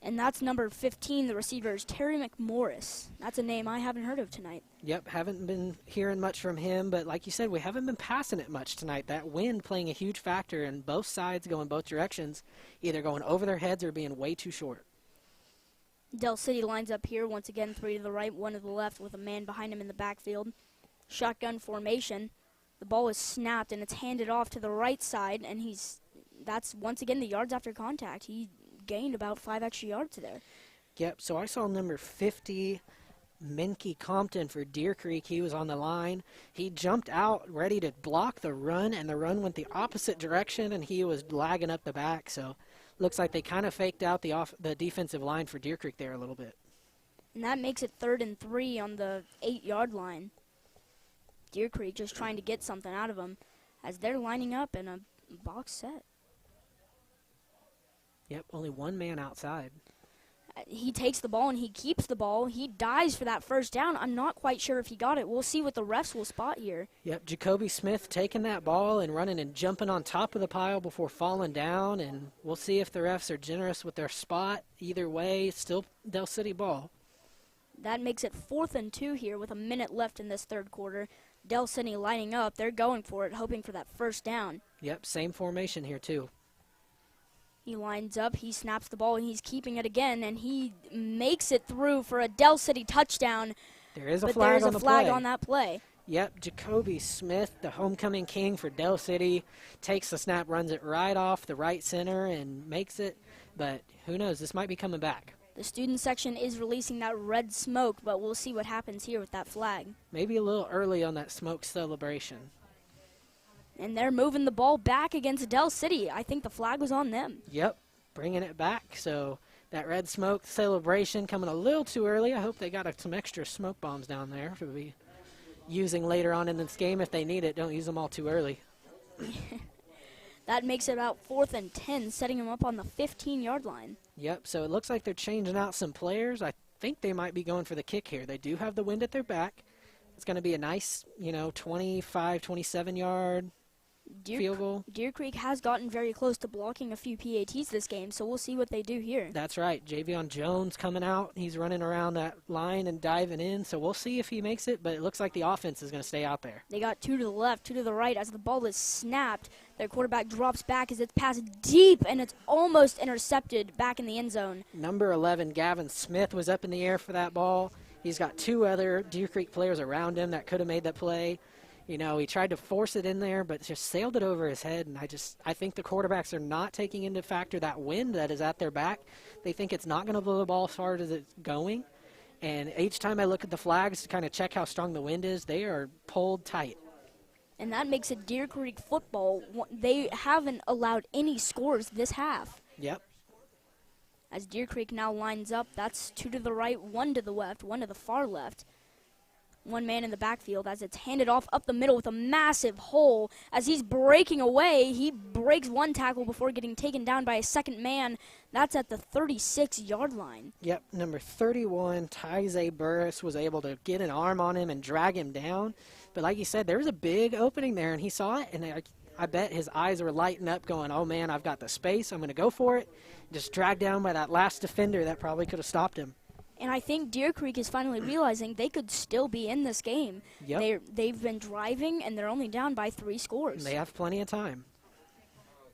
And that's number 15, the receiver, is Terry McMorris. That's a name I haven't heard of tonight. Yep, haven't been hearing much from him, but like you said, we haven't been passing it much tonight. That wind playing a huge factor, and both sides going both directions, either going over their heads or being way too short. Dell City lines up here, once again, 3 to the right, 1 to the left, with a man behind him in the backfield. Shotgun formation. The ball is snapped, and it's handed off to the right side, and that's once again the yards after contact. He gained about 5 extra yards there. Yep, so I saw number 50, Menke Compton for Deer Creek. He was on the line. He jumped out ready to block the run, and the run went the opposite direction, and he was lagging up the back. So looks like they kind of faked out the defensive line for Deer Creek there a little bit. And that makes it 3rd and 3 on the 8-yard line. Deer Creek just trying to get something out of them as they're lining up in a box set. Yep, only one man outside. He takes the ball and he keeps the ball. He dives for that first down. I'm not quite sure if he got it. We'll see what the refs will spot here. Yep, Jacoby Smith taking that ball and running and jumping on top of the pile before falling down, and we'll see if the refs are generous with their spot. Either way, still Del City ball. That makes it 4th and 2 here with a minute left in this third quarter. Del City lining up. They're going for it, hoping for that first down. Yep, same formation here too. He lines up, he snaps the ball, and he's keeping it again, and he makes it through for a Del City touchdown. There is a but flag there's on a the flag play. on that play. Yep, Jacoby Smith, the homecoming king for Del City, takes the snap, runs it right off the right center, and makes it. But who knows, this might be coming back. The student section is releasing that red smoke, but we'll see what happens here with that flag. Maybe a little early on that smoke celebration. And they're moving the ball back against Del City. I think the flag was on them. Yep, bringing it back. So that red smoke celebration coming a little too early. I hope they got some extra smoke bombs down there to be using later on in this game if they need it. Don't use them all too early. That makes it about 4th and 10, setting them up on the 15-yard line. Yep, so it looks like they're changing out some players. I think they might be going for the kick here. They do have the wind at their back. It's going to be a nice, 25, 27-yard field goal. Deer Creek has gotten very close to blocking a few PATs this game, so we'll see what they do here. That's right. Javion Jones coming out. He's running around that line and diving in, so we'll see if he makes it, but it looks like the offense is going to stay out there. They got 2 to the left, 2 to the right. As the ball is snapped, their quarterback drops back as it's passed deep, and it's almost intercepted back in the end zone. Number 11, Gavin Smith, was up in the air for that ball. He's got 2 other Deer Creek players around him that could have made that play. He tried to force it in there, but just sailed it over his head. And I think the quarterbacks are not taking into factor that wind that is at their back. They think it's not going to blow the ball as far as it's going. And each time I look at the flags to kind of check how strong the wind is, they are pulled tight. And that makes it Deer Creek football. They haven't allowed any scores this half. Yep. As Deer Creek now lines up, that's 2 to the right, 1 to the left, 1 to the far left. One man in the backfield as it's handed off up the middle with a massive hole. As he's breaking away, he breaks one tackle before getting taken down by a second man. That's at the 36-yard line. Yep, number 31, Tyze Burris, was able to get an arm on him and drag him down. But like you said, there was a big opening there, and he saw it, and I bet his eyes were lighting up going, oh, man, I've got the space. I'm going to go for it. Just dragged down by that last defender that probably could have stopped him. And I think Deer Creek is finally realizing they could still be in this game. Yep. They've been driving, and they're only down by 3 scores. They have plenty of time.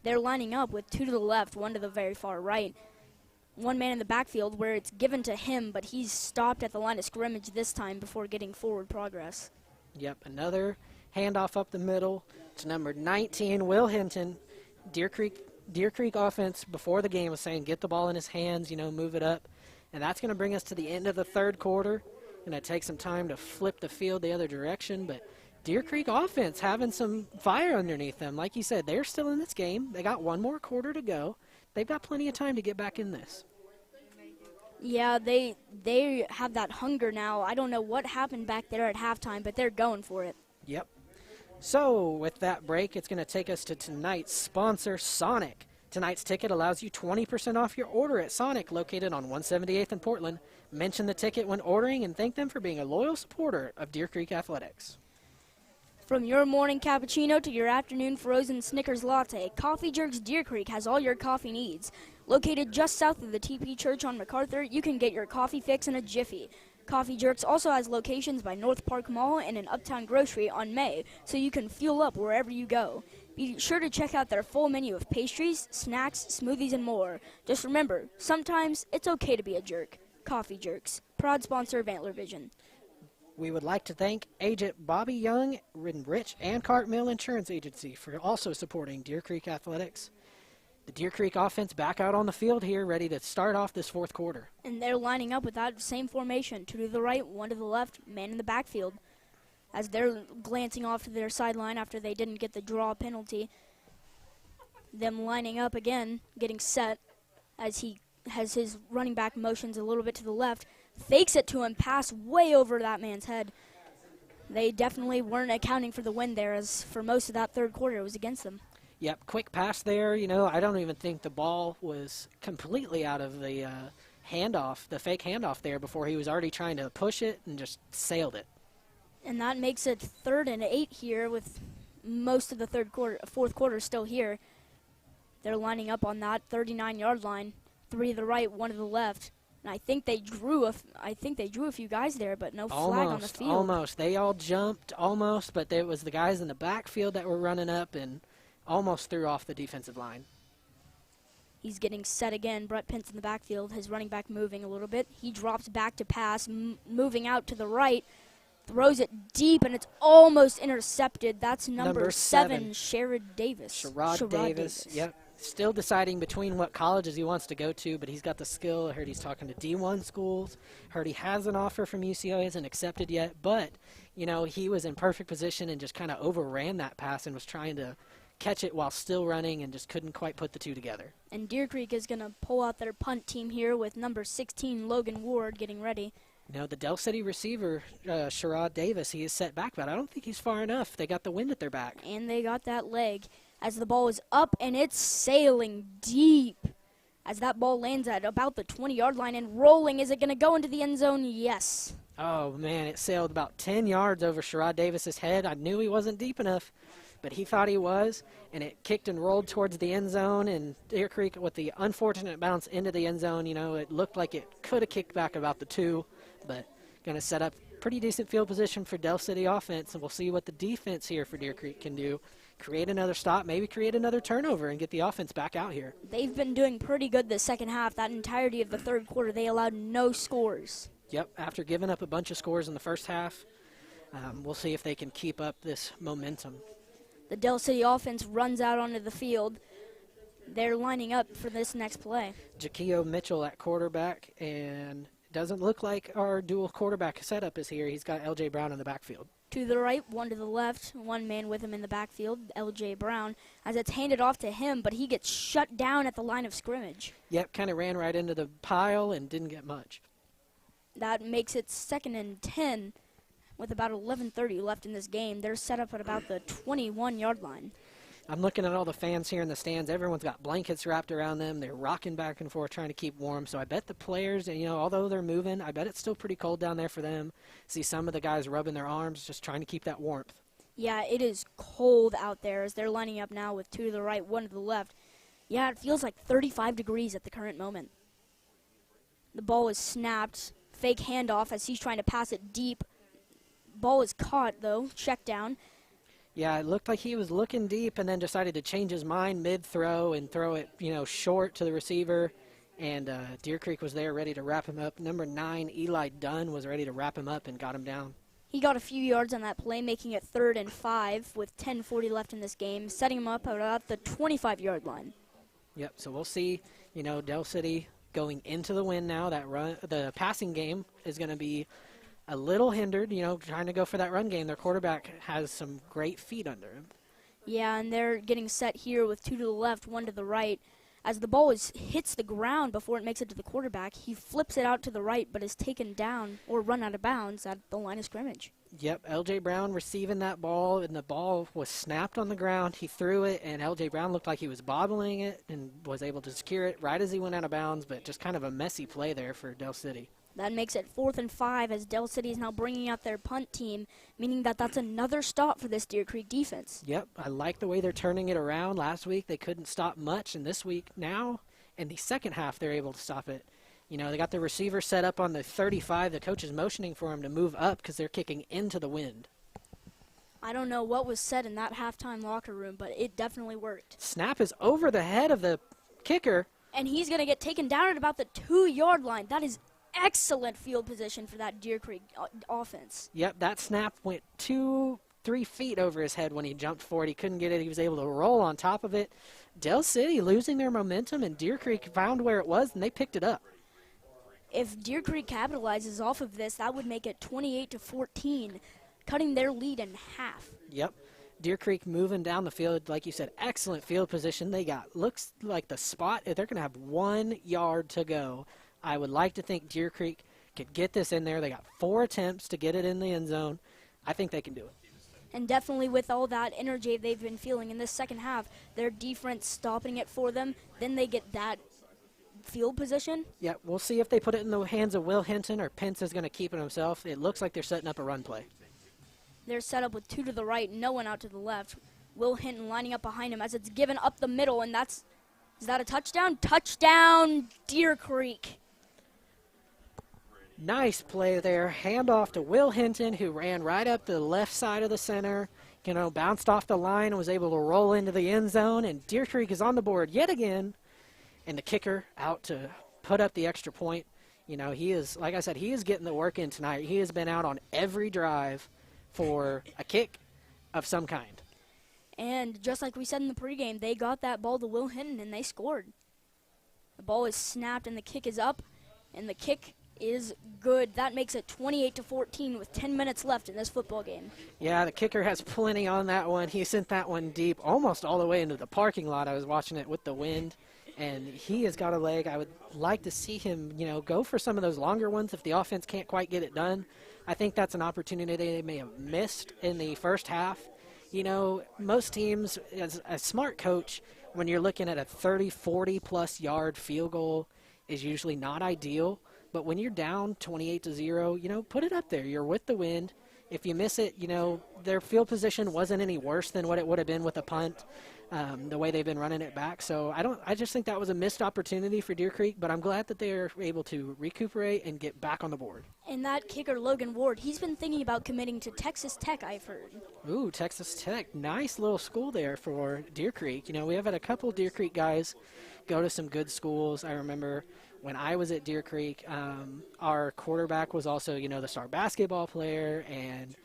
They're lining up with 2 to the left, 1 to the very far right. One man in the backfield where it's given to him, but he's stopped at the line of scrimmage this time before getting forward progress. Yep, another handoff up the middle to number 19, Will Hinton. Deer Creek offense before the game was saying get the ball in his hands, move it up. And that's going to bring us to the end of the third quarter. Going to take some time to flip the field the other direction. But Deer Creek offense having some fire underneath them. Like you said, they're still in this game. They got 1 more quarter to go. They've got plenty of time to get back in this. Yeah, they have that hunger now. I don't know what happened back there at halftime, but they're going for it. Yep. So with that break, it's going to take us to tonight's sponsor, Sonic. Tonight's ticket allows you 20% off your order at Sonic, located on 178th in Portland. Mention the ticket when ordering and thank them for being a loyal supporter of Deer Creek Athletics. From your morning cappuccino to your afternoon frozen Snickers latte, Coffee Jerks Deer Creek has all your coffee needs. Located just south of the TP Church on MacArthur, you can get your coffee fix in a jiffy. Coffee Jerks also has locations by North Park Mall and in Uptown Grocery on May, so you can fuel up wherever you go. Be sure to check out their full menu of pastries, snacks, smoothies, and more. Just remember, sometimes it's okay to be a jerk. Coffee Jerks, proud sponsor of Antler Vision. We would like to thank Agent Bobby Young, Rich and Cartmill Insurance Agency for also supporting Deer Creek Athletics. The Deer Creek offense back out on the field here, ready to start off this fourth quarter. And they're lining up with that same formation, 2 to the right, 1 to the left, man in the backfield. As they're glancing off to their sideline after they didn't get the draw penalty. Them lining up again, getting set as he has his running back motions a little bit to the left, fakes it to him, pass way over that man's head. They definitely weren't accounting for the wind there, as for most of that third quarter it was against them. Yep, quick pass there. I don't even think the ball was completely out of the handoff, the fake handoff there before he was already trying to push it and just sailed it. And that makes it 3rd and 8 here with most of the fourth quarter still here. They're lining up on that 39-yard line, 3 to the right, 1 to the left. And I think they drew a few guys there, but no flag on the field. Almost. They all jumped almost, but it was the guys in the backfield that were running up and almost threw off the defensive line. He's getting set again. Brett Pence in the backfield, his running back moving a little bit. He drops back to pass, moving out to the right, throws it deep, and it's almost intercepted. That's number 7, Sherrod Davis. Sherrod Davis, yep. Still deciding between what colleges he wants to go to, but he's got the skill. I heard he's talking to D1 schools. Heard he has an offer from UCO. He hasn't accepted yet, but, he was in perfect position and just kind of overran that pass and was trying to catch it while still running and just couldn't quite put the two together. And Deer Creek is going to pull out their punt team here with number 16, Logan Ward, getting ready. The Del City receiver, Sherrod Davis, he is set back, but I don't think he's far enough. They got the wind at their back. And they got that leg as the ball is up, and it's sailing deep as that ball lands at about the 20-yard line and rolling. Is it going to go into the end zone? Yes. Oh, man, it sailed about 10 yards over Sherrod Davis's head. I knew he wasn't deep enough, but he thought he was, and it kicked and rolled towards the end zone, and Deer Creek with the unfortunate bounce into the end zone, it looked like it could have kicked back about the 2, but going to set up pretty decent field position for Del City offense, and we'll see what the defense here for Deer Creek can do. Create another stop, maybe create another turnover and get the offense back out here. They've been doing pretty good the second half. That entirety of the third quarter, they allowed no scores. Yep, after giving up a bunch of scores in the first half, we'll see if they can keep up this momentum. The Del City offense runs out onto the field. They're lining up for this next play. Jaquio Mitchell at quarterback, and it doesn't look like our dual quarterback setup is here. He's got L.J. Brown in the backfield. 2 to the right, 1 to the left, 1 man with him in the backfield, L.J. Brown, as it's handed off to him, but he gets shut down at the line of scrimmage. Yep, kind of ran right into the pile and didn't get much. That makes it 2nd and 10 with about 11:30 left in this game. They're set up at about the 21-yard line. I'm looking at all the fans here in the stands. Everyone's got blankets wrapped around them. They're rocking back and forth trying to keep warm. So I bet the players, although they're moving, I bet it's still pretty cold down there for them. See some of the guys rubbing their arms, just trying to keep that warmth. Yeah, it is cold out there as they're lining up now with 2 to the right, 1 to the left. Yeah, it feels like 35 degrees at the current moment. The ball is snapped. Fake handoff as he's trying to pass it deep. Ball is caught, though. Check down. Yeah, it looked like he was looking deep and then decided to change his mind mid-throw and throw it, short to the receiver. And Deer Creek was there ready to wrap him up. Number 9, Eli Dunn, was ready to wrap him up and got him down. He got a few yards on that play, making it 3rd and 5 with 10:40 left in this game, setting him up at about the 25-yard line. Yep, so we'll see, Del City going into the win now. The passing game is going to be a little hindered, trying to go for that run game. Their quarterback has some great feet under him. Yeah, and they're getting set here with 2 to the left, 1 to the right. As the ball hits the ground before it makes it to the quarterback, he flips it out to the right but is taken down or run out of bounds at the line of scrimmage. Yep, L.J. Brown receiving that ball, and the ball was snapped on the ground. He threw it, and L.J. Brown looked like he was bobbling it and was able to secure it right as he went out of bounds, but just kind of a messy play there for Del City. That makes it 4th and 5 as Del City is now bringing out their punt team, meaning that that's another stop for this Deer Creek defense. Yep, I like the way they're turning it around. Last week they couldn't stop much, and this week now in the second half they're able to stop it. They got the receiver set up on the 35. The coach is motioning for him to move up because they're kicking into the wind. I don't know what was said in that halftime locker room, but it definitely worked. Snap is over the head of the kicker. And he's going to get taken down at about the 2-yard line. That is excellent field position for that Deer Creek offense. Yep, that snap went 2-3 feet over his head when he jumped for it. He couldn't get it. He was able to roll on top of it. Del City losing their momentum, and Deer Creek found where it was, and they picked it up. If Deer Creek capitalizes off of this, that would make it 28-14, cutting their lead in half. Yep. Deer Creek moving down the field, like you said, excellent field position. Looks like the spot, they're going to have 1 yard to go. I would like to think Deer Creek could get this in there. They got 4 attempts to get it in the end zone. I think they can do it. And definitely with all that energy they've been feeling in this second half, their defense stopping it for them, then they get that field position. Yeah, we'll see if they put it in the hands of Will Hinton or Pence is going to keep it himself. It looks like they're setting up a run play. They're set up with 2 to the right, no one out to the left. Will Hinton lining up behind him as it's given up the middle, and is that a touchdown? Touchdown, Deer Creek. Nice play there. Handoff to Will Hinton, who ran right up the left side of the center, bounced off the line and was able to roll into the end zone, and Deer Creek is on the board yet again. And the kicker out to put up the extra point. He is, like I said, he is getting the work in tonight. He has been out on every drive for a kick of some kind. And just like we said in the pregame, they got that ball to Will Hinton, and they scored. The ball is snapped, and the kick is up, and the kick is good. That makes it 28-14 with 10 minutes left in this football game. Yeah, the kicker has plenty on that one. He sent that one deep, almost all the way into the parking lot. I was watching it with the wind. And he has got a leg. I would like to see him, go for some of those longer ones if the offense can't quite get it done. I think that's an opportunity they may have missed in the first half. Most teams, as a smart coach, when you're looking at a 30, 40-plus yard field goal is usually not ideal. But when you're down 28-0, put it up there. You're with the wind. If you miss it, their field position wasn't any worse than what it would have been with a punt, the way they've been running it back. So I just think that was a missed opportunity for Deer Creek, but I'm glad that they're able to recuperate and get back on the board. And that kicker, Logan Ward, he's been thinking about committing to Texas Tech, I've heard. Ooh, Texas Tech. Nice little school there for Deer Creek. We have had a couple Deer Creek guys go to some good schools. I remember when I was at Deer Creek, our quarterback was also, the star basketball player, and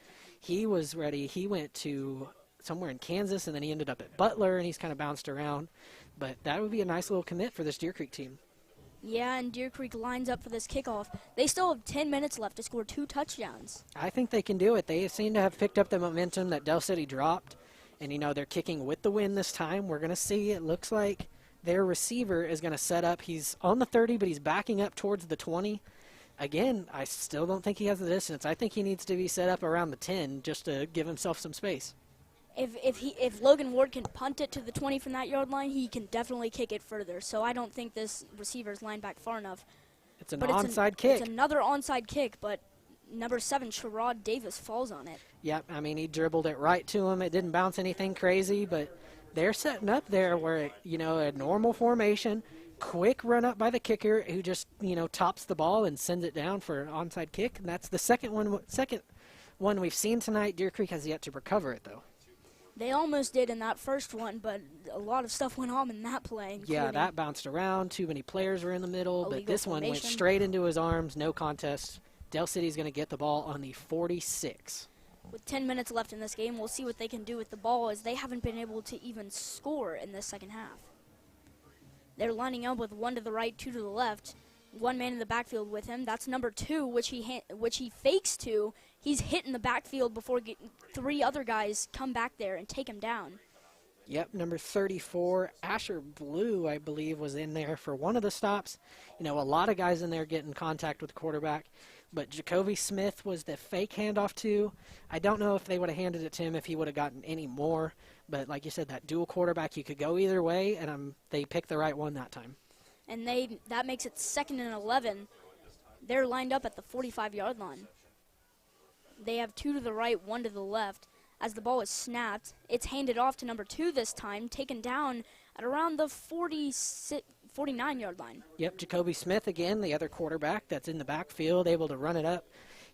he was ready. He went to somewhere in Kansas, and then he ended up at Butler, and he's kind of bounced around. But that would be a nice little commit for this Deer Creek team. Yeah, and Deer Creek lines up for this kickoff. They still have 10 minutes left to score 2 touchdowns. I think they can do it. They seem to have picked up the momentum that Del City dropped, and, they're kicking with the wind this time. We're going to see. It looks like their receiver is going to set up. He's on the 30, but he's backing up towards the 20. Again, I still don't think he has the distance. I think he needs to be set up around the 10 just to give himself some space. If Logan Ward can punt it to the 20 from that yard line, he can definitely kick it further. So I don't think this receiver's lined back far enough. It's an onside kick. It's another onside kick, but number 7, Sherrod Davis, falls on it. Yep, he dribbled it right to him. It didn't bounce anything crazy, but they're setting up there where, a normal formation, quick run up by the kicker who just, tops the ball and sends it down for an onside kick. And that's the second one we've seen tonight. Deer Creek has yet to recover it, though. They almost did in that first one, but a lot of stuff went on in that play. Yeah, that bounced around. Too many players were in the middle, but this one went formation. straight into his arms. No contest. Del City's going to get the ball on the 46. With 10 minutes left in this game, we'll see what they can do with the ball, as they haven't been able to even score in this second half. They're lining up with 1 to the right, 2 to the left. 1 man in the backfield with him. That's number 2, which he fakes to. He's hit in the backfield before 3 other guys come back there and take him down. Yep, number 34, Asher Blue, I believe, was in there for one of the stops. A lot of guys in there getting contact with the quarterback. But Jacoby Smith was the fake handoff to. I don't know if they would have handed it to him if he would have gotten any more. But like you said, that dual quarterback, you could go either way, and they picked the right one that time. And that makes it 2nd and 11. They're lined up at the 45-yard line. They have 2 to the right, 1 to the left. As the ball is snapped, it's handed off to number 2 this time, taken down at around the 49-yard line. Yep, Jacoby Smith again, the other quarterback that's in the backfield, able to run it up.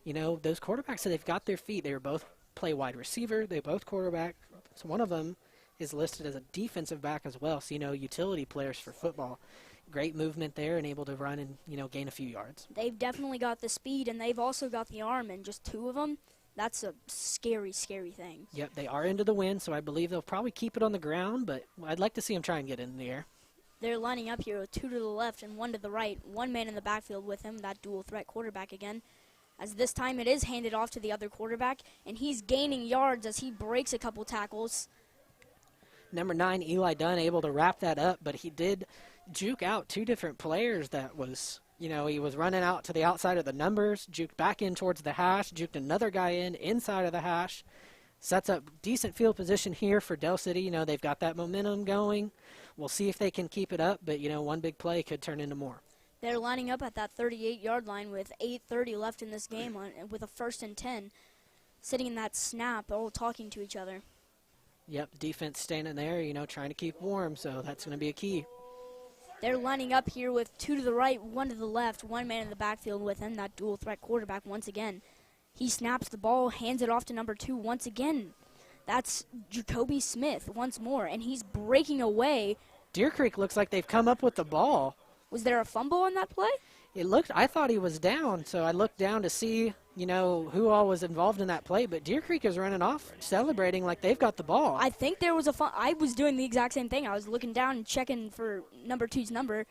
Those quarterbacks, they've got their feet. They both play wide receiver. They both quarterback. So one of them is listed as a defensive back as well. So, utility players for football. Great movement there and able to run and, gain a few yards. They've definitely got the speed, and they've also got the arm, and just 2 of them, that's a scary, scary thing. Yep, they are into the wind, so I believe they'll probably keep it on the ground, but I'd like to see them try and get in the air. They're lining up here with 2 to the left and 1 to the right. 1 man in the backfield with him, that dual threat quarterback again. As this time it is handed off to the other quarterback, and he's gaining yards as he breaks a couple tackles. Number 9, Eli Dunn, able to wrap that up, but he did juke out 2 different players that was You know, he was running out to the outside of the numbers, juked back in towards the hash, juked another guy in inside of the hash. Sets up decent field position here for Del City. You know, they've got that momentum going. We'll see if they can keep it up, but, you know, one big play could turn into more. They're lining up at that 38-yard line with 8:30 left in this game with a 1st and 10, sitting in that snap, all talking to each other. Yep, defense standing there, you know, trying to keep warm, so that's going to be a key. They're lining up here with 2 to the right, 1 to the left, one man in the backfield with him, that dual threat quarterback once again. He snaps the ball, hands it off to number 2 once again. That's Jacoby Smith once more, and he's breaking away. Deer Creek looks like they've come up with the ball. Was there a fumble on that play? I thought he was down, so I looked down to see, you know, who all was involved in that play, but Deer Creek is running off, celebrating like they've got the ball. I think there was I was doing the exact same thing. I was looking down and checking for number 2's number.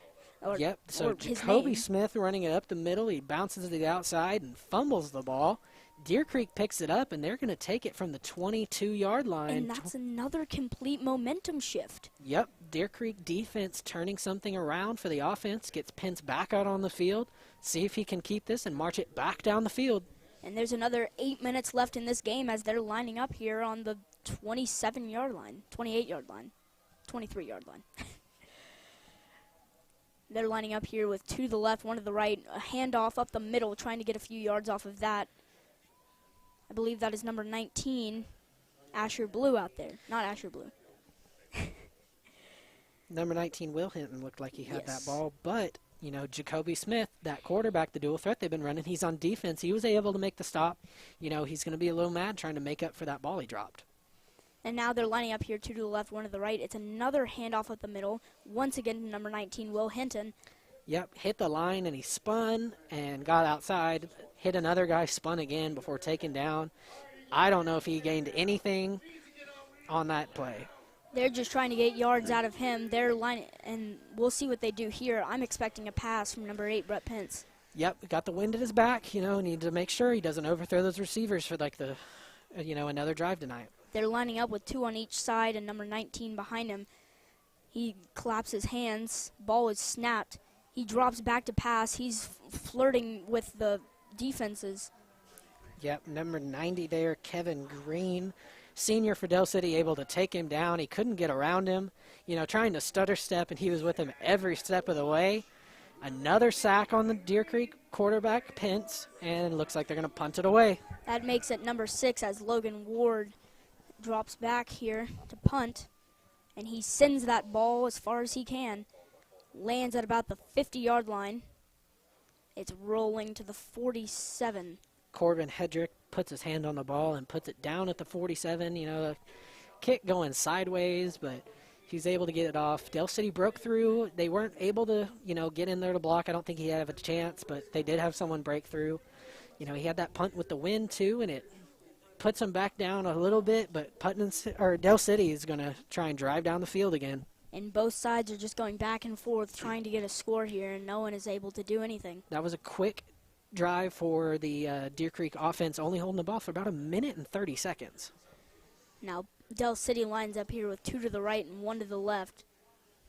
Yep, so or his Jacoby name. Smith running it up the middle. He bounces to the outside and fumbles the ball. Deer Creek picks it up, and they're going to take it from the 22-yard line. And that's another complete momentum shift. Yep, Deer Creek defense turning something around for the offense, gets Pence back out on the field, see if he can keep this and march it back down the field. And there's another 8 minutes left in this game as they're lining up here on the 27-yard line, 28-yard line, 23-yard line. They're lining up here with 2 to the left, 1 to the right, a handoff up the middle, trying to get a few yards off of that. I believe that is number 19, Asher Blue out there. Not Asher Blue. Number 19, Will Hinton, looked like he had Yes. that ball, but, you know, Jacoby Smith, that quarterback, the dual threat they've been running, he's on defense. He was able to make the stop. You know, he's going to be a little mad trying to make up for that ball he dropped. And now they're lining up here, 2 to the left, 1 to the right. It's another handoff up the middle. Once again to number 19, Will Hinton. Yep, hit the line, and he spun and got outside, hit another guy, spun again before taking down. I don't know if he gained anything on that play. They're just trying to get yards out of him. They're lining, and we'll see what they do here. I'm expecting a pass from number 8, Brett Pence. Yep, got the wind at his back. You know, need to make sure he doesn't overthrow those receivers for, like, another drive tonight. They're lining up with 2 on each side and number 19 behind him. He claps his hands. Ball is snapped. He drops back to pass. He's flirting with the defenses. Yep, number 90 there, Kevin Green, senior for Del City, able to take him down. He couldn't get around him, you know, trying to stutter step, and he was with him every step of the way. Another sack on the Deer Creek quarterback, Pence, and it looks like they're going to punt it away. That makes it number 6 as Logan Ward drops back here to punt, and he sends that ball as far as he can. Lands at about the 50-yard line. It's rolling to the 47. Corbin Hedrick puts his hand on the ball and puts it down at the 47. You know, the kick going sideways, but he's able to get it off. Del City broke through. They weren't able to, you know, get in there to block. I don't think he had a chance, but they did have someone break through. You know, he had that punt with the wind, too, and it puts him back down a little bit, but Del City is going to try and drive down the field again. And both sides are just going back and forth trying to get a score here, and no one is able to do anything. That was a quick drive for the Deer Creek offense, only holding the ball for about 1 minute and 30 seconds. Now, Del City lines up here with 2 to the right and 1 to the left.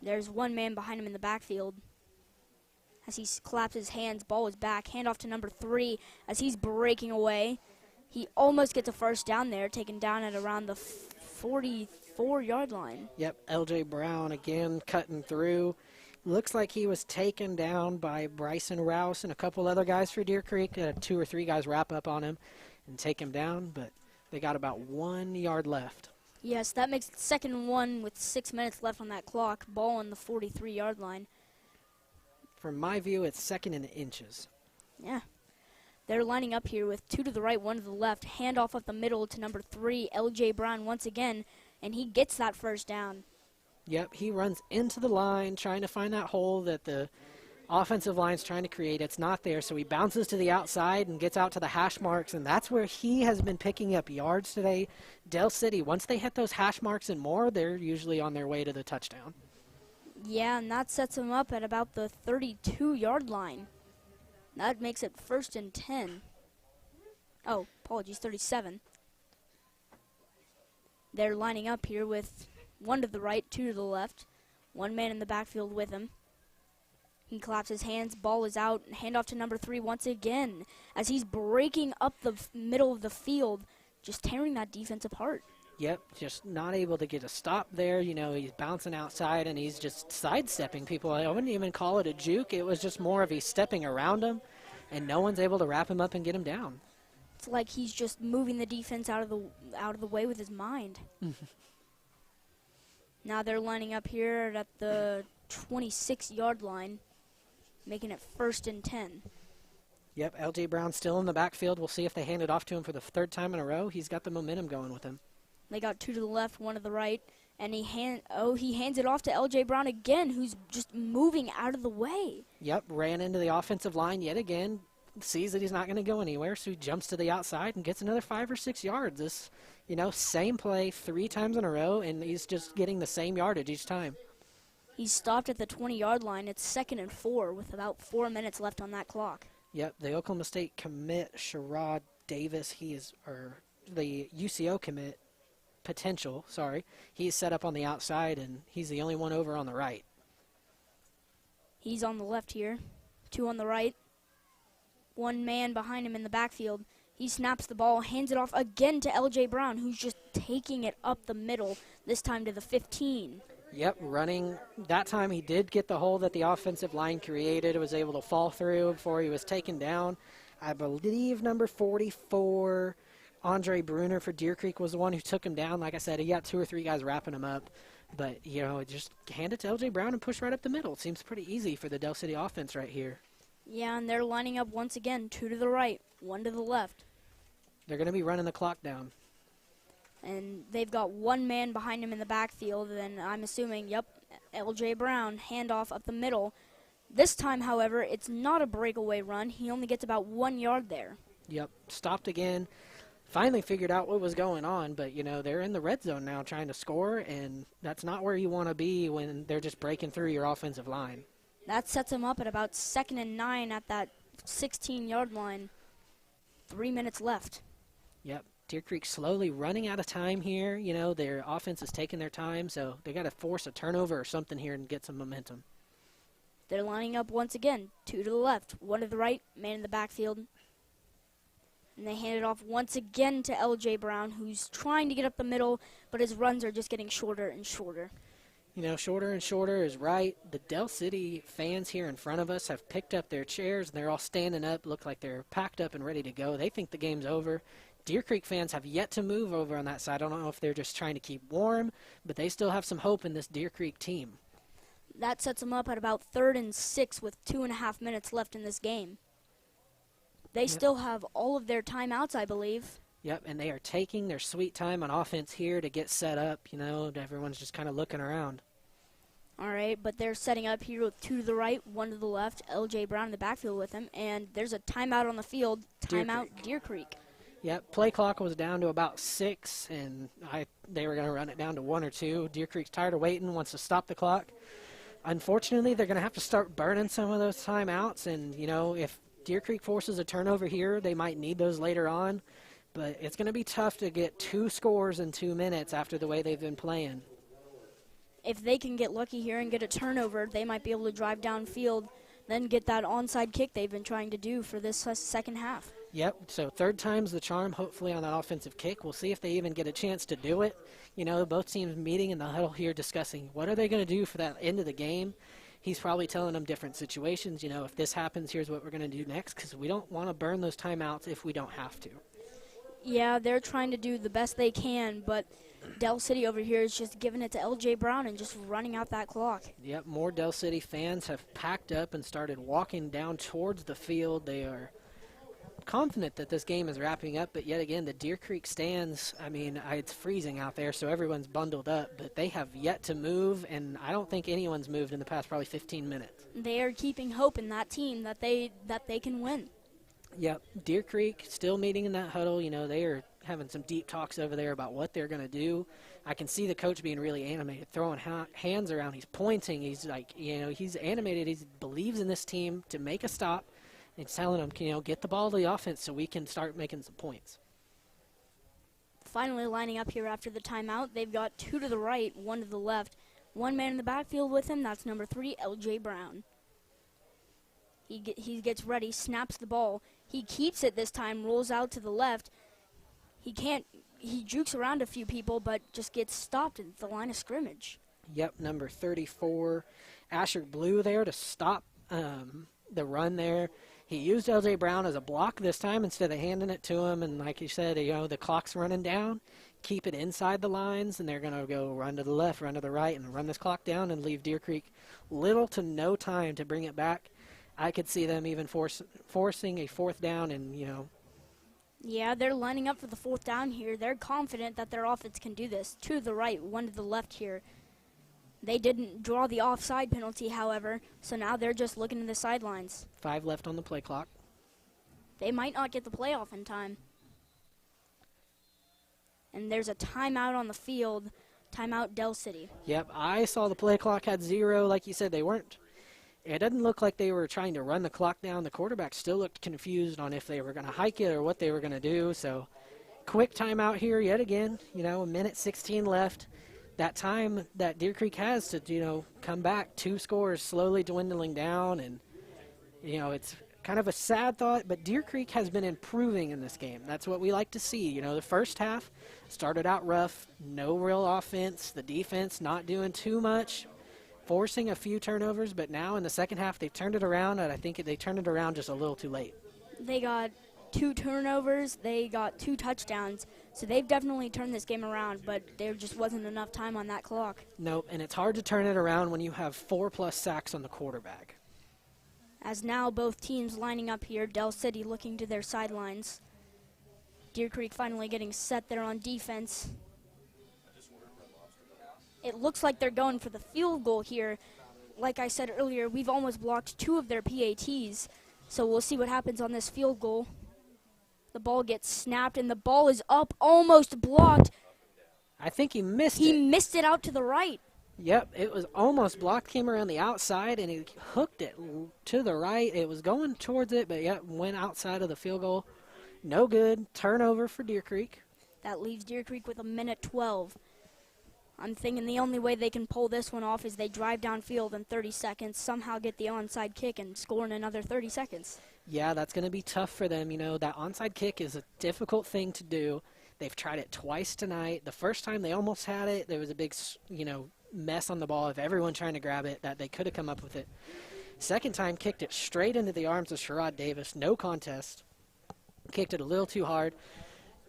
There's one man behind him in the backfield. As he claps his hands, ball is back. Handoff to number 3 as he's breaking away. He almost gets a first down there, taken down at around the 44-yard line. Yep, L.J. Brown again cutting through. Looks like he was taken down by Bryson Rouse and a couple other guys for Deer Creek. 2 or 3 guys wrap up on him and take him down, but they got about 1 yard left. Yes, that makes it 2nd and 1 with 6 minutes left on that clock. Ball on the 43-yard line. From my view, it's 2nd in inches. Yeah. They're lining up here with 2 to the right, 1 to the left. Handoff up the middle to number 3, L.J. Brown once again, and he gets that first down. Yep, he runs into the line trying to find that hole that the offensive line's trying to create. It's not there, so he bounces to the outside and gets out to the hash marks, and that's where he has been picking up yards today. Del City, once they hit those hash marks and more, they're usually on their way to the touchdown. Yeah, and that sets him up at about the 32-yard line. That makes it 1st and 10. Oh, apologies, 37. They're lining up here with 1 to the right, 2 to the left. One man in the backfield with him. He claps his hands, ball is out, and handoff to number 3 once again as he's breaking up the middle of the field, just tearing that defense apart. Yep, just not able to get a stop there. He's bouncing outside and he's just sidestepping people. I wouldn't even call it a juke. It was just more of he's stepping around them, and no one's able to wrap him up and get him down. It's like he's just moving the defense out of the way with his mind. Now they're lining up here at the 26-yard line, making it 1st and 10. Yep, L.J. Brown still in the backfield. We'll see if they hand it off to him for the 3rd time in a row. He's got the momentum going with him. They got 2 to the left, 1 to the right, and he hands it off to L.J. Brown again, who's just moving out of the way. Yep, ran into the offensive line yet again. Sees that he's not going to go anywhere, so he jumps to the outside and gets another 5 or 6 yards. This, same play 3 times in a row, and he's just getting the same yardage each time. He's stopped at the 20-yard line. It's 2nd and 4 with about 4 minutes left on that clock. Yep, the Oklahoma State commit, Sherrod Davis, the UCO commit, he's set up on the outside, and he's the only one over on the right. He's on the left here, 2 on the right. 1 man behind him in the backfield. He snaps the ball, hands it off again to L.J. Brown, who's just taking it up the middle, this time to the 15. Yep, running. That time he did get the hole that the offensive line created. Was able to fall through before he was taken down. I believe number 44, Andre Bruner for Deer Creek, was the one who took him down. Like I said, he got 2 or 3 guys wrapping him up. But, just hand it to L.J. Brown and push right up the middle. It seems pretty easy for the Del City offense right here. Yeah, and they're lining up once again, 2 to the right, 1 to the left. They're going to be running the clock down. And they've got 1 man behind him in the backfield, and I'm assuming, L.J. Brown, handoff up the middle. This time, however, it's not a breakaway run. He only gets about 1 yard there. Yep, stopped again. Finally figured out what was going on, but, they're in the red zone now trying to score, and that's not where you want to be when they're just breaking through your offensive line. That sets him up at about 2nd and 9 at that 16-yard line. 3 minutes left. Yep. Deer Creek slowly running out of time here. Their offense is taking their time, so they got to force a turnover or something here and get some momentum. They're lining up once again. 2 to the left, 1 to the right, man in the backfield. And they hand it off once again to L.J. Brown, who's trying to get up the middle, but his runs are just getting shorter and shorter. Shorter and shorter is right. The Del City fans here in front of us have picked up their chairs, and they're all standing up, look like they're packed up and ready to go. They think the game's over. Deer Creek fans have yet to move over on that side. I don't know if they're just trying to keep warm, but they still have some hope in this Deer Creek team. That sets them up at about 3rd and 6 with 2.5 minutes left in this game. They still have all of their timeouts, I believe. Yep, and they are taking their sweet time on offense here to get set up. Everyone's just kind of looking around. All right, but they're setting up here with 2 to the right, 1 to the left, L.J. Brown in the backfield with him, and there's a timeout on the field, timeout Deer Creek. Yep, play clock was down to about 6, and they were going to run it down to 1 or 2. Deer Creek's tired of waiting, wants to stop the clock. Unfortunately, they're going to have to start burning some of those timeouts, and, if Deer Creek forces a turnover here, they might need those later on, but it's going to be tough to get 2 scores in 2 minutes after the way they've been playing. If they can get lucky here and get a turnover, they might be able to drive downfield, then get that onside kick they've been trying to do for this second half. Yep, so 3rd time's the charm, hopefully, on that offensive kick. We'll see if they even get a chance to do it. Both teams meeting in the huddle here discussing what are they going to do for that end of the game. He's probably telling them different situations. If this happens, here's what we're going to do next, because we don't want to burn those timeouts if we don't have to. Yeah, they're trying to do the best they can, but Del City over here is just giving it to L.J. Brown and just running out that clock. Yep, more Del City fans have packed up and started walking down towards the field. They are confident that this game is wrapping up, but yet again, the Deer Creek stands, it's freezing out there, so everyone's bundled up, but they have yet to move, and I don't think anyone's moved in the past probably 15 minutes. They are keeping hope in that team that they can win. Yep, Deer Creek still meeting in that huddle. They are having some deep talks over there about what they're going to do. I can see the coach being really animated, throwing hands around. He's pointing. He's like, he's animated. He believes in this team to make a stop. He's telling them, get the ball to the offense so we can start making some points. Finally lining up here after the timeout, they've got 2 to the right, 1 to the left. 1 man in the backfield with him, that's number 3, L.J. Brown. He gets ready, snaps the ball. He keeps it this time, rolls out to the left. He jukes around a few people, but just gets stopped at the line of scrimmage. Yep, number 34, Asher Blue there to stop the run there. He used L.J. Brown as a block this time instead of handing it to him. And like you said, the clock's running down. Keep it inside the lines, and they're going to go run to the left, run to the right, and run this clock down and leave Deer Creek little to no time to bring it back. I could see them even forcing a fourth down and, Yeah, they're lining up for the fourth down here. They're confident that their offense can do this. 2 to the right, 1 to the left here. They didn't draw the offside penalty, however, so now they're just looking to the sidelines. 5 left on the play clock. They might not get the playoff in time. And there's a timeout on the field. Timeout Del City. Yep, I saw the play clock had 0. Like you said, it doesn't look like they were trying to run the clock down. The quarterback still looked confused on if they were going to hike it or what they were going to do. So quick timeout here yet again. A minute 16 left. That time that Deer Creek has to, come back. 2 scores slowly dwindling down. And, it's kind of a sad thought, but Deer Creek has been improving in this game. That's what we like to see. The first half started out rough, no real offense, the defense not doing too much, forcing a few turnovers, but now in the second half they've turned it around, and I think they turned it around just a little too late. They got 2 turnovers, they got 2 touchdowns, so they've definitely turned this game around, but there just wasn't enough time on that clock. Nope, and it's hard to turn it around when you have 4+ sacks on the quarterback. As now both teams lining up here, Del City looking to their sidelines. Deer Creek finally getting set there on defense. It looks like they're going for the field goal here. Like I said earlier, we've almost blocked 2 of their PATs, so we'll see what happens on this field goal. The ball gets snapped, and the ball is up, almost blocked. I think he missed it. He missed it out to the right. Yep, it was almost blocked, came around the outside, and he hooked it to the right. It was going towards it, but yep, went outside of the field goal. No good. Turnover for Deer Creek. That leaves Deer Creek with a minute 12. I'm thinking the only way they can pull this one off is they drive downfield in 30 seconds, somehow get the onside kick, and score in another 30 seconds. Yeah, that's going to be tough for them. That onside kick is a difficult thing to do. They've tried it twice tonight. The first time they almost had it, there was a big, mess on the ball of everyone trying to grab it that they could have come up with it. Second time, kicked it straight into the arms of Sherrod Davis. No contest. Kicked it a little too hard.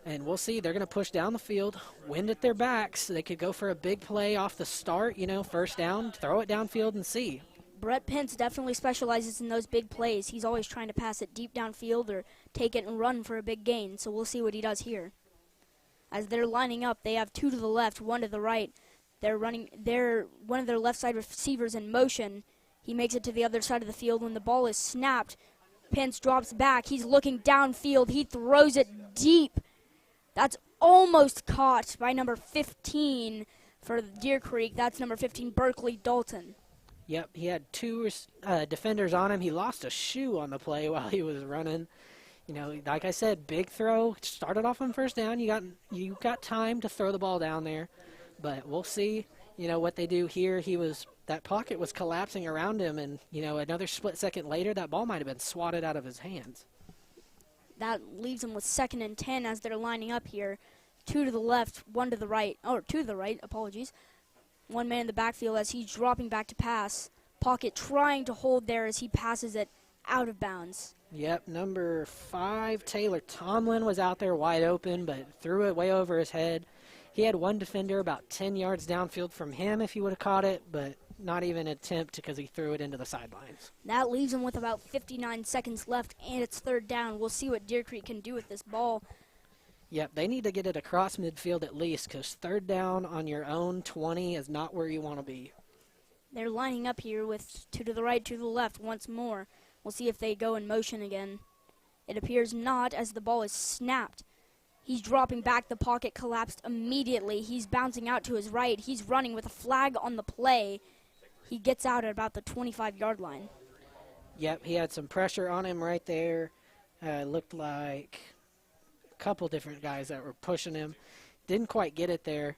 And we'll see. They're going to push down the field, wind at their backs. So they could go for a big play off the start, first down, throw it downfield and see. Brett Pence definitely specializes in those big plays. He's always trying to pass it deep downfield or take it and run for a big gain. So we'll see what he does here. As they're lining up, they have 2 to the left, 1 to the right. They're one of their left side receivers in motion. He makes it to the other side of the field. When the ball is snapped, Pence drops back. He's looking downfield. He throws it deep. That's almost caught by number 15 for Deer Creek. That's number 15, Berkeley Dalton. Yep, he had 2 defenders on him. He lost a shoe on the play while he was running. Like I said, big throw. Started off on first down. You got time to throw the ball down there. But we'll see, what they do here. That pocket was collapsing around him, and, another split second later, that ball might have been swatted out of his hands. That leaves them with 2nd and 10 as they're lining up here. 2 to the left, 1 to the right. 2 to the right, apologies. 1 man in the backfield as he's dropping back to pass. Pocket trying to hold there as he passes it out of bounds. Yep, number 5, Taylor Tomlin was out there wide open, but threw it way over his head. He had 1 defender about 10 yards downfield from him if he would have caught it, but not even an attempt because he threw it into the sidelines. That leaves him with about 59 seconds left, and it's 3rd down. We'll see what Deer Creek can do with this ball. Yep, they need to get it across midfield at least, because 3rd down on your own 20 is not where you want to be. They're lining up here with 2 to the right, 2 to the left once more. We'll see if they go in motion again. It appears not, as the ball is snapped. He's dropping back. The pocket collapsed immediately. He's bouncing out to his right. He's running with a flag on the play. He gets out at about the 25-yard line. Yep, he had some pressure on him right there. Looked like a couple different guys that were pushing him. Didn't quite get it there.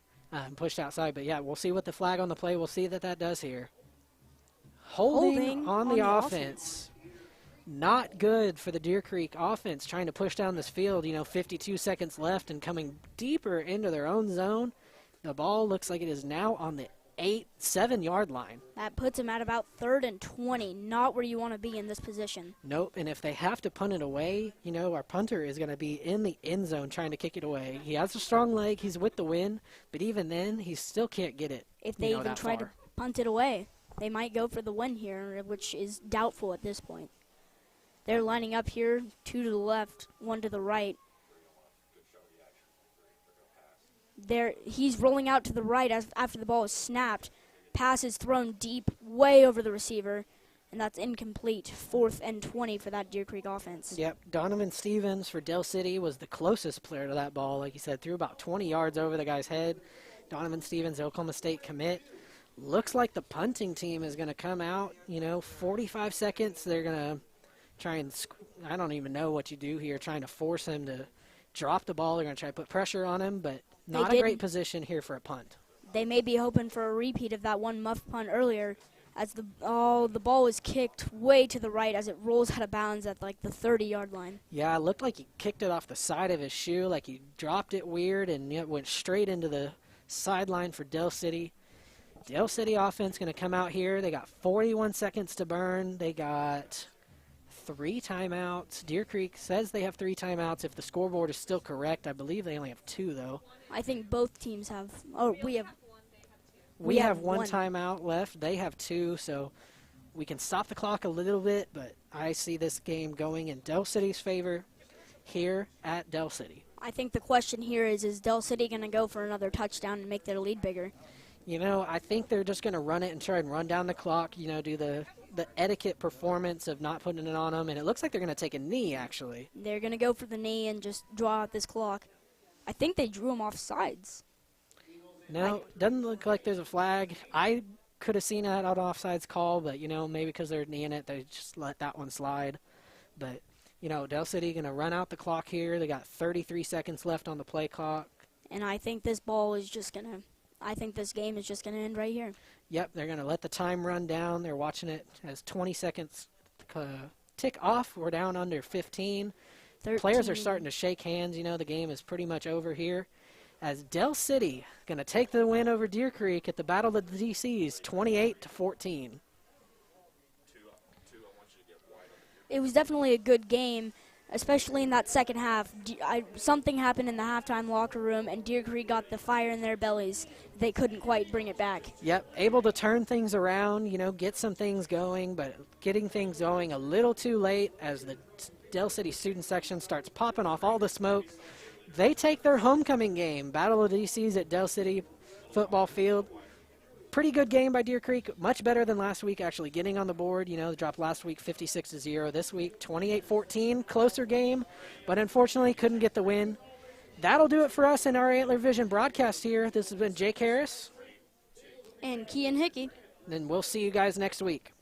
Pushed outside. But, yeah, we'll see what the flag on the play. We'll see that does here. Holding on the offense. Not good for the Deer Creek offense trying to push down this field. 52 seconds left and coming deeper into their own zone. The ball looks like it is now on the 7-yard line. That puts him at about 3rd and 20, not where you want to be in this position. Nope, and if they have to punt it away, our punter is going to be in the end zone trying to kick it away. He has a strong leg, he's with the wind, but even then, he still can't get it. If they even try to punt it away, they might go for the win here, which is doubtful at this point. They're lining up here, 2 to the left, 1 to the right. He's rolling out to the right after the ball is snapped. Pass is thrown deep, way over the receiver, and that's incomplete. 4th and 20 for that Deer Creek offense. Yep, Donovan Stevens for Dell City was the closest player to that ball. Like you said, threw about 20 yards over the guy's head. Donovan Stevens, Oklahoma State commit. Looks like the punting team is going to come out, 45 seconds. They're going to try and, I don't even know what you do here, trying to force him to drop the ball. They're going to try to put pressure on him, but not a great position here for a punt. They may be hoping for a repeat of that one muff punt earlier as the ball was kicked way to the right as it rolls out of bounds at like the 30-yard line. Yeah, it looked like he kicked it off the side of his shoe, like he dropped it weird and it went straight into the sideline for Dell City. Dell City offense going to come out here. They got 41 seconds to burn. They got 3 timeouts. Deer Creek says they have 3 timeouts. If the scoreboard is still correct, I believe they only have 2, though. I think both teams have. Oh, we have one timeout left. They have 2, so we can stop the clock a little bit, but I see this game going in Dell City's favor here at Dell City. I think the question here is Dell City going to go for another touchdown and make their lead bigger? I think they're just going to run it and try and run down the clock, do the etiquette performance of not putting it on them, and it looks like they're going to take a knee, actually. They're going to go for the knee and just draw out this clock. I think they drew him off sides. No, doesn't look like there's a flag. I could have seen that out offsides call, but, maybe because they're kneeing it, they just let that one slide. But, Dell City going to run out the clock here. They got 33 seconds left on the play clock. And I think this ball is just going to... I think this game is just going to end right here. Yep, they're going to let the time run down. They're watching it as 20 seconds tick off. We're down under 15. 13. Players are starting to shake hands. The game is pretty much over here. As Dell City going to take the win over Deer Creek at the Battle of the DCs, 28-14. It was definitely a good game, especially in that second half. Something happened in the halftime locker room, and Deer Creek got the fire in their bellies. They couldn't quite bring it back. Yep, able to turn things around, get some things going, but getting things going a little too late as the Dell City student section starts popping off all the smoke. They take their homecoming game, Battle of the DCs at Dell City football field. Pretty good game by Deer Creek, much better than last week actually getting on the board. They dropped last week 56-0. This week 28-14, closer game, but unfortunately couldn't get the win. That'll do it for us in our Antler Vision broadcast here. This has been Jake Harris. And Kean Hickey. And we'll see you guys next week.